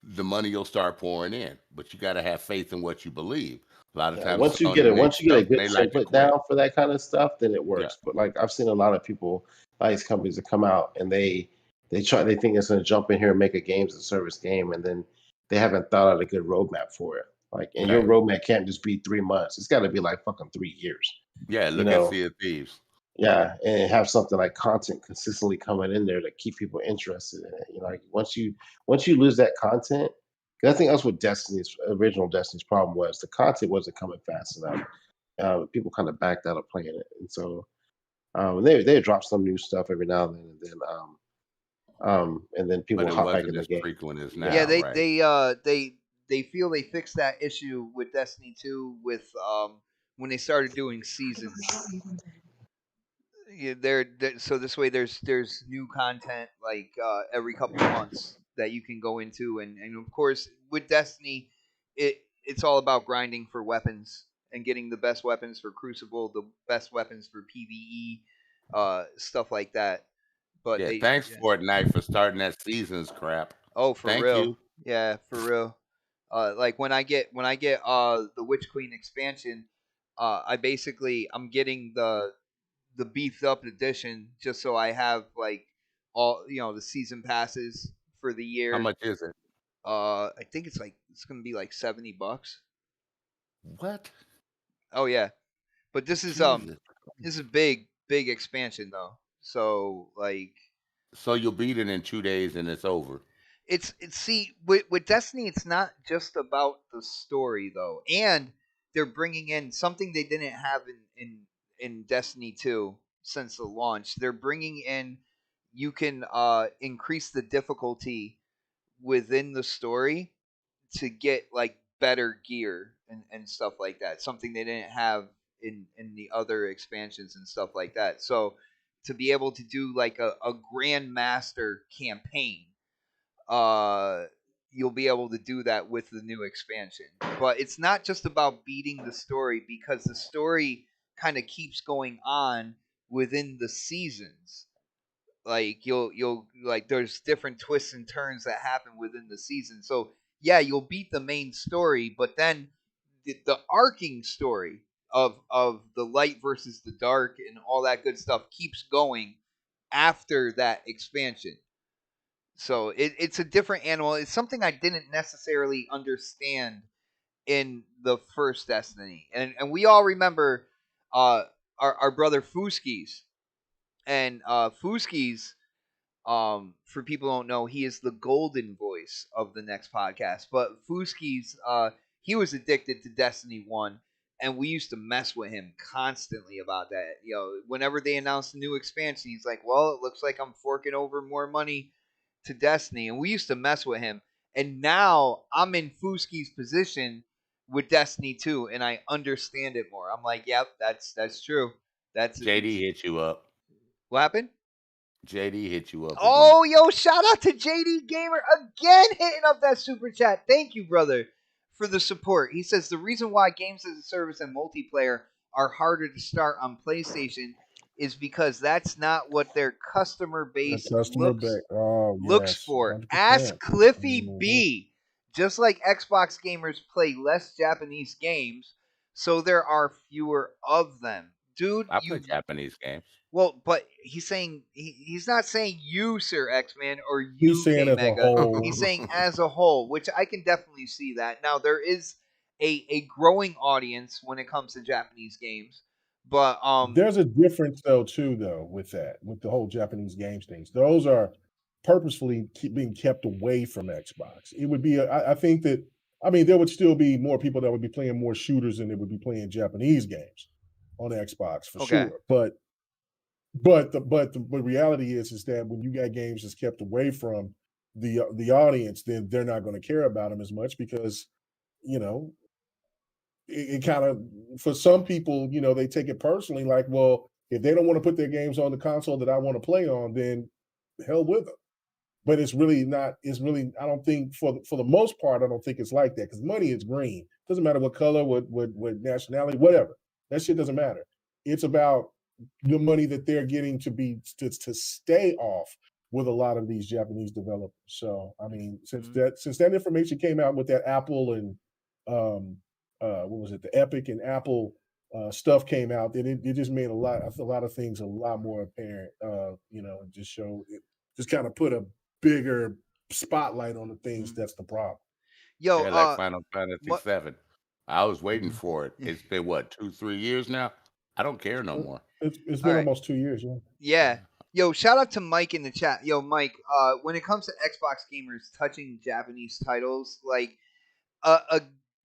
the money will start pouring in. But you got to have faith in what you believe. A lot of times, once you get a good template down for that kind of stuff, then it works. But like, I've seen a lot of people, these companies that come out and they think it's going to jump in here and make a games as a service game, and then they haven't thought out a good roadmap for it. Like, and your roadmap can't just be 3 months. It's got to be like fucking 3 years. Yeah, look at Sea of Thieves. Yeah, and have something like content consistently coming in there to keep people interested in it. You know, like, once you lose that content, because I think that's what original Destiny's problem was. The content wasn't coming fast enough. People kind of backed out of playing it, and so they drop some new stuff every now and then people hop back in the game. Frequent as now, yeah, right? they feel they fixed that issue with Destiny 2 with when they started doing seasons. Yeah, so this way there's new content like every couple of months that you can go into, and of course with Destiny, it's all about grinding for weapons and getting the best weapons for Crucible, the best weapons for PvE, stuff like that. But thanks Fortnite for starting that seasons crap. Oh, for Thank real. you. Yeah, for real. Like when I get the Witch Queen expansion, I'm getting the beefed up edition just so I have like all the season passes for the year. How much is it? I think it's gonna be like $70. What? Oh yeah, but this is big expansion though. So like, so you'll beat it in 2 days and it's over. It's see with Destiny, it's not just about the story though, and they're bringing in something they didn't have in Destiny 2 since the launch. They're bringing in, you can increase the difficulty within the story to get like better gear and stuff like that. Something they didn't have in the other expansions and stuff like that. So to be able to do like a Grandmaster campaign, you'll be able to do that with the new expansion. But it's not just about beating the story, because the story kind of keeps going on within the seasons. Like you'll like, there's different twists and turns that happen within the season. So yeah, you'll beat the main story, but then the arcing story of the light versus the dark and all that good stuff keeps going after that expansion. So it's a different animal. It's something I didn't necessarily understand in the first Destiny, and we all remember our brother Fuskies, and Fuskies, for people who don't know, he is the golden voice of the next podcast. But Fuskies, he was addicted to Destiny 1, and we used to mess with him constantly about that. Whenever they announced a new expansion, he's like, well, it looks like I'm forking over more money to Destiny, and we used to mess with him. And now I'm in Fuski's position with Destiny 2, and I understand it more. I'm like, yep, that's true. That's JD hit you up. What happened? JD hit you up. Oh, yo, shout out to JD Gamer again, hitting up that super chat. Thank you, brother, for the support. He says the reason why games as a service and multiplayer are harder to start on PlayStation is because that's not what their customer base looks for. 100%. Ask Cliffy B. Just like Xbox gamers play less Japanese games, so there are fewer of them. Dude, I play Japanese games. Well, but he's saying he's not saying you, Sir X-Man, or you, He's saying as a K-Mega. whole. He's saying as a whole, which I can definitely see that. Now, there is a growing audience when it comes to Japanese games, but there's a difference though with that, with the whole Japanese games things. Those are purposefully being kept away from Xbox. It would be I think that there would still be more people that would be playing more shooters than they would be playing Japanese games on Xbox for sure. But the reality is that when you got games that's kept away from the audience, then they're not going to care about them as much because it kind of, for some people, they take it personally, like, well, if they don't want to put their games on the console that I want to play on, then hell with them. But it's really not. It's really, I don't think for the most part, I don't think it's like that, because money is green. Doesn't matter what color, what nationality, whatever. That shit doesn't matter. It's about the money that they're getting to stay off with a lot of these Japanese developers. So since that information came out with that Apple and what was it, the Epic and Apple stuff came out, then it just made a lot of things a lot more apparent. And just showed it, just kind of put a bigger spotlight on the things that's the problem. Yo, like Final Fantasy VII. I was waiting for it. It's been what, 2-3 years now? I don't care no more. It's been almost 2 years, Yeah. Yo, shout out to Mike in the chat. Yo, Mike, when it comes to Xbox gamers touching Japanese titles, like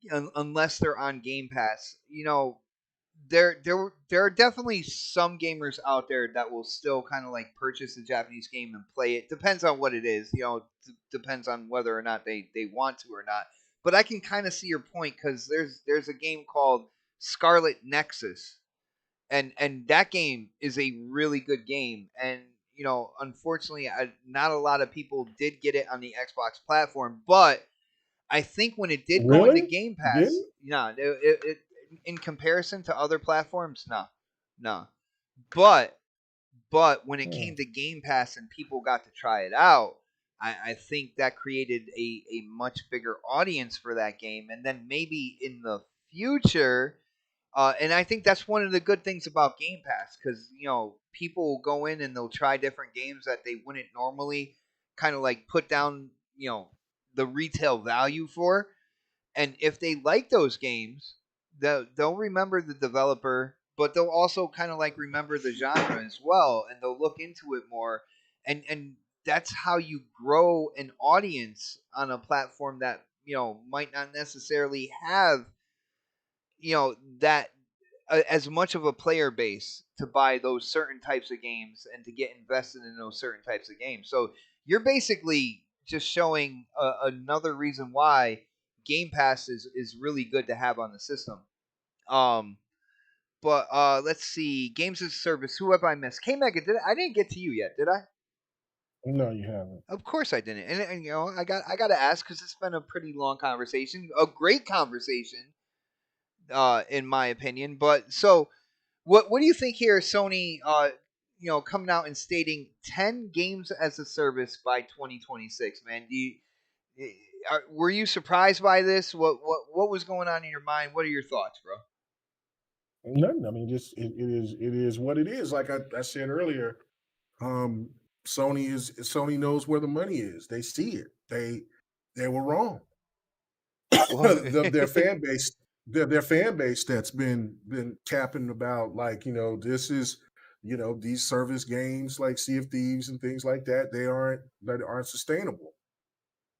unless they're on Game Pass, there are definitely some gamers out there that will still kind of like purchase a Japanese game and play it. Depends on what it is, depends on whether or not they want to or not. But I can kind of see your point, because there's a game called Scarlet Nexus, and that game is a really good game, and unfortunately not a lot of people did get it on the Xbox platform, but I think when it did go into Game Pass, it in comparison to other platforms, no. But when it came to Game Pass and people got to try it out, I think that created a much bigger audience for that game. And then maybe in the future, and I think that's one of the good things about Game Pass, because people will go in and they'll try different games that they wouldn't normally kind of like put down the retail value for. And if they like those games, they'll remember the developer, but they'll also kind of like remember the genre as well, and they'll look into it more. And that's how you grow an audience on a platform that might not necessarily have that as much of a player base to buy those certain types of games and to get invested in those certain types of games. So you're basically just showing another reason why Game Pass is really good to have on the system. But let's see, games as a service. Who have I missed? K-Mega, I didn't get to you yet, did I? No, you haven't. Of course I didn't. And I got to ask, because it's been a pretty long conversation, a great conversation, in my opinion. But so, what do you think here, Sony? Coming out and stating 10 games as a service by 2026. Man, were you surprised by this? What was going on in your mind? What are your thoughts, bro? Nothing. Just it is what it is. Like I said earlier, Sony knows where the money is. They see it. They were wrong. Their fan base, their fan base that's been capping about, like, this is, these service games like Sea of Thieves and things like that, they aren't sustainable.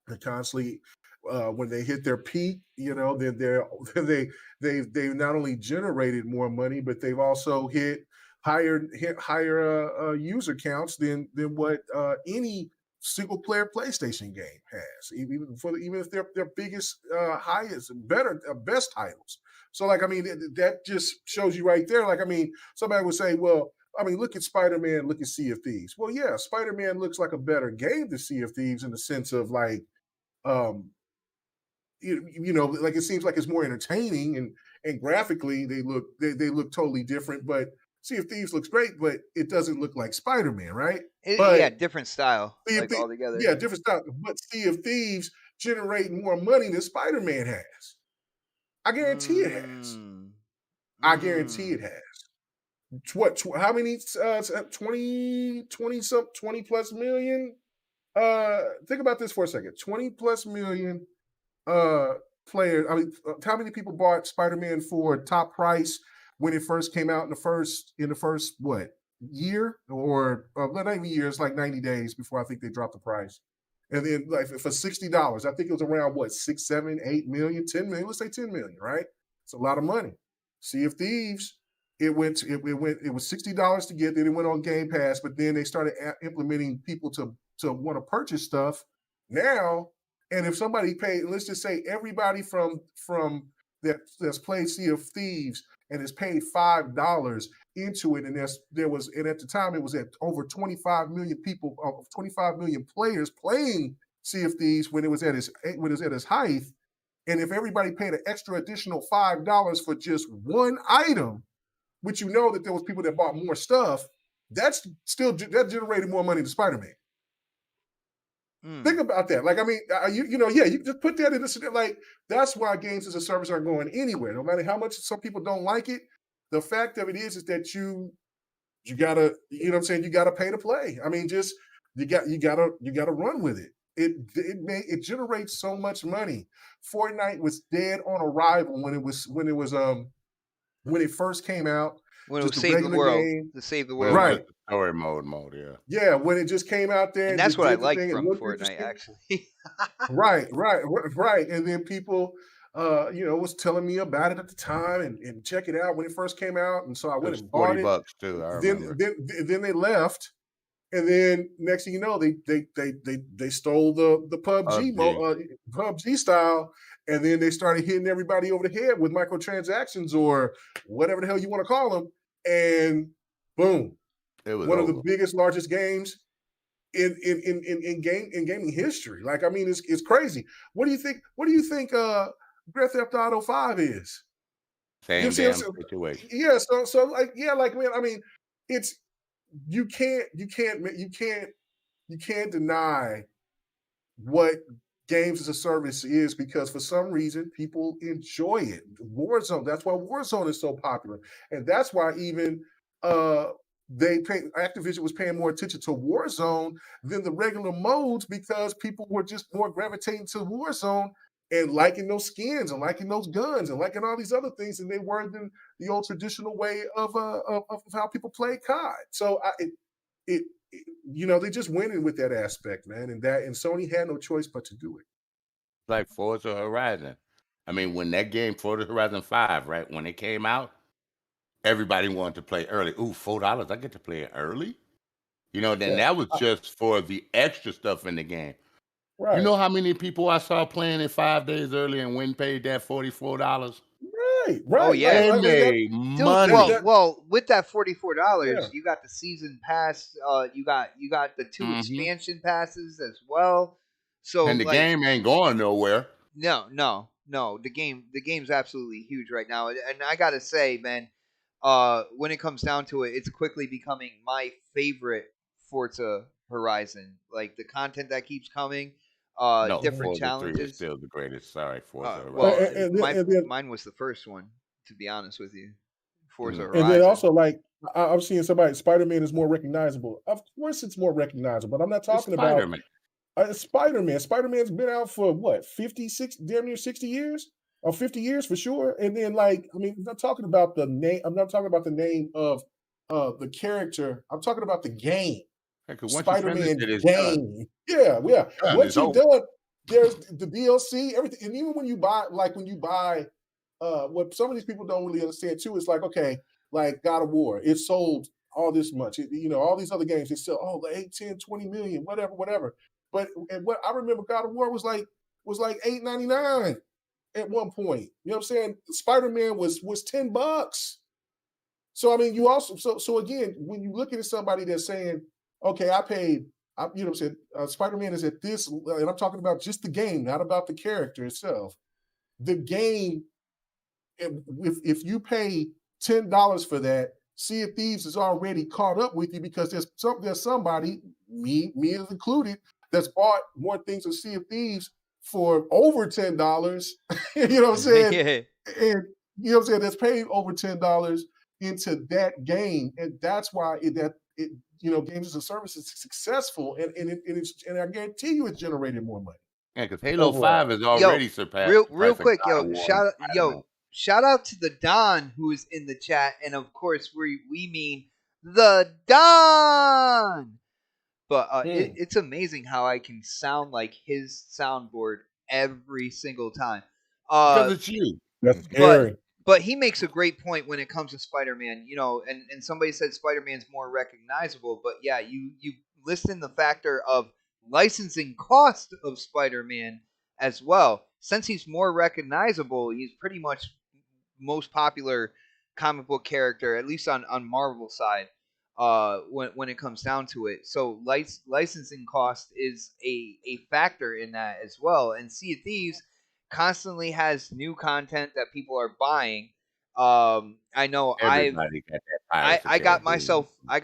They're constantly, when they hit their peak, they've not only generated more money, but they've also hit higher user counts than what any single player PlayStation game has, even if they're their biggest, highest, better, best titles. So like, I mean, that just shows you right there. Like, I mean, somebody would say, well, I mean, look at Spider-Man, look at Sea of Thieves. Well, yeah, Spider-Man looks like a better game than Sea of Thieves in the sense of like, you know, like it seems like it's more entertaining and graphically they look totally different. But Sea of Thieves looks great, but it doesn't look like Spider-Man, right? Yeah, different style, like altogether. Yeah, different style. But Sea of Thieves generate more money than Spider-Man has. I guarantee it has. I guarantee it has. What? How many? 20 plus million. Think about this for a second. 20 plus million players. I mean, how many people bought Spider-Man for top price when it first came out in the first what year or not even years, like 90 days before I think they dropped the price. And then like for $60, I think it was around what 6, 7, 8 million, 10 million. Let's say 10 million, right? It's a lot of money. Sea of Thieves, it was $60 to get. Then it went on Game Pass, but then they started implementing people to want to purchase stuff now. And if somebody paid, let's just say everybody from that's played Sea of Thieves and has paid $5 into it, and and at the time it was at over 25 million people, 25 million players playing Sea of Thieves when it was at its height. And if everybody paid an extra additional $5 for just one item, which you know that there was people that bought more stuff, that generated more money than Spider-Man. Think about that. Like, I mean, you just put that in this. Like, that's why games as a service aren't going anywhere. No matter how much some people don't like it, the fact of it is that you gotta, you know what I'm saying, you gotta pay to play. I mean, just you gotta run with it. It generates so much money. Fortnite was dead on arrival when it first came out. When it was Save the World, the Save the World, right? Story mode, yeah. Yeah, when it just came out there, and that's what I like from Fortnite, actually. right. And then people, was telling me about it at the time and check it out when it first came out, and so I went and bought it. $40 too. I remember. Then they left, and then next thing you know, they stole the PUBG style. And then they started hitting everybody over the head with microtransactions or whatever the hell you want to call them. And boom, it was one of the biggest, largest games in gaming history. Like, I mean, it's crazy. What do you think? Grand Theft Auto 5 is? Same damn situation. Yeah. So like, yeah, like, man, I mean, it's you can't deny what games as a service is, because for some reason people enjoy it. Warzone, that's why Warzone is so popular, and that's why even Activision was paying more attention to Warzone than the regular modes, because people were just more gravitating to Warzone and liking those skins and liking those guns and liking all these other things than they were than the old traditional way of how people play COD. So they just went in with that aspect, man, and Sony had no choice but to do it. Like Forza Horizon. I mean, when that game, Forza Horizon 5, right, when it came out, everybody wanted to play early. Ooh, $4, I get to play it early? That was just for the extra stuff in the game. Right. You know how many people I saw playing it 5 days early and went and paid that $44? Right. Oh yeah, they made money. Well, with that $44, you got the season pass. You got the 2 expansion passes as well. So and the game ain't going nowhere. No. The game's absolutely huge right now, and I gotta say, man, when it comes down to it, it's quickly becoming my favorite Forza Horizon. Like, the content that keeps coming. Different Forza challenges. 3 is still the greatest. Sorry, Forza Horizon. Well, mine was the first one, to be honest with you. Forza Horizon. And then also, like, I'm seeing somebody, Spider-Man is more recognizable. Of course it's more recognizable, but I'm not talking about Spider-Man. Spider-Man's been out for what, 56, damn near 60 years? Or 50 years for sure. And then, like, I mean, I'm not talking about the name. I'm not talking about the name of the character. I'm talking about the game. Spider-Man game. Yeah. Once you've done, there's the DLC, everything. And even when you buy, what some of these people don't really understand too is like, okay, like God of War, it sold all this much. All these other games, they sell 8, 10, 20 million, whatever. and what I remember, God of War was like $8.99 at one point. You know what I'm saying? Spider-Man was $10. So I mean, you also so again, when you look at somebody that's saying, okay, I paid, you know what I'm saying, Spider-Man is at this, and I'm talking about just the game, not about the character itself. The game, if you pay $10 for that, Sea of Thieves is already caught up with you because there's somebody, me included, that's bought more things of Sea of Thieves for over $10. You know what I'm saying? And you know what I'm saying? That's paid over $10 into that game, and that's why games as a service is successful, and I guarantee you it's generated more money. Yeah, because Halo 5 has already surpassed. Real quick, shout out to the Don who is in the chat, and of course we mean the Don. But it's amazing how I can sound like his soundboard every single time. Because it's you. That's scary. But he makes a great point when it comes to Spider-Man, and somebody said Spider-Man's more recognizable, but yeah, you list in the factor of licensing cost of Spider-Man as well. Since he's more recognizable, he's pretty much most popular comic book character, at least on Marvel side, when it comes down to it. So licensing cost is a factor in that as well. And Sea of Thieves constantly has new content that people are buying. I know Everybody got that I got myself a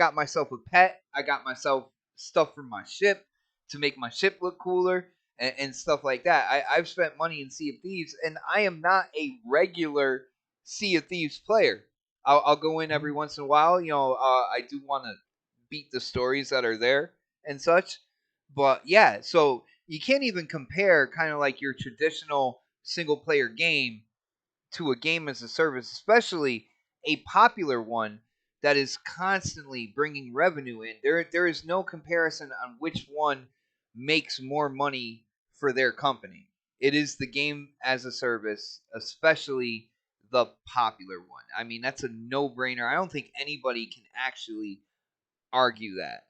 pet. I got myself stuff for my ship to make my ship look cooler and stuff like that. I've spent money in Sea of Thieves, and I am not a regular Sea of Thieves player. I'll go in every once in a while. I do want to beat the stories that are there and such. But yeah, so you can't even compare kind of like your traditional single player game to a game as a service, especially a popular one that is constantly bringing revenue in. There is no comparison on which one makes more money for their company. It is the game as a service, especially the popular one. I mean, that's a no-brainer. I don't think anybody can actually argue that.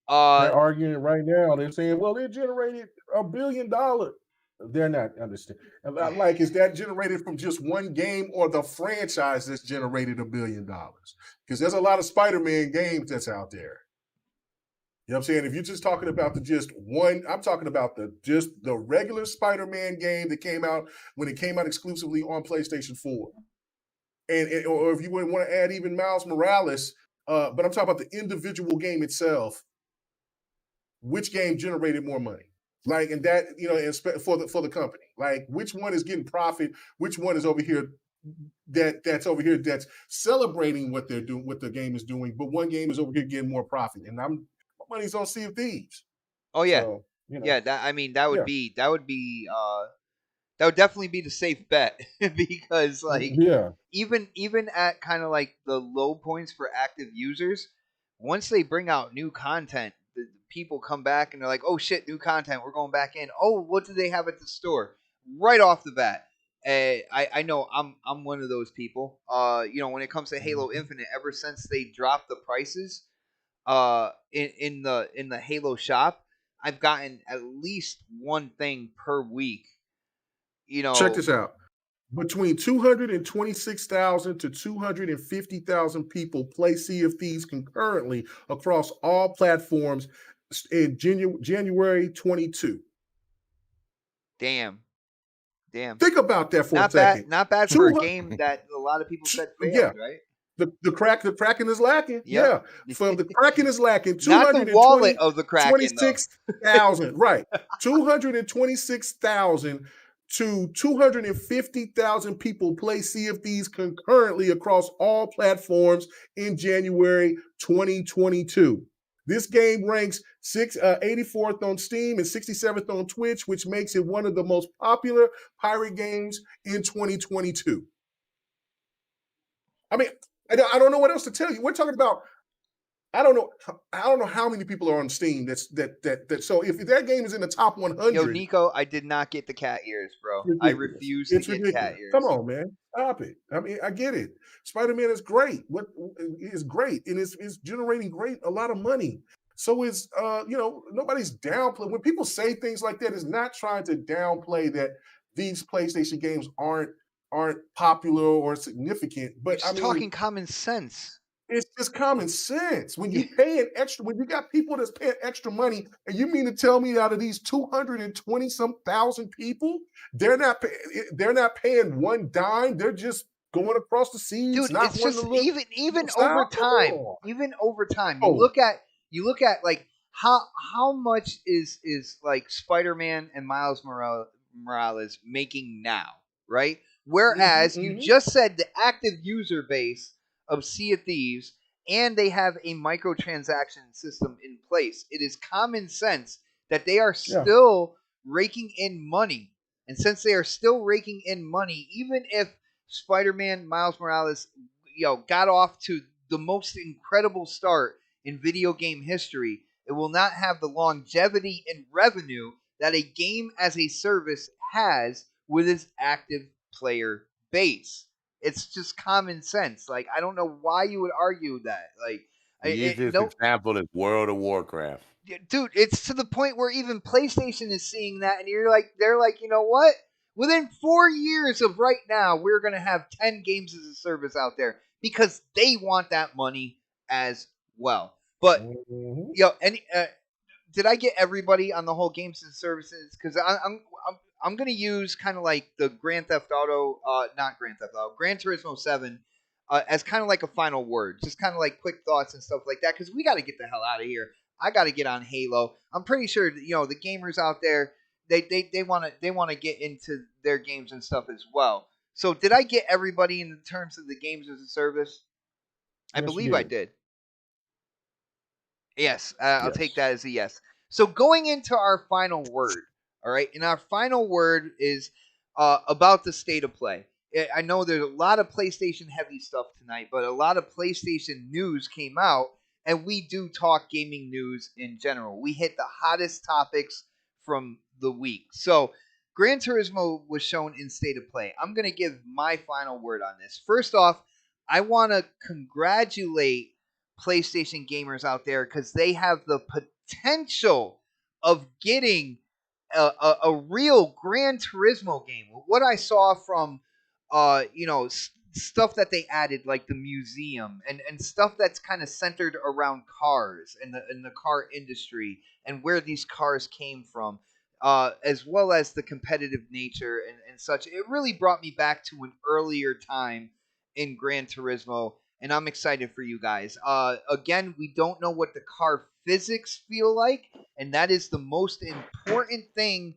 They're arguing it right now. They're saying, well, it generated $1 billion. They're not understanding. Like, is that generated from just one game or the franchise that's generated $1 billion? Because there's a lot of Spider-Man games that's out there. You know what I'm saying? If you're just talking about I'm talking about the regular Spider-Man game that came out when it came out exclusively on PlayStation 4. Or if you wouldn't want to add even Miles Morales, but I'm talking about the individual game itself. Which game generated more money? Like, and that, for the company, like which one is getting profit? Which one is over here that's over here that's celebrating what they're doing, what the game is doing, but one game is over here getting more profit, and my money's on Sea of Thieves. Oh yeah, so, yeah. That would definitely be the safe bet because even at kind of like the low points for active users, once they bring out new content, the people come back and they're like, oh shit, new content, we're going back in. Oh, what do they have at the store? Right off the bat. I know I'm one of those people. When it comes to Halo Infinite, ever since they dropped the prices in the Halo shop, I've gotten at least one thing per week. Check this out. Between 226,000 to 250,000 people play Sea of Thieves concurrently across all platforms in January 22. Damn. Think about that for a second. Not bad for a game that a lot of people said failed, right? The Kraken is lacking. Yep. Yeah. So the Kraken is lacking. Not the wallet of the Kraken. 26,000. Right. 226,000 to 250,000 people play Sea of Thieves concurrently across all platforms in January 2022. This game ranks 84th on Steam and 67th on Twitch, which makes it one of the most popular pirate games in 2022. I mean, I don't know what else to tell you. We're talking about, I don't know how many people are on Steam. That. So if that game is in the top 100, yo, Nico, I did not get the cat ears, bro. I refuse to get cat ears. Come on, man, stop it. I mean, I get it. Spider-Man is great. What is great, and it's generating a lot of money. So it's nobody's downplaying. When people say things like that, it's not trying to downplay that these PlayStation games aren't popular or significant. But Just talking common sense. It's just common sense. When you're paying extra, when you got people that's paying extra money, and you mean to tell me out of these 220 some thousand people, they're not paying one dime. They're just going across the seas. Dude, not it's just even Stop. over time. Oh. Even over time, you look at like how much is like Spider-Man and Miles Morales making now, right? Whereas you just said the active user base of Sea of Thieves, and they have a microtransaction system in place. It is common sense that they are still raking in money. And since they are still raking in money, even if Spider-Man Miles Morales, got off to the most incredible start in video game history, it will not have the longevity and revenue that a game as a service has with its active player base. It's just common sense. Like, I don't know why you would argue that. Like, the easiest example is World of Warcraft. Dude, it's to the point where even PlayStation is seeing that, and they're like, you know what? Within 4 years of right now, we're gonna have 10 games as a service out there because they want that money as well. But did I get everybody on the whole games and services? Because I'm gonna use kind of like the Grand Theft Auto, not Grand Theft Auto, Gran Turismo 7, as kind of like a final word, just kind of like quick thoughts and stuff like that. Because we got to get the hell out of here. I got to get on Halo. I'm pretty sure the gamers out there they want to get into their games and stuff as well. So did I get everybody in terms of the games as a service? I believe I did. Yes, I'll take that as a yes. So going into our final word, all right, and our final word is about the state of play. I know there's a lot of PlayStation heavy stuff tonight, but a lot of PlayStation news came out, and we do talk gaming news in general. We hit the hottest topics from the week. So Gran Turismo was shown in state of play. I'm going to give my final word on this. First off, I want to congratulate PlayStation gamers out there because they have the potential of getting a real Gran Turismo game. What I saw from stuff that they added, like the museum and stuff that's kind of centered around cars and the car industry and where these cars came from, as well as the competitive nature and such. It really brought me back to an earlier time in Gran Turismo, and I'm excited for you guys. Again, we don't know what the car physics feel like, and that is the most important thing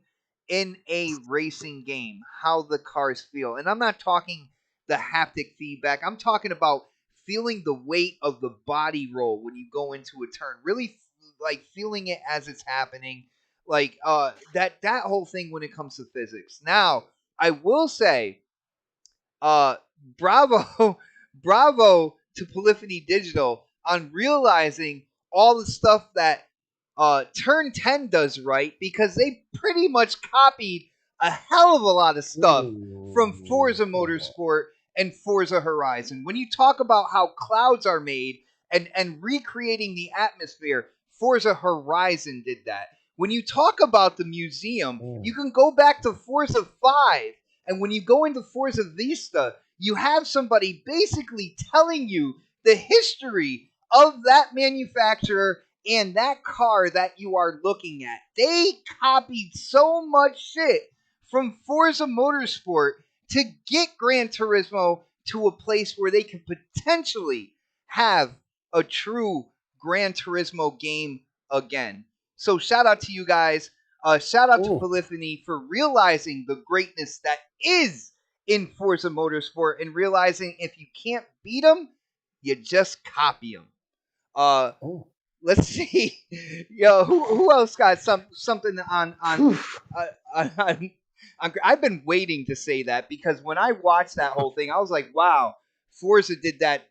in a racing game, how the cars feel. And I'm not talking the haptic feedback. I'm talking about feeling the weight of the body roll when you go into a turn, really like feeling it as it's happening, like that whole thing when it comes to physics. Now, I will say bravo to Polyphony Digital on realizing all the stuff that Turn 10 does right, because they pretty much copied a hell of a lot of stuff from Forza Motorsport and Forza Horizon. When you talk about how clouds are made and recreating the atmosphere, Forza Horizon did that. When you talk about the museum, you can go back to Forza 5, and when you go into Forza Vista, you have somebody basically telling you the history of that manufacturer and that car that you are looking at. They copied so much shit from Forza Motorsport to get Gran Turismo to a place where they can potentially have a true Gran Turismo game again. So shout out to you guys. Shout out to Polyphony for realizing the greatness that is in Forza Motorsport and realizing if you can't beat them, you just copy them. Let's see. Yo, who else got something on I've been waiting to say that, because when I watched that whole thing, I was like, wow, Forza did that,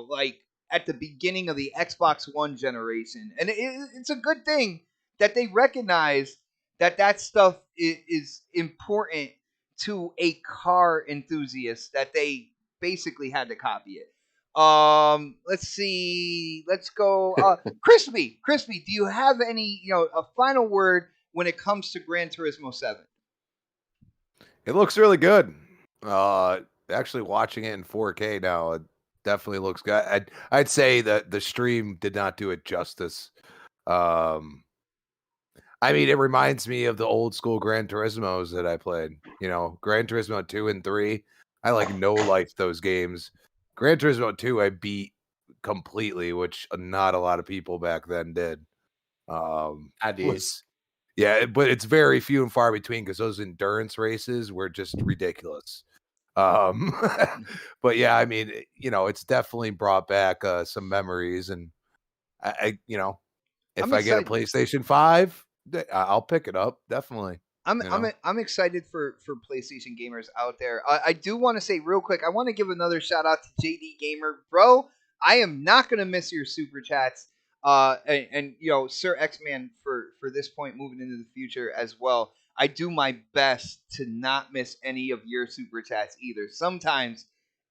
like at the beginning of the Xbox One generation. And it's a good thing that they recognize that stuff is important to a car enthusiast, that they basically had to copy it. Let's see. Let's go. Crispy. Do you have any, a final word when it comes to Gran Turismo 7? It looks really good. Actually watching it in 4K now, it definitely looks good. I'd say that the stream did not do it justice. I mean, it reminds me of the old school Gran Turismos that I played. Gran Turismo 2 and 3. I no-life those games. Gran Turismo 2 I beat completely, which not a lot of people back then did. I did. Yeah, but it's very few and far between because those endurance races were just ridiculous. But yeah, I mean, it's definitely brought back some memories, and I if I get a PlayStation 5, I'll pick it up definitely. I'm excited for PlayStation gamers out there. I do want to say real quick, I want to give another shout out to JD Gamer, bro. I am not gonna miss your super chats. And Sir X-Man for this point moving into the future as well. I do my best to not miss any of your super chats either. Sometimes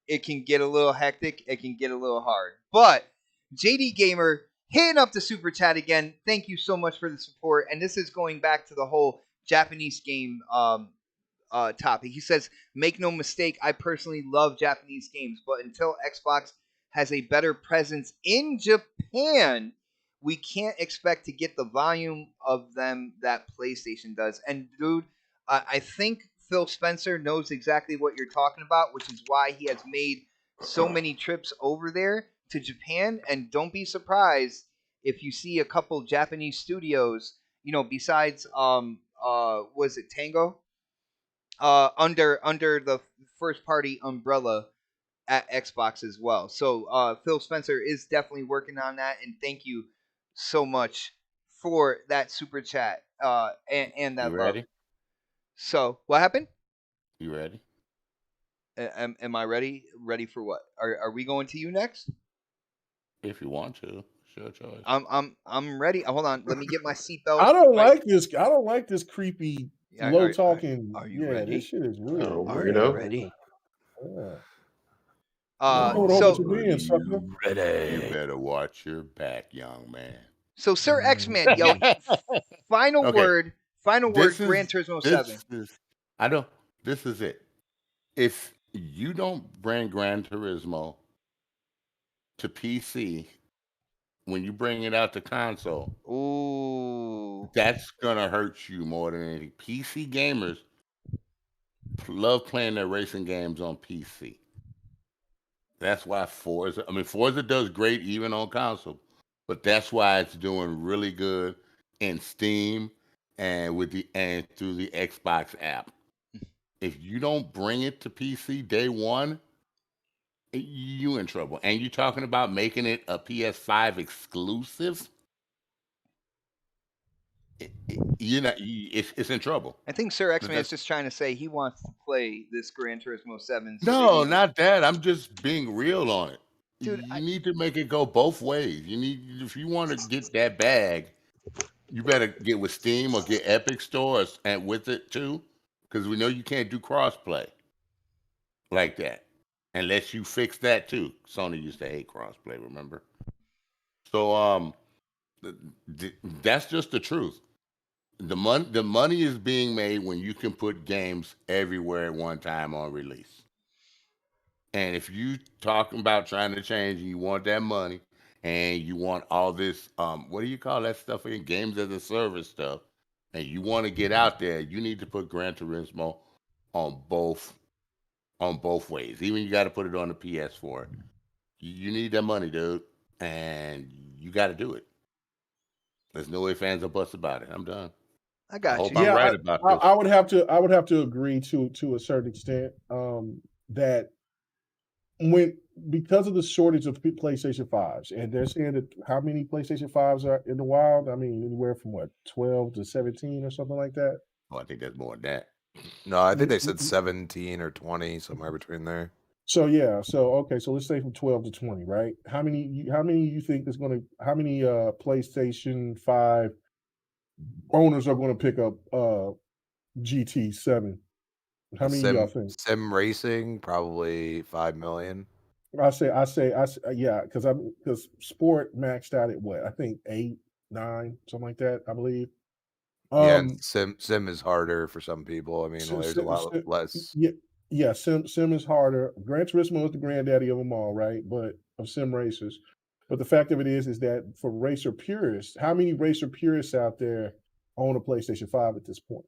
it can get a little hectic, it can get a little hard. But JD Gamer hitting up the super chat again. Thank you so much for the support. And this is going back to the whole Japanese game topic. He says, make no mistake, I personally love Japanese games, but until Xbox has a better presence in Japan, we can't expect to get the volume of them that PlayStation does. And dude, I think Phil Spencer knows exactly what you're talking about, which is why he has made so many trips over there to Japan. And don't be surprised if you see a couple Japanese studios, besides was it Tango? Under the first party umbrella at Xbox as well. So Phil Spencer is definitely working on that, and thank you so much for that super chat and that You love. ready? So what happened? You ready? Am I ready? Ready for what? Are we going to you next? If you want to, sure choice. I'm ready. Hold on, let me get my seatbelt. I don't like this creepy low talking. Are you ready? This shit is weird. Are you ready? Yeah. So You better watch your back, young man. So Sir X-Man, final word, Gran Turismo 7. This is it. If you don't bring Gran Turismo to PC when you bring it out to console, that's gonna hurt you more than anything. PC gamers love playing their racing games on PC. That's why Forza does great even on console, but that's why it's doing really good in Steam and through the Xbox app. If you don't bring it to PC day one, you in trouble. And you're talking about making it a PS5 exclusive. It's in trouble. I think Sir X-Man is just trying to say he wants to play this Gran Turismo 7. No, not that. I'm just being real on it. Dude, you need to make it go both ways. If you want to get that bag, you better get with Steam or get Epic Stores and with it too, because we know you can't do crossplay like that unless you fix that too. Sony used to hate crossplay, remember? So that's just the truth. The money is being made when you can put games everywhere at one time on release. And if you talking about trying to change and you want that money and you want all this what do you call that stuff in games as a service stuff, and you want to get out there, you need to put Gran Turismo on both ways. Even you got to put it on the PS4. You need that money, dude, and you got to do it. There's no way fans are bust about it. I'm done. I got hope you. I'm right about this. I would have to agree to a certain extent that because of the shortage of PlayStation 5s, and they're saying that how many PlayStation 5s are in the wild? I mean, anywhere from 12 to 17 or something like that. Oh, I think that's more than that. No, I think they said 17 or 20, somewhere between there. So yeah, so let's say from 12 to 20, right? How many you think is going to? How many PlayStation 5 owners are going to pick up GT7? How many y'all think? Sim racing, probably 5 million. Yeah, because sport maxed out at what? I think 8, 9, something like that, I believe. Yeah, and sim is harder for some people. I mean, Sim, there's a lot less. sim is harder. Gran Turismo is the granddaddy of them all, right? But of sim racers. But the fact of it is that for racer purists, how many racer purists out there own a PlayStation 5 at this point?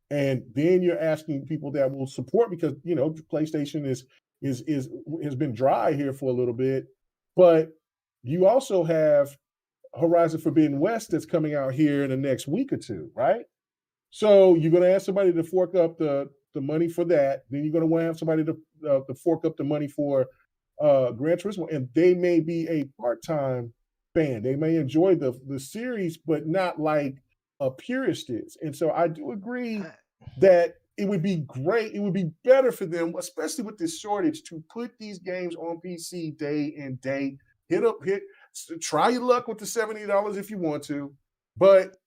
And then you're asking people that will support because PlayStation has been dry here for a little bit, but you also have Horizon Forbidden West that's coming out here in the next week or two, right? So you're going to ask somebody to fork up the money for that. Then you're going to want to have somebody to fork up the money for Gran Turismo, and they may be a part-time fan. They may enjoy the series, but not like a purist is. And so I do agree that it would be great. It would be better for them, especially with this shortage, to put these games on PC day and day. Try your luck with the $70 if you want to, but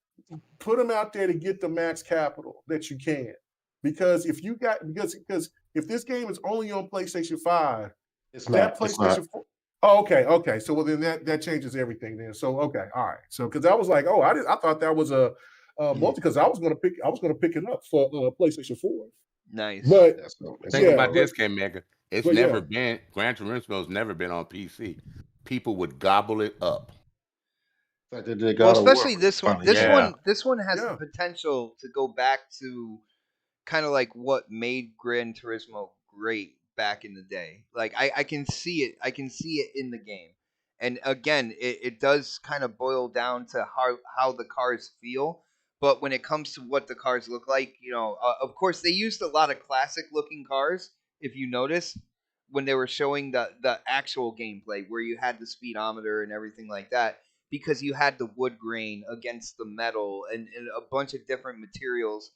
put them out there to get the max capital that you can. Because if if this game is only on PlayStation 5, PlayStation 4. Oh, okay. So then that changes everything then. So all right. So because I was like, I thought that was a multi because I was gonna pick it up for PlayStation 4. Nice. But think about this, K-Maker. It's never been Gran Turismo's never been on PC. People would gobble it up. Well, especially this one. This one has the potential to go back to kind of like what made Gran Turismo great back in the day. Like I can see it. I can see it in the game. And again, it does kind of boil down to how the cars feel. But when it comes to what the cars look like, of course they used a lot of classic looking cars. If you notice, when they were showing the actual gameplay, where you had the speedometer and everything like that, because you had the wood grain against the metal and a bunch of different materials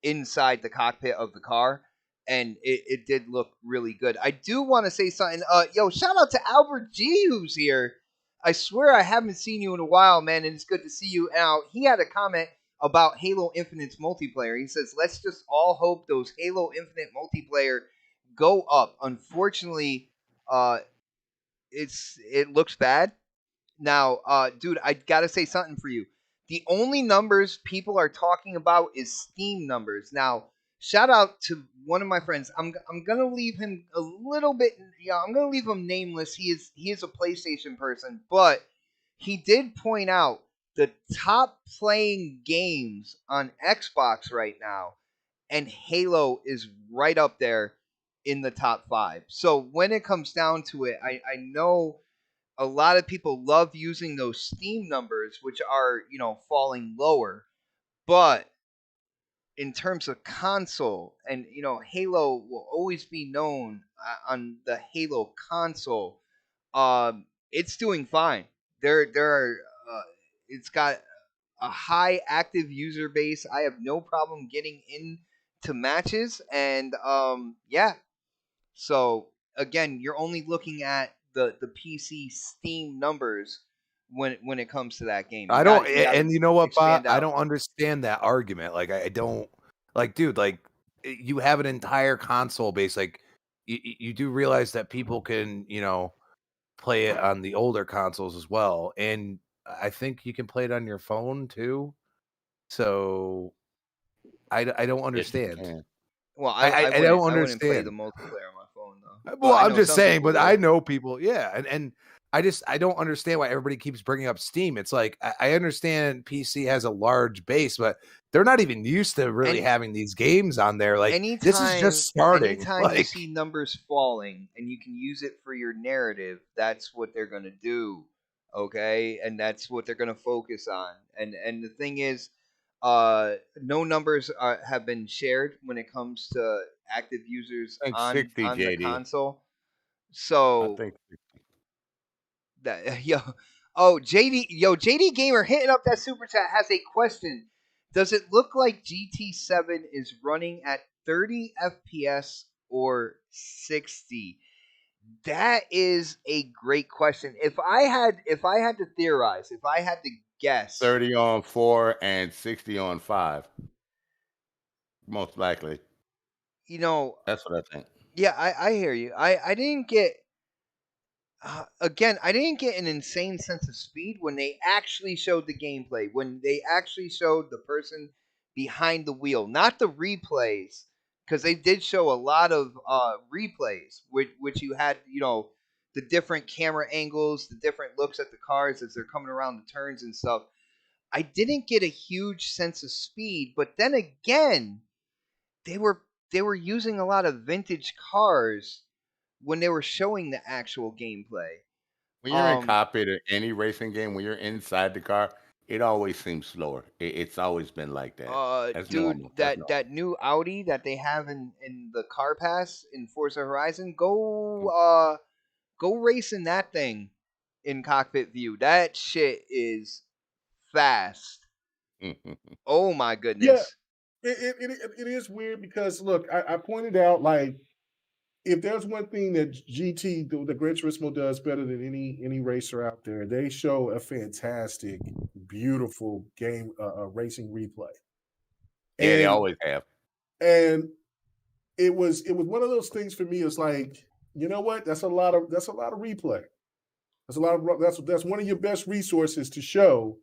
inside the cockpit of the car, and it did look really good. I do want to say something. Shout out to Albert G, who's here. I swear I haven't seen you in a while, man, and it's good to see you. Now, he had a comment about Halo Infinite's multiplayer. He says, let's just all hope those Halo Infinite multiplayer go up. Unfortunately, it looks bad. Now, dude, I gotta say something for you. The only numbers people are talking about is Steam numbers. Now, shout out to one of my friends. I'm gonna leave him a little bit. I'm gonna leave him nameless. He is a PlayStation person, but he did point out the top playing games on Xbox right now, and Halo is right up there in the top 5. So when it comes down to it, I know a lot of people love using those Steam numbers, which are, falling lower. But in terms of console, and, Halo will always be known on the Halo console. It's doing fine. It's got a high active user base. I have no problem getting into matches. And, So, again, you're only looking at the PC Steam numbers when it comes to that game. I don't, and you know what, Bob? I don't understand that argument. Like, I don't, like, dude, like, you have an entire console base. Like, you do realize that people can, play it on the older consoles as well. And I think you can play it on your phone too. So, I don't understand. Well, I don't understand. I wouldn't play the multiplayer on my phone though. Well, I'm just saying, but I know people, and I don't understand why everybody keeps bringing up Steam. It's like I understand PC has a large base, but they're not even used to really having these games on there. Like this is just starting. Anytime you see numbers falling and you can use it for your narrative, that's what they're gonna do. Okay, and that's what they're gonna focus on. And the thing is, no numbers have been shared when it comes to active users on 60, the JD. console. So I think 60. JD Gamer hitting up that super chat has a question. Does it look like GT7 is running at 30 FPS or 60? That is a great question. If I had to theorize, if I had to guess, 30 on 4 and 60 on 5. Most likely. That's what I think. Yeah, I hear you. I didn't get Again, I didn't get an insane sense of speed when they actually showed the gameplay, when they actually showed the person behind the wheel, not the replays, because they did show a lot of replays, which you had, the different camera angles, the different looks at the cars as they're coming around the turns and stuff. I didn't get a huge sense of speed, but then again, they were using a lot of vintage cars when they were showing the actual gameplay. When you're in cockpit or any racing game, when you're inside the car, it always seems slower. It's always been like that. That's Dude, normal. That's normal. that new Audi that they have in the Car Pass in Forza Horizon, go race in that thing in cockpit view. That shit is fast. Oh my goodness. Yeah, it is weird because look, I pointed out, like, if there's one thing that GT, the Gran Turismo, does better than any racer out there, they show a fantastic, beautiful game racing replay. Yeah, they always have. And it was one of those things for me. It's like, you know what? That's a lot of replay. That's a lot of that's one of your best resources to show.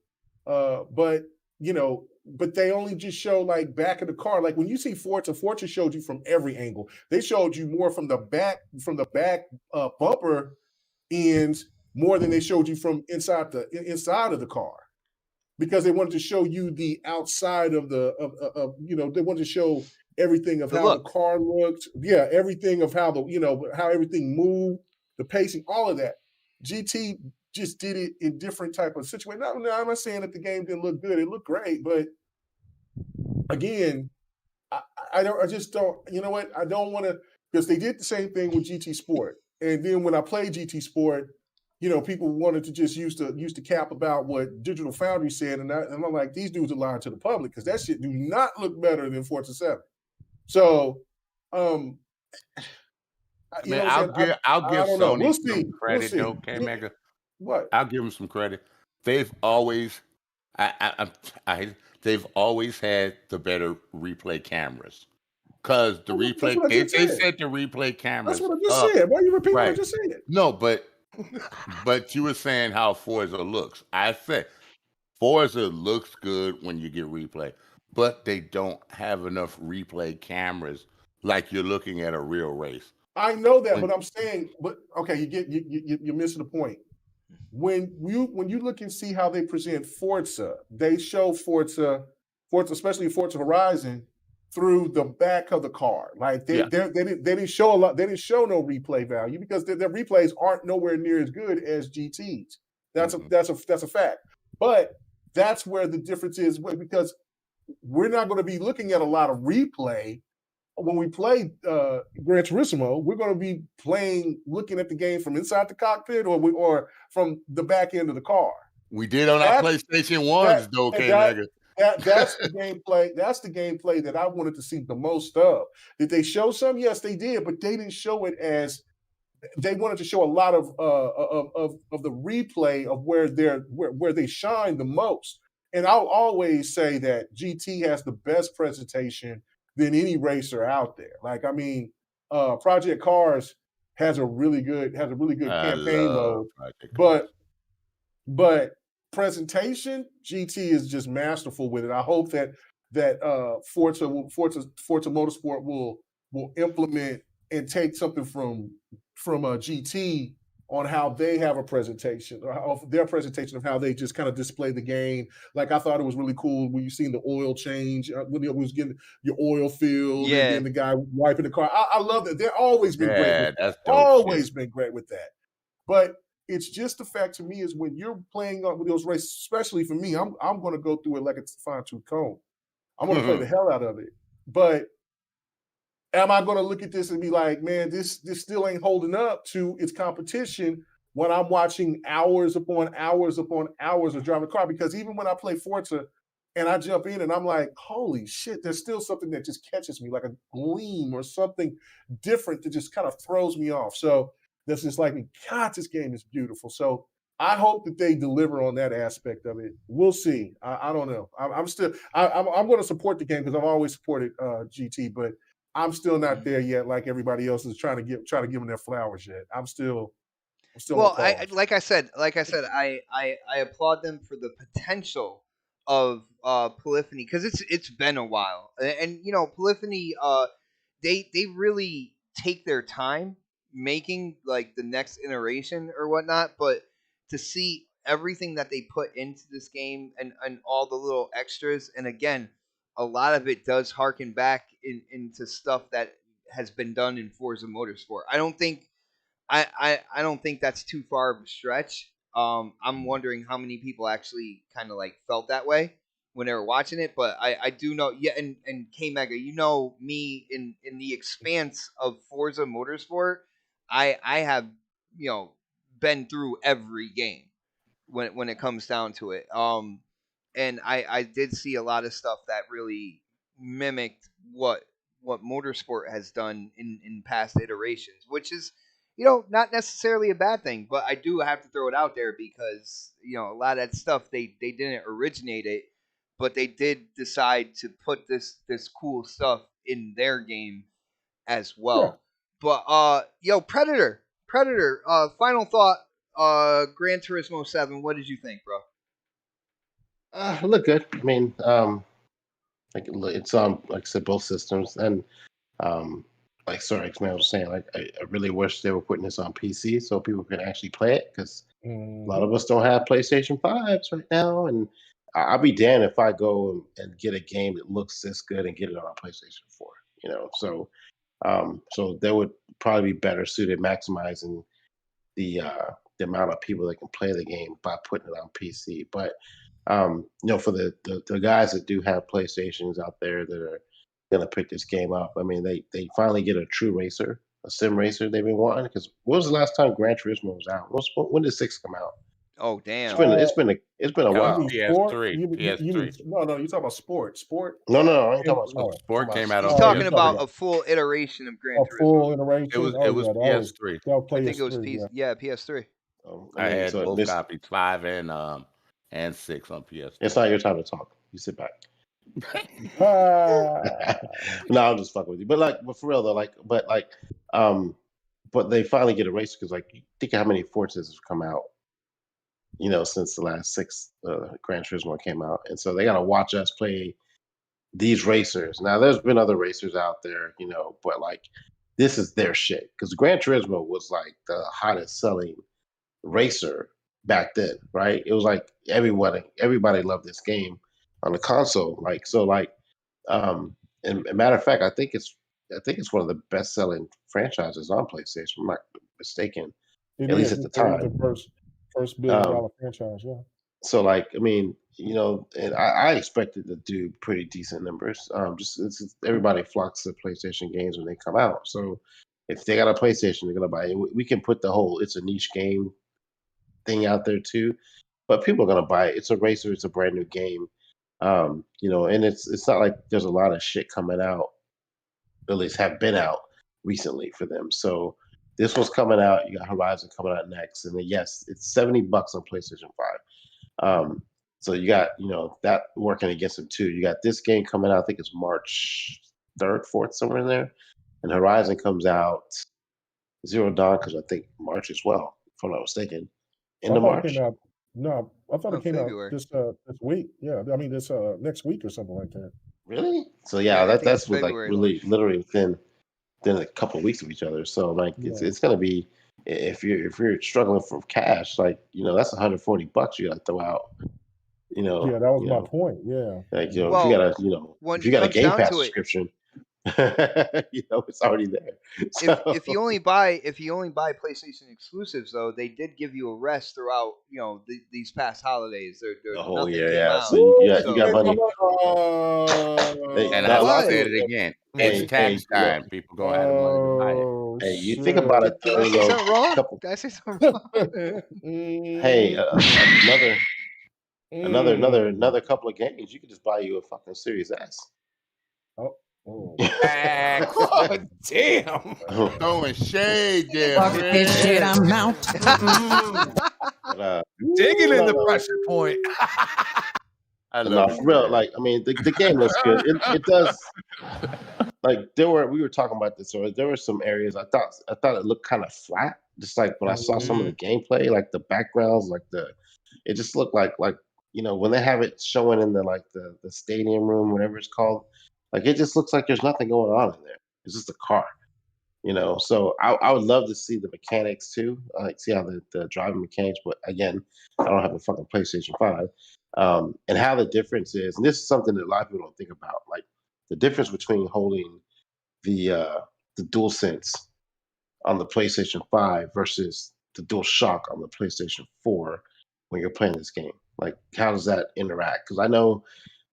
But they only just show like back of the car. Like when you see Forza showed you from every angle. They showed you more from the back bumper ends more than they showed you from inside of the car, because they wanted to show you the outside of they wanted to show everything of how the car looked. Yeah, everything of how how everything moved, the pacing, all of that. GT just did it in different type of situation. No, I'm not saying that the game didn't look good. It looked great, but again, I just don't. You know what? I don't want to, because they did the same thing with GT Sport, and then when I played GT Sport, people wanted to just use the cap about what Digital Foundry said, and I'm like, these dudes are lying to the public, because that shit do not look better than Forza 7. So, I'll give Sony some credit, though, K-Mega. What? I'll give them some credit. They've always, they've always had the better replay cameras, because the replay they set the replay cameras. That's what I just said. Why are you repeating what I just said? No, but you were saying how Forza looks. I said Forza looks good when you get replay, but they don't have enough replay cameras like you're looking at a real race. I know that, but I'm saying, okay, you're missing the point. When you look and see how they present Forza, they show Forza, especially Forza Horizon, through the back of the car. Like they didn't show a lot. They didn't show no replay value, because their replays aren't nowhere near as good as GT's. That's a fact. But that's where the difference is, because we're not going to be looking at a lot of replay when we play Gran Turismo. We're going to be looking at the game from inside the cockpit or from the back end of the car. We did on our PlayStation 1s, though, K-Mega. That's the gameplay. That's the gameplay that I wanted to see the most of. Did they show some? Yes, they did, but they didn't show it as. They wanted to show a lot of the replay of where they shine the most. And I'll always say that GT has the best presentation than any racer out there. Like, I mean, Project Cars has a really good campaign mode, but presentation, GT is just masterful with it. I hope that Forza Motorsport will implement and take something from GT on how they have a presentation, or their presentation of how they just kind of display the game. Like, I thought it was really cool when you seen the oil change, when it was getting your oil filled, and then the guy wiping the car. I love that. They've always been great. Been great with that. But it's just the fact to me is when you're playing with those races, especially for me, I'm going to go through it like it's a fine-tooth comb. I'm going to play the hell out of it. But am I going to look at this and be like, man, this still ain't holding up to its competition when I'm watching hours upon hours upon hours of driving a car? Because even when I play Forza and I jump in and I'm like, holy shit, there's still something that just catches me, like a gleam or something different that just kind of throws me off. So that's just like, God, this game is beautiful. So I hope that they deliver on that aspect of it. We'll see. I don't know. I'm going to support the game because I've always supported GT, but I'm still not there yet. Like everybody else is trying to give them their flowers yet. I'm still still Well, on pause. like I said, I applaud them for the potential of Polyphony, because it's been a while, and you know, Polyphony, they really take their time making like the next iteration or whatnot, but to see everything that they put into this game, and all the little extras, and again, a lot of it does harken back into stuff that has been done in Forza Motorsport. I don't think that's too far of a stretch. I'm wondering how many people actually kind of like felt that way when they were watching it, but I do know, yeah, and K Mega, you know me, in the expanse of Forza Motorsport, I have, you know, been through every game when it comes down to it. And I did see a lot of stuff that really mimicked what Motorsport has done in past iterations, which is, you know, not necessarily a bad thing, but I do have to throw it out there because, you know, a lot of that stuff they didn't originate it, but they did decide to put this cool stuff in their game as well. Yeah. But yo, Predator, final thought, Gran Turismo 7, what did you think, bro? Look good. I mean, like it's on, like I said, both systems, and like sorry, man, I was saying, like I really wish they were putting this on PC so people can actually play it, because a lot of us don't have PlayStation 5s right now, and I'll be damned if I go and get a game that looks this good and get it on a PlayStation 4. You know, so they would probably be better suited maximizing the amount of people that can play the game by putting it on PC. But you know, for the guys that do have PlayStations out there that are gonna pick this game up, I mean, they finally get a true racer, a sim racer they've been wanting. Because when was the last time Gran Turismo was out? When did 6 come out? Oh damn! It's been a while. PS3. No, you're talking about sport. No, I ain't talking about sport. Sport came out. He's talking about a full iteration of Gran Turismo. A full iteration. It was PS3. I think it was PS3. I had both copies, 5 and 6 on PS3. It's not your time to talk. You sit back. No, I'm just fucking with you. But for real though, but they finally get a racer, because like, think of how many Forzas have come out, you know, since the last 6 Gran Turismo came out, and so they gotta watch us play these racers. Now, there's been other racers out there, you know, but like, this is their shit, because Gran Turismo was like the hottest selling racer back then, right? It was like everybody loved this game on the console, and matter of fact, I think it's one of the best selling franchises on PlayStation. I'm not mistaken, at least at the time. The first $1 billion franchise, yeah. So like, I mean, you know, and I expected to do pretty decent numbers. Just everybody flocks to PlayStation games when they come out. So if they got a PlayStation, they're gonna buy it. We can put the whole "it's a niche game" thing out there too, but people are gonna buy it. It's a racer. It's a brand new game. You know, and it's not like there's a lot of shit coming out, at least have been out recently for them. So this one's coming out. You got Horizon coming out next, and then yes, it's $70 on PlayStation 5. So you got, you know, that working against them too. You got this game coming out. I think it's March 3rd, 4th, somewhere in there, and Horizon comes out Zero Dawn, because I think March as well, if I'm not mistaken. End of March. No, I thought it came out this week. Yeah, I mean this next week or something like that. Really? So yeah, that's with like really literally within a couple of weeks of each other. So like it's gonna be, if you're struggling for cash, like, you know, that's $140 you gotta throw out. You know. Yeah, that was my point. Yeah. Like, you know, if you got a Game Pass subscription, you know, it's already there. So, if you only buy PlayStation exclusives, though, they did give you a rest throughout, you know, these past holidays. The whole year, yeah. So you got money. And I said it again. It's tax time. People gonna have money to buy it. Hey, you think about it. Did I say something wrong? Did I say something wrong? Hey, another couple of games, you could just buy you a fucking Series S. Oh damn! Throwing shade there. Fuck this shit, I'm out. Digging in the pressure point. I No, love for it. real. man. Like, I mean, the game looks good. It does. Like, we were talking about this, or there were some areas I thought it looked kind of flat. Just like when I saw some of the gameplay, like the backgrounds, like it just looked like when they have it showing in the stadium room, whatever it's called, like it just looks like there's nothing going on in there. It's just a car. So I would love to see the mechanics too, like see how the driving mechanics. But again, I don't have a fucking PlayStation 5, and how the difference is. And this is something that a lot of people don't think about, like the difference between holding the DualSense on the PlayStation 5 versus the DualShock on the PlayStation 4 when you're playing this game. Like, how does that interact? Because I know,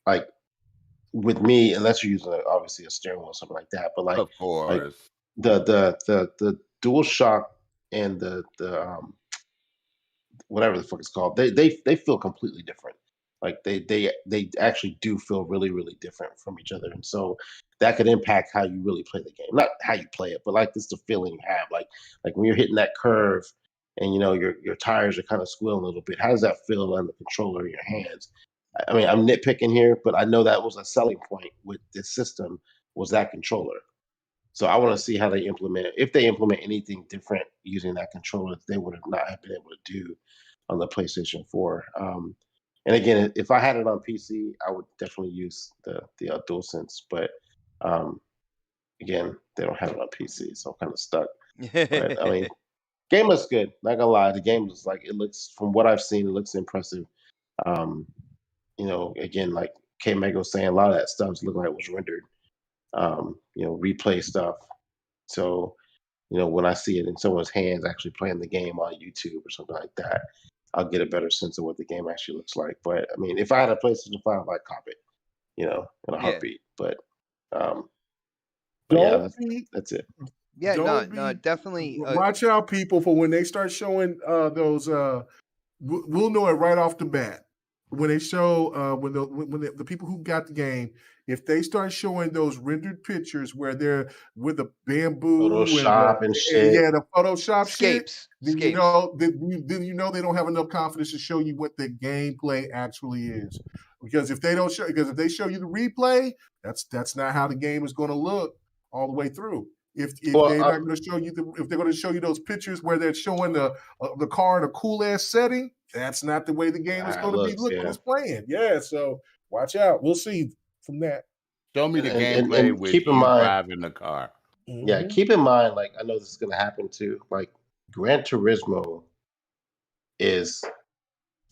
like, with me, unless you're using obviously a steering wheel or something like that, but like Of course. the DualShock and the whatever the fuck it's called, they feel completely different. Like they actually do feel really, really different from each other, and so that could impact how you really play the game. Not how you play it, but like this the feeling you have. Like when you're hitting that curve, and your tires are kind of squealing a little bit. How does that feel on the controller in your hands? I mean, I'm nitpicking here, but I know that was a selling point with this system, was that controller. So I want to see how they implement it. If they implement anything different using that controller, they would have not have been able to do on the PlayStation 4. And again, if I had it on PC, I would definitely use the DualSense. But again, they don't have it on PC, so I'm kind of stuck. But I mean, game looks good. Not gonna lie, the game looks it looks, from what I've seen, it looks impressive. Again, like K Meg was saying, a lot of that stuff looked like it was rendered. Replay stuff. So, when I see it in someone's hands actually playing the game on YouTube or something like that, I'll get a better sense of what the game actually looks like. But I mean, if I had a PlayStation 5, I'd cop it, in a heartbeat. But yeah, that's it. Yeah, no, definitely. Watch out, people, for when they start showing those. We'll know it right off the bat when they show when the people who got the game. If they start showing those rendered pictures where they're with the bamboo Photoshop and shit, the Photoshop Scapes. Then you know they don't have enough confidence to show you what the gameplay actually is. Because if they show you the replay, that's not how the game is going to look all the way through. If they're not going to show you if they're going to show you those pictures where they're showing the car in a cool ass setting, that's not the way the game is going to be looking. It's playing. Yeah, so watch out. We'll see from that. Show me the gameplay with keep in you mind, driving the car. Yeah, keep in mind, like, I know this is going to happen too. Like, Gran Turismo is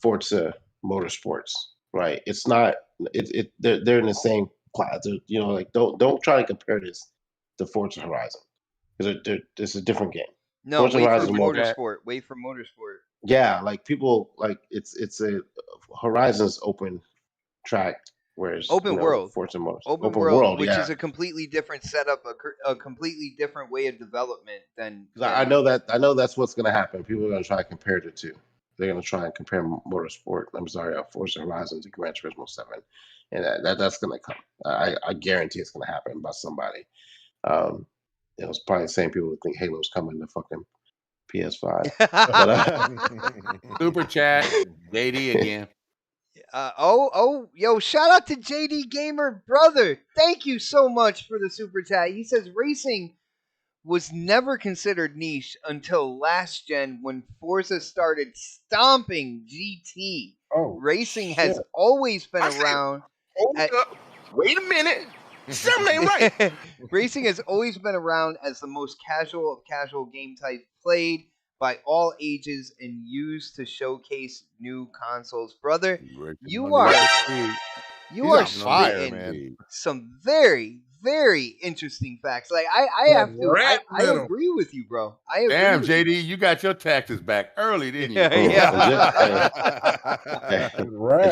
Forza Motorsports, right? It's not. They're in the same class. Like, don't try to compare this to Forza Horizon, because it's a different game. No, Forza Horizon wait for Motorsport. Yeah, like people like it's a Horizon's open track. Whereas open world, Forza Motorsport, open world, which is a completely different setup, a completely different way of development than. I know that's what's going to happen. People are going to try to compare the two. They're going to try and compare Forza Horizon to Gran Turismo 7, and that's going to come. I guarantee it's going to happen by somebody. It's probably the same people who think Halo's coming to fucking PS5. Super chat, JD again. Yo, shout out to JD Gamer brother. Thank you so much for the super chat. He says racing was never considered niche until last gen when Forza started stomping GT. Racing has always been around. Wait a minute. Something ain't right. Racing has always been around as the most casual of casual game type, played by all ages and used to showcase new consoles. Brother, you are spitting some very, very interesting facts. Like I agree with you, bro. Damn, JD, you got your taxes back early, didn't you? Yeah.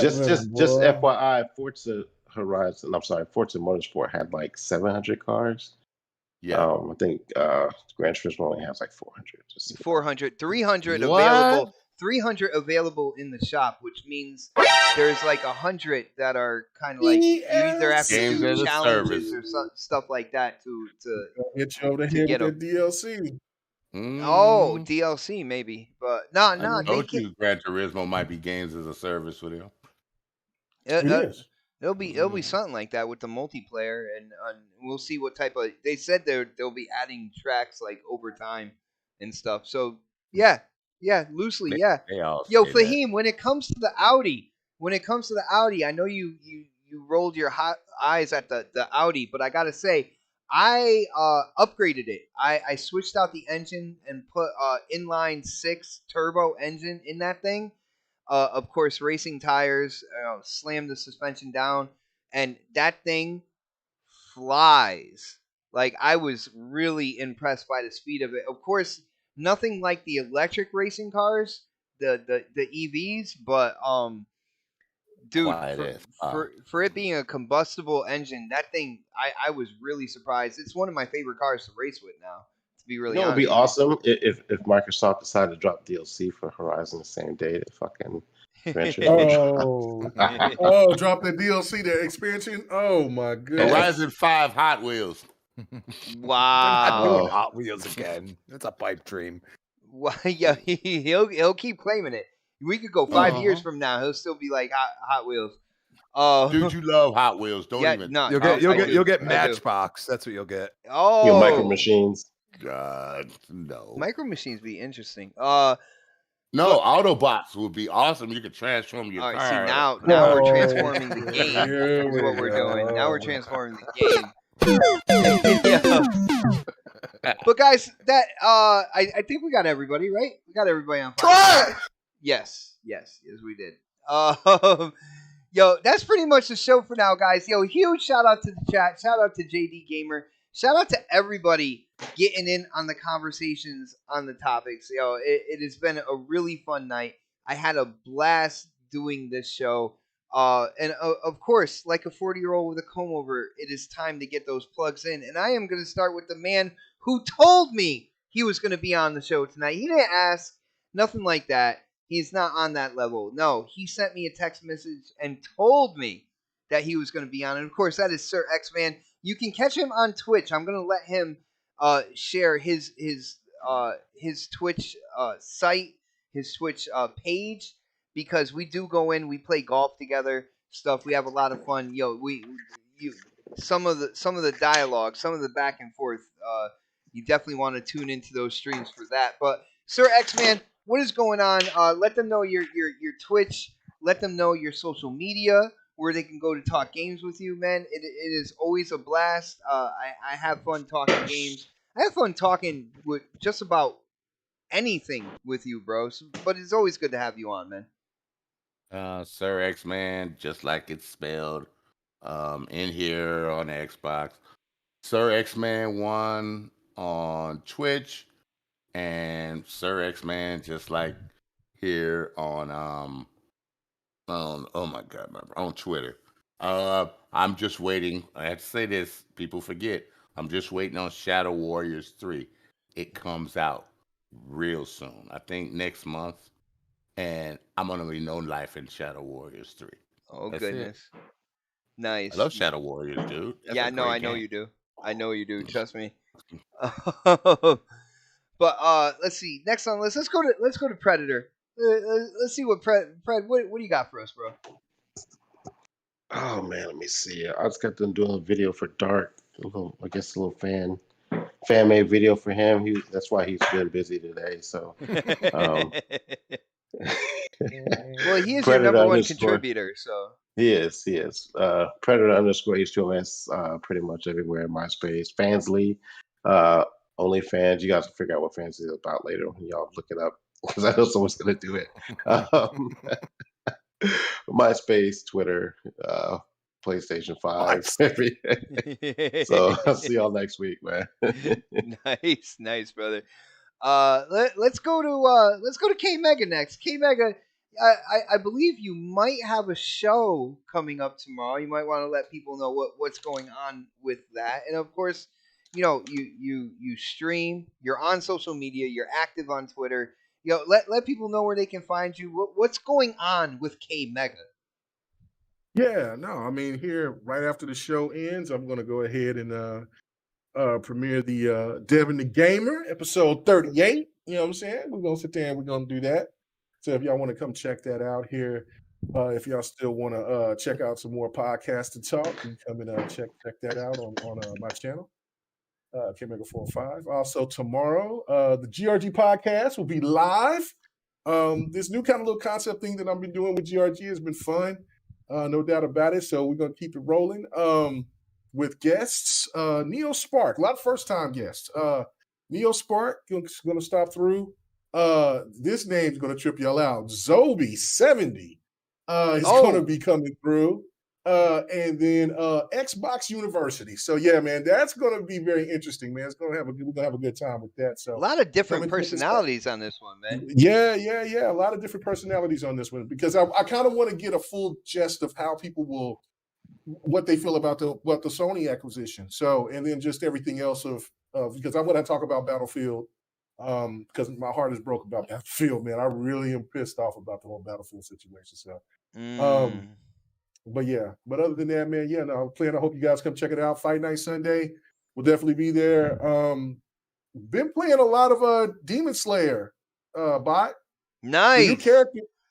Just FYI, Forza Motorsport had like 700 cars. Yeah, I think Gran Turismo only has like 400. 400, 300 available. 300 available in the shop, which means there's like 100 that are kind of like you either have to do challenges or stuff like that to get you over here with the DLC. Oh, DLC maybe, but no. Gran Turismo might be games as a service for them. It is. It'll be something like that with the multiplayer, and we'll see what type of. They said they'll be adding tracks like over time and stuff. So yeah, loosely, yeah. They all Yo, say that. Fahim, when it comes to the Audi, I know you rolled your hot eyes at the Audi, but I gotta say, I upgraded it. I switched out the engine and put inline 6 turbo engine in that thing. Of course, racing tires, slammed the suspension down, and that thing flies. Like, I was really impressed by the speed of it. Of course, nothing like the electric racing cars, the EVs, but dude, Quiet ass. for it being a combustible engine, that thing, I was really surprised. It's one of my favorite cars to race with now. To be really You know, it'd honest, be awesome if Microsoft decided to drop DLC for Horizon the same day that fucking Gran Turismo. Oh, drop the DLC, the expansion. Oh my goodness. Horizon 5 Hot Wheels. Wow. Doing Hot Wheels again. It's a pipe dream. Well, yeah, he'll keep claiming it. We could go 5 years from now, he'll still be like Hot Wheels. Dude, you love Hot Wheels. Don't even. No, You'll get Matchbox. That's what you'll get. Oh, Your Micro Machines. God, no. Micro Machines be interesting. No, Autobots would be awesome. You could transform your all right, car. see now we're transforming the game. Is what we're doing. Now we're transforming the game. Yeah. But guys, that I think we got everybody, right? We got everybody on fire. Try. Yes, we did. Yo, that's pretty much the show for now, guys. Yo, huge shout out to the chat. Shout out to JD Gamer. Shout out to everybody getting in on the conversations on the topics. Yo, it has been a really fun night. I had a blast doing this show. And of course, like a 40-year-old with a comb over, it is time to get those plugs in. And I am going to start with the man who told me he was going to be on the show tonight. He didn't ask, nothing like that. He's not on that level. No, he sent me a text message and told me that he was going to be on. And of course, that is Sir X-Man. You can catch him on Twitch. I'm going to let him share his Twitch site, his Twitch page, because we do go in, we play golf together, stuff. We have a lot of fun. Yo, some of the dialogue, some of the back and forth. You definitely want to tune into those streams for that. But Sir X-Man, what is going on? Let them know your Twitch. Let them know your social media, where they can go to talk games with you, man. It is always a blast. I have fun talking games. I have fun talking with just about anything with you, bro. But it's always good to have you on, man. Sir X-Man, just like it's spelled in here on the Xbox. Sir X-Man 1 on Twitch, and Sir X-Man just like here on oh my God, on Twitter. I'm just waiting. I have to say this, people forget. I'm just waiting on Shadow Warriors 3. It comes out real soon. I think next month. And I'm gonna be no life in Shadow Warriors 3. Oh, That's goodness. it. Nice. I love Shadow Warriors, dude. That's yeah, a no, great I know game. you do. I know you do. Trust me. But let's see. Next on the list, let's go to Predator. Let's see what Pred. What do you got for us, bro? Oh man, let me see. I just got them doing a video for Dark. A little fan made video for him. That's why he's been busy today. So, well, he is Predator your number one _. contributor. So he is. Predator _H2OS pretty much everywhere. MySpace, Fansly, OnlyFans. You guys will figure out what Fansly is about later when y'all look it up, because I know someone's gonna do it. MySpace, Twitter, PlayStation 5. So I'll see y'all next week, man. nice, brother. Let's go to K Mega next. K Mega, I believe you might have a show coming up tomorrow. You might want to let people know what's going on with that. And of course, you stream. You're on social media. You're active on Twitter. Let people know where they can find you. What's going on with K Mega? Yeah, no, I mean, here right after the show ends, I'm going to go ahead and premiere the Devin the Gamer episode 38. You know what I'm saying? We're going to sit there and we're going to do that. So if y'all want to come check that out here If y'all still want to check out some more podcasts to talk, you come and check that out on my channel, K-Mega 45. Also tomorrow, the GRG podcast will be live. This new kind of little concept thing that I've been doing with GRG has been fun, no doubt about it. So we're gonna keep it rolling. With guests, Neo Spark, a lot of first-time guests. Neo Spark gonna stop through. This name's gonna trip y'all out. Zobi70 is gonna be coming through. And then Xbox University. So yeah, man, that's gonna be very interesting, man. We're gonna have a good time with that. So a lot of different personalities on this one, man. Yeah. A lot of different personalities on this one because I kind of want to get a full gist of how people what they feel about the Sony acquisition. So and then just everything else because I want to talk about Battlefield. Because my heart is broke about Battlefield, man. I really am pissed off about the whole Battlefield situation. So but other than that, man, I hope you guys come check it out. Fight Night Sunday, we'll definitely be there. Been playing a lot of Demon Slayer, bot. Nice.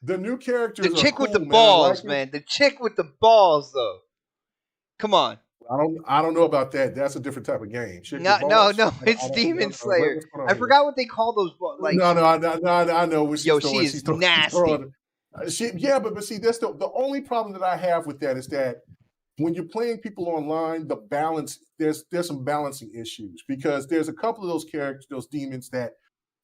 The new characters. The chick cool, with the man. balls, man. The chick with the balls, though. Come on. I don't know about that. That's a different type of game. No. It's Demon Slayer. I forgot what they call those balls. Like no. I know. She is nasty. But see, that's the only problem that I have with that is that when you're playing people online, the balance there's some balancing issues because there's a couple of those characters, those demons that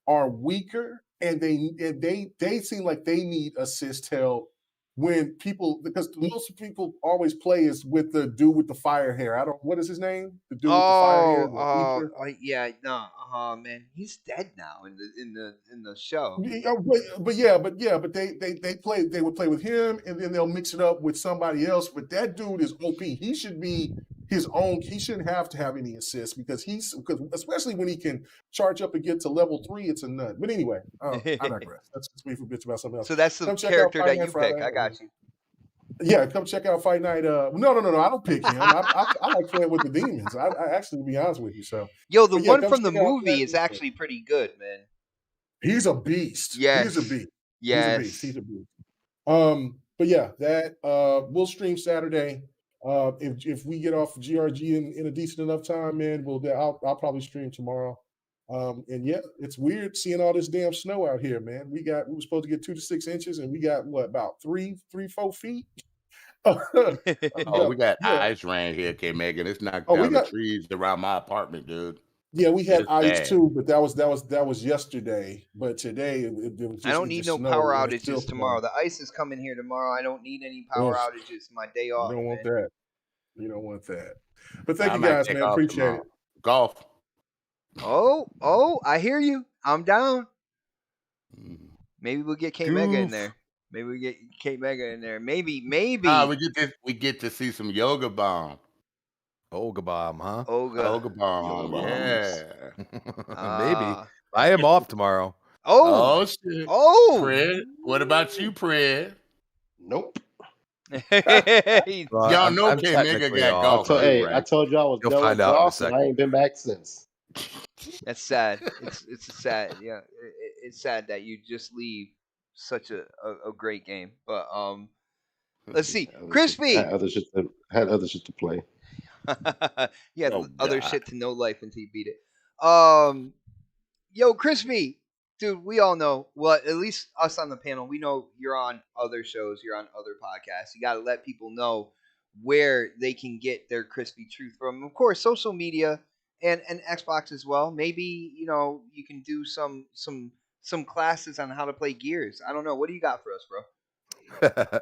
are weaker, and they seem like they need assist help because most people always play is with the dude with the fire hair. What is his name? The dude with the fire hair. Man, he's dead now in the show. They would play with him, and then they'll mix it up with somebody else. But that dude is OP. He should be his own. He shouldn't have to have any assists because especially when he can charge up and get to level 3, it's a nut. But anyway, I digress. That's just me for bitch about something else. So that's the character that you pick. I got you. Yeah, come check out Fight Night. No, I don't pick him. I like playing with the demons. I actually, to be honest with you. So, the one from the movie is actually pretty good, man. He's a beast. Yes. He's a beast. Yes. He's a beast. But yeah, that we'll stream Saturday. If we get off GRG in a decent enough time, man, I'll probably stream tomorrow. And yeah, it's weird seeing all this damn snow out here, man. We were supposed to get 2 to 6 inches, and we got about 3-4 feet. We got ice rain here, K-Megan. It's knocked down the trees around my apartment, dude. Yeah, we had ice too, but that was yesterday. But today it was just, I don't need no power outages tomorrow. The ice is coming here tomorrow. I don't need any power outages. My day off. You don't want that. You don't want that. But thank you guys, man. Appreciate it. Golf. Oh, I hear you. I'm down. Maybe we'll get K-Mega in there. Maybe. We get to see some Yoga Bomb. Olga Bomb, huh? Olga Bomb, yeah. Maybe. I am off tomorrow. Oh, shit. Oh. Fred, what about you, Fred? Nope. Y'all know K-Mega got golf. I told you I was done with golf, and I ain't been back since. That's sad. It's sad. Yeah, it's sad that you just leave such a great game. But let's see, Crispy had other shit to play. Other shit to know life until you beat it. Yo, Crispy, dude, we all know. Well, at least us on the panel, we know you're on other shows, you're on other podcasts. You got to let people know where they can get their crispy truth from. Of course, social media and Xbox as well. Maybe you can do some classes on how to play Gears. I don't know. What do you got for us, bro?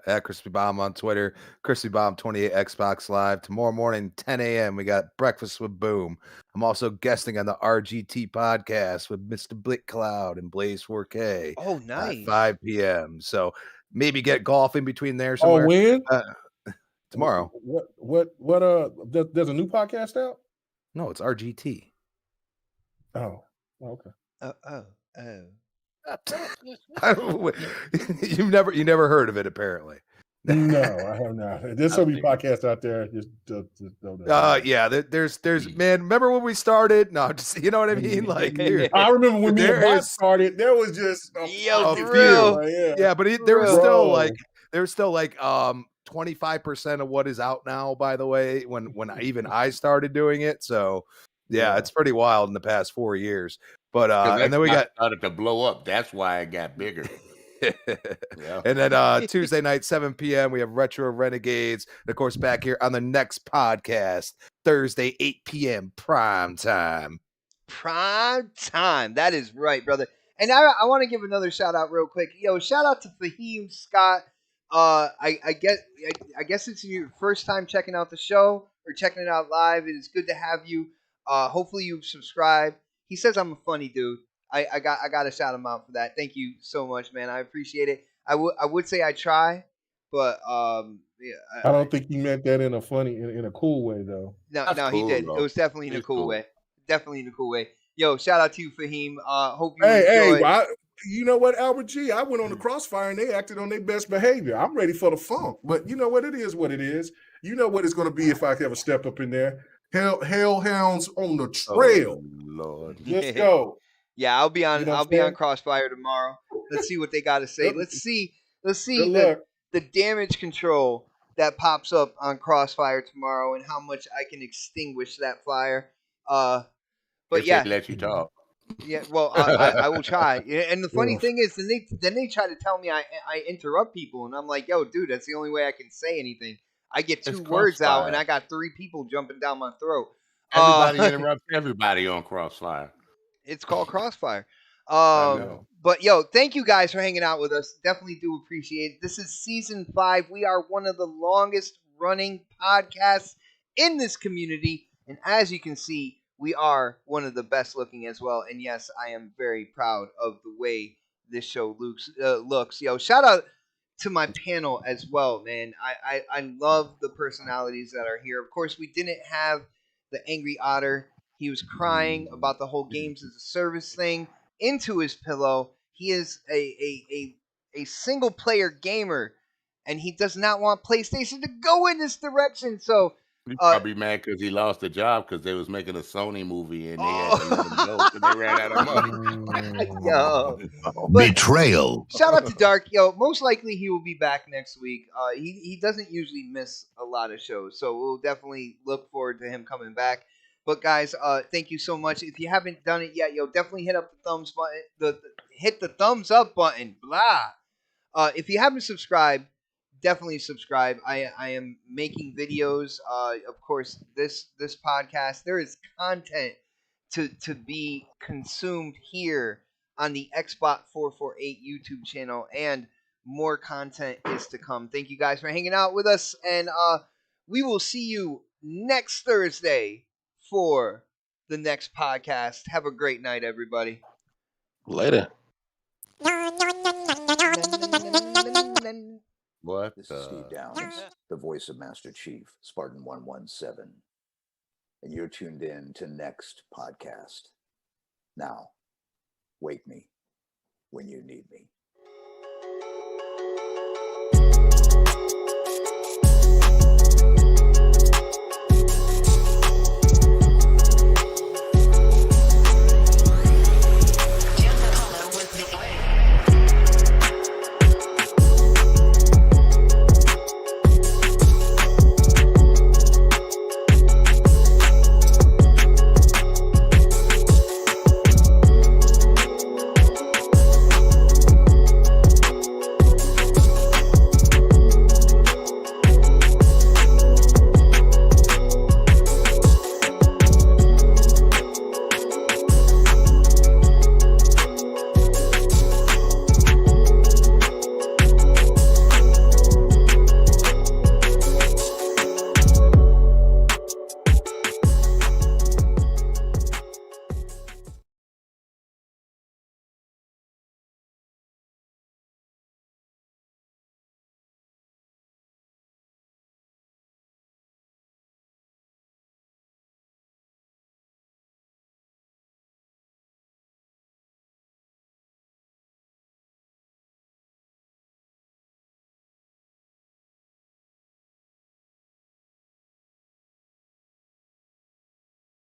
At Crispy Bomb on Twitter, Crispy Bomb 28 Xbox Live. Tomorrow morning, 10 a.m. we got Breakfast with Boom. I'm also guesting on the RGT podcast with Mr. Blick Cloud and Blaze 4K. Oh, nice. At 5 p.m. So maybe get golf in between there somewhere. Oh, when? Tomorrow. What? There's a new podcast out? No, it's RGT. Oh, okay. Oh. You never heard of it, apparently. No, I have not. There's so many podcasts out there. Just don't know. Yeah. There's man. Remember when we started? No, just you know what I mean. Like, I remember when me and Bot started. There was just a few. Yeah, but there was still like there's still like 25% of what is out now, by the way, when even I started doing it. So yeah, it's pretty wild in the past 4 years. But and then we got started to blow up. That's why it got bigger. Yeah. And then Tuesday night, 7 p.m., we have Retro Renegades. And of course, back here on the next podcast, Thursday, 8 p.m. prime time. Prime time. That is right, brother. And I want to give another shout out real quick. Yo, shout out to Fahim Scott. I guess it's your first time checking out the show or checking it out live. It is good to have you. Hopefully you've subscribed. He says I'm a funny dude. I got to shout him out for that. Thank you so much, man. I appreciate it. I would say I try, but yeah. I don't think he meant that in a funny, in a cool way though. No, That's he cool, did. though. It was definitely in a It's cool cool. way. Definitely in a cool way. Yo, shout out to you, Fahim. Hope you Hey, enjoy. you know what, Albert G? I went on the Crossfire and they acted on their best behavior. I'm ready for the funk, but you know what? It is what it is. You know what it's going to be if I ever step up in there. Hellhounds on the trail. Oh, Lord. Let's go. Yeah, I'll be on. You know what I'll I'm be on saying? Crossfire tomorrow. Let's see what they got to say. Let's see Good luck. the damage control that pops up on Crossfire tomorrow and how much I can extinguish that fire. But If yeah, they let you talk. yeah. Well, I will try. Yeah, and the funny thing is, then they try to tell me I interrupt people, and I'm like, yo, dude, that's the only way I can say anything. I get two It's words out, Crossfire. and I got 3 people jumping down my throat. Everybody interrupts everybody on Crossfire. It's called Crossfire. I know. But yo, thank you guys for hanging out with us. Definitely do appreciate it. This is season 5. We are one of the longest running podcasts in this community. And as you can see, we are one of the best looking as well. And yes, I am very proud of the way this show looks. Yo, shout out to my panel as well, man. I love the personalities that are here. Of course, we didn't have the Angry Otter. He was crying about the whole games as a service thing into his pillow. He is a single player gamer, and he does not want PlayStation to go in this direction. So He's probably mad because he lost the job because they was making a Sony movie and they had to let him go because they ran out of money. yo, Betrayal. shout out to Dark. Yo, most likely he will be back next week. He doesn't usually miss a lot of shows, so we'll definitely look forward to him coming back. But guys, thank you so much. If you haven't done it yet, yo, definitely hit up the thumbs button. Hit the thumbs up button. Blah. If you haven't subscribed, definitely subscribe. I am making videos. Of course, this podcast, there is content to be consumed here on the Xbot448 YouTube channel, and more content is to come. Thank you guys for hanging out with us, and we will see you next Thursday for the next podcast. Have a great night, everybody. Later. What? This is Steve Downs, the voice of Master Chief, Spartan 117. And you're tuned in to next podcast. Now, wake me when you need me.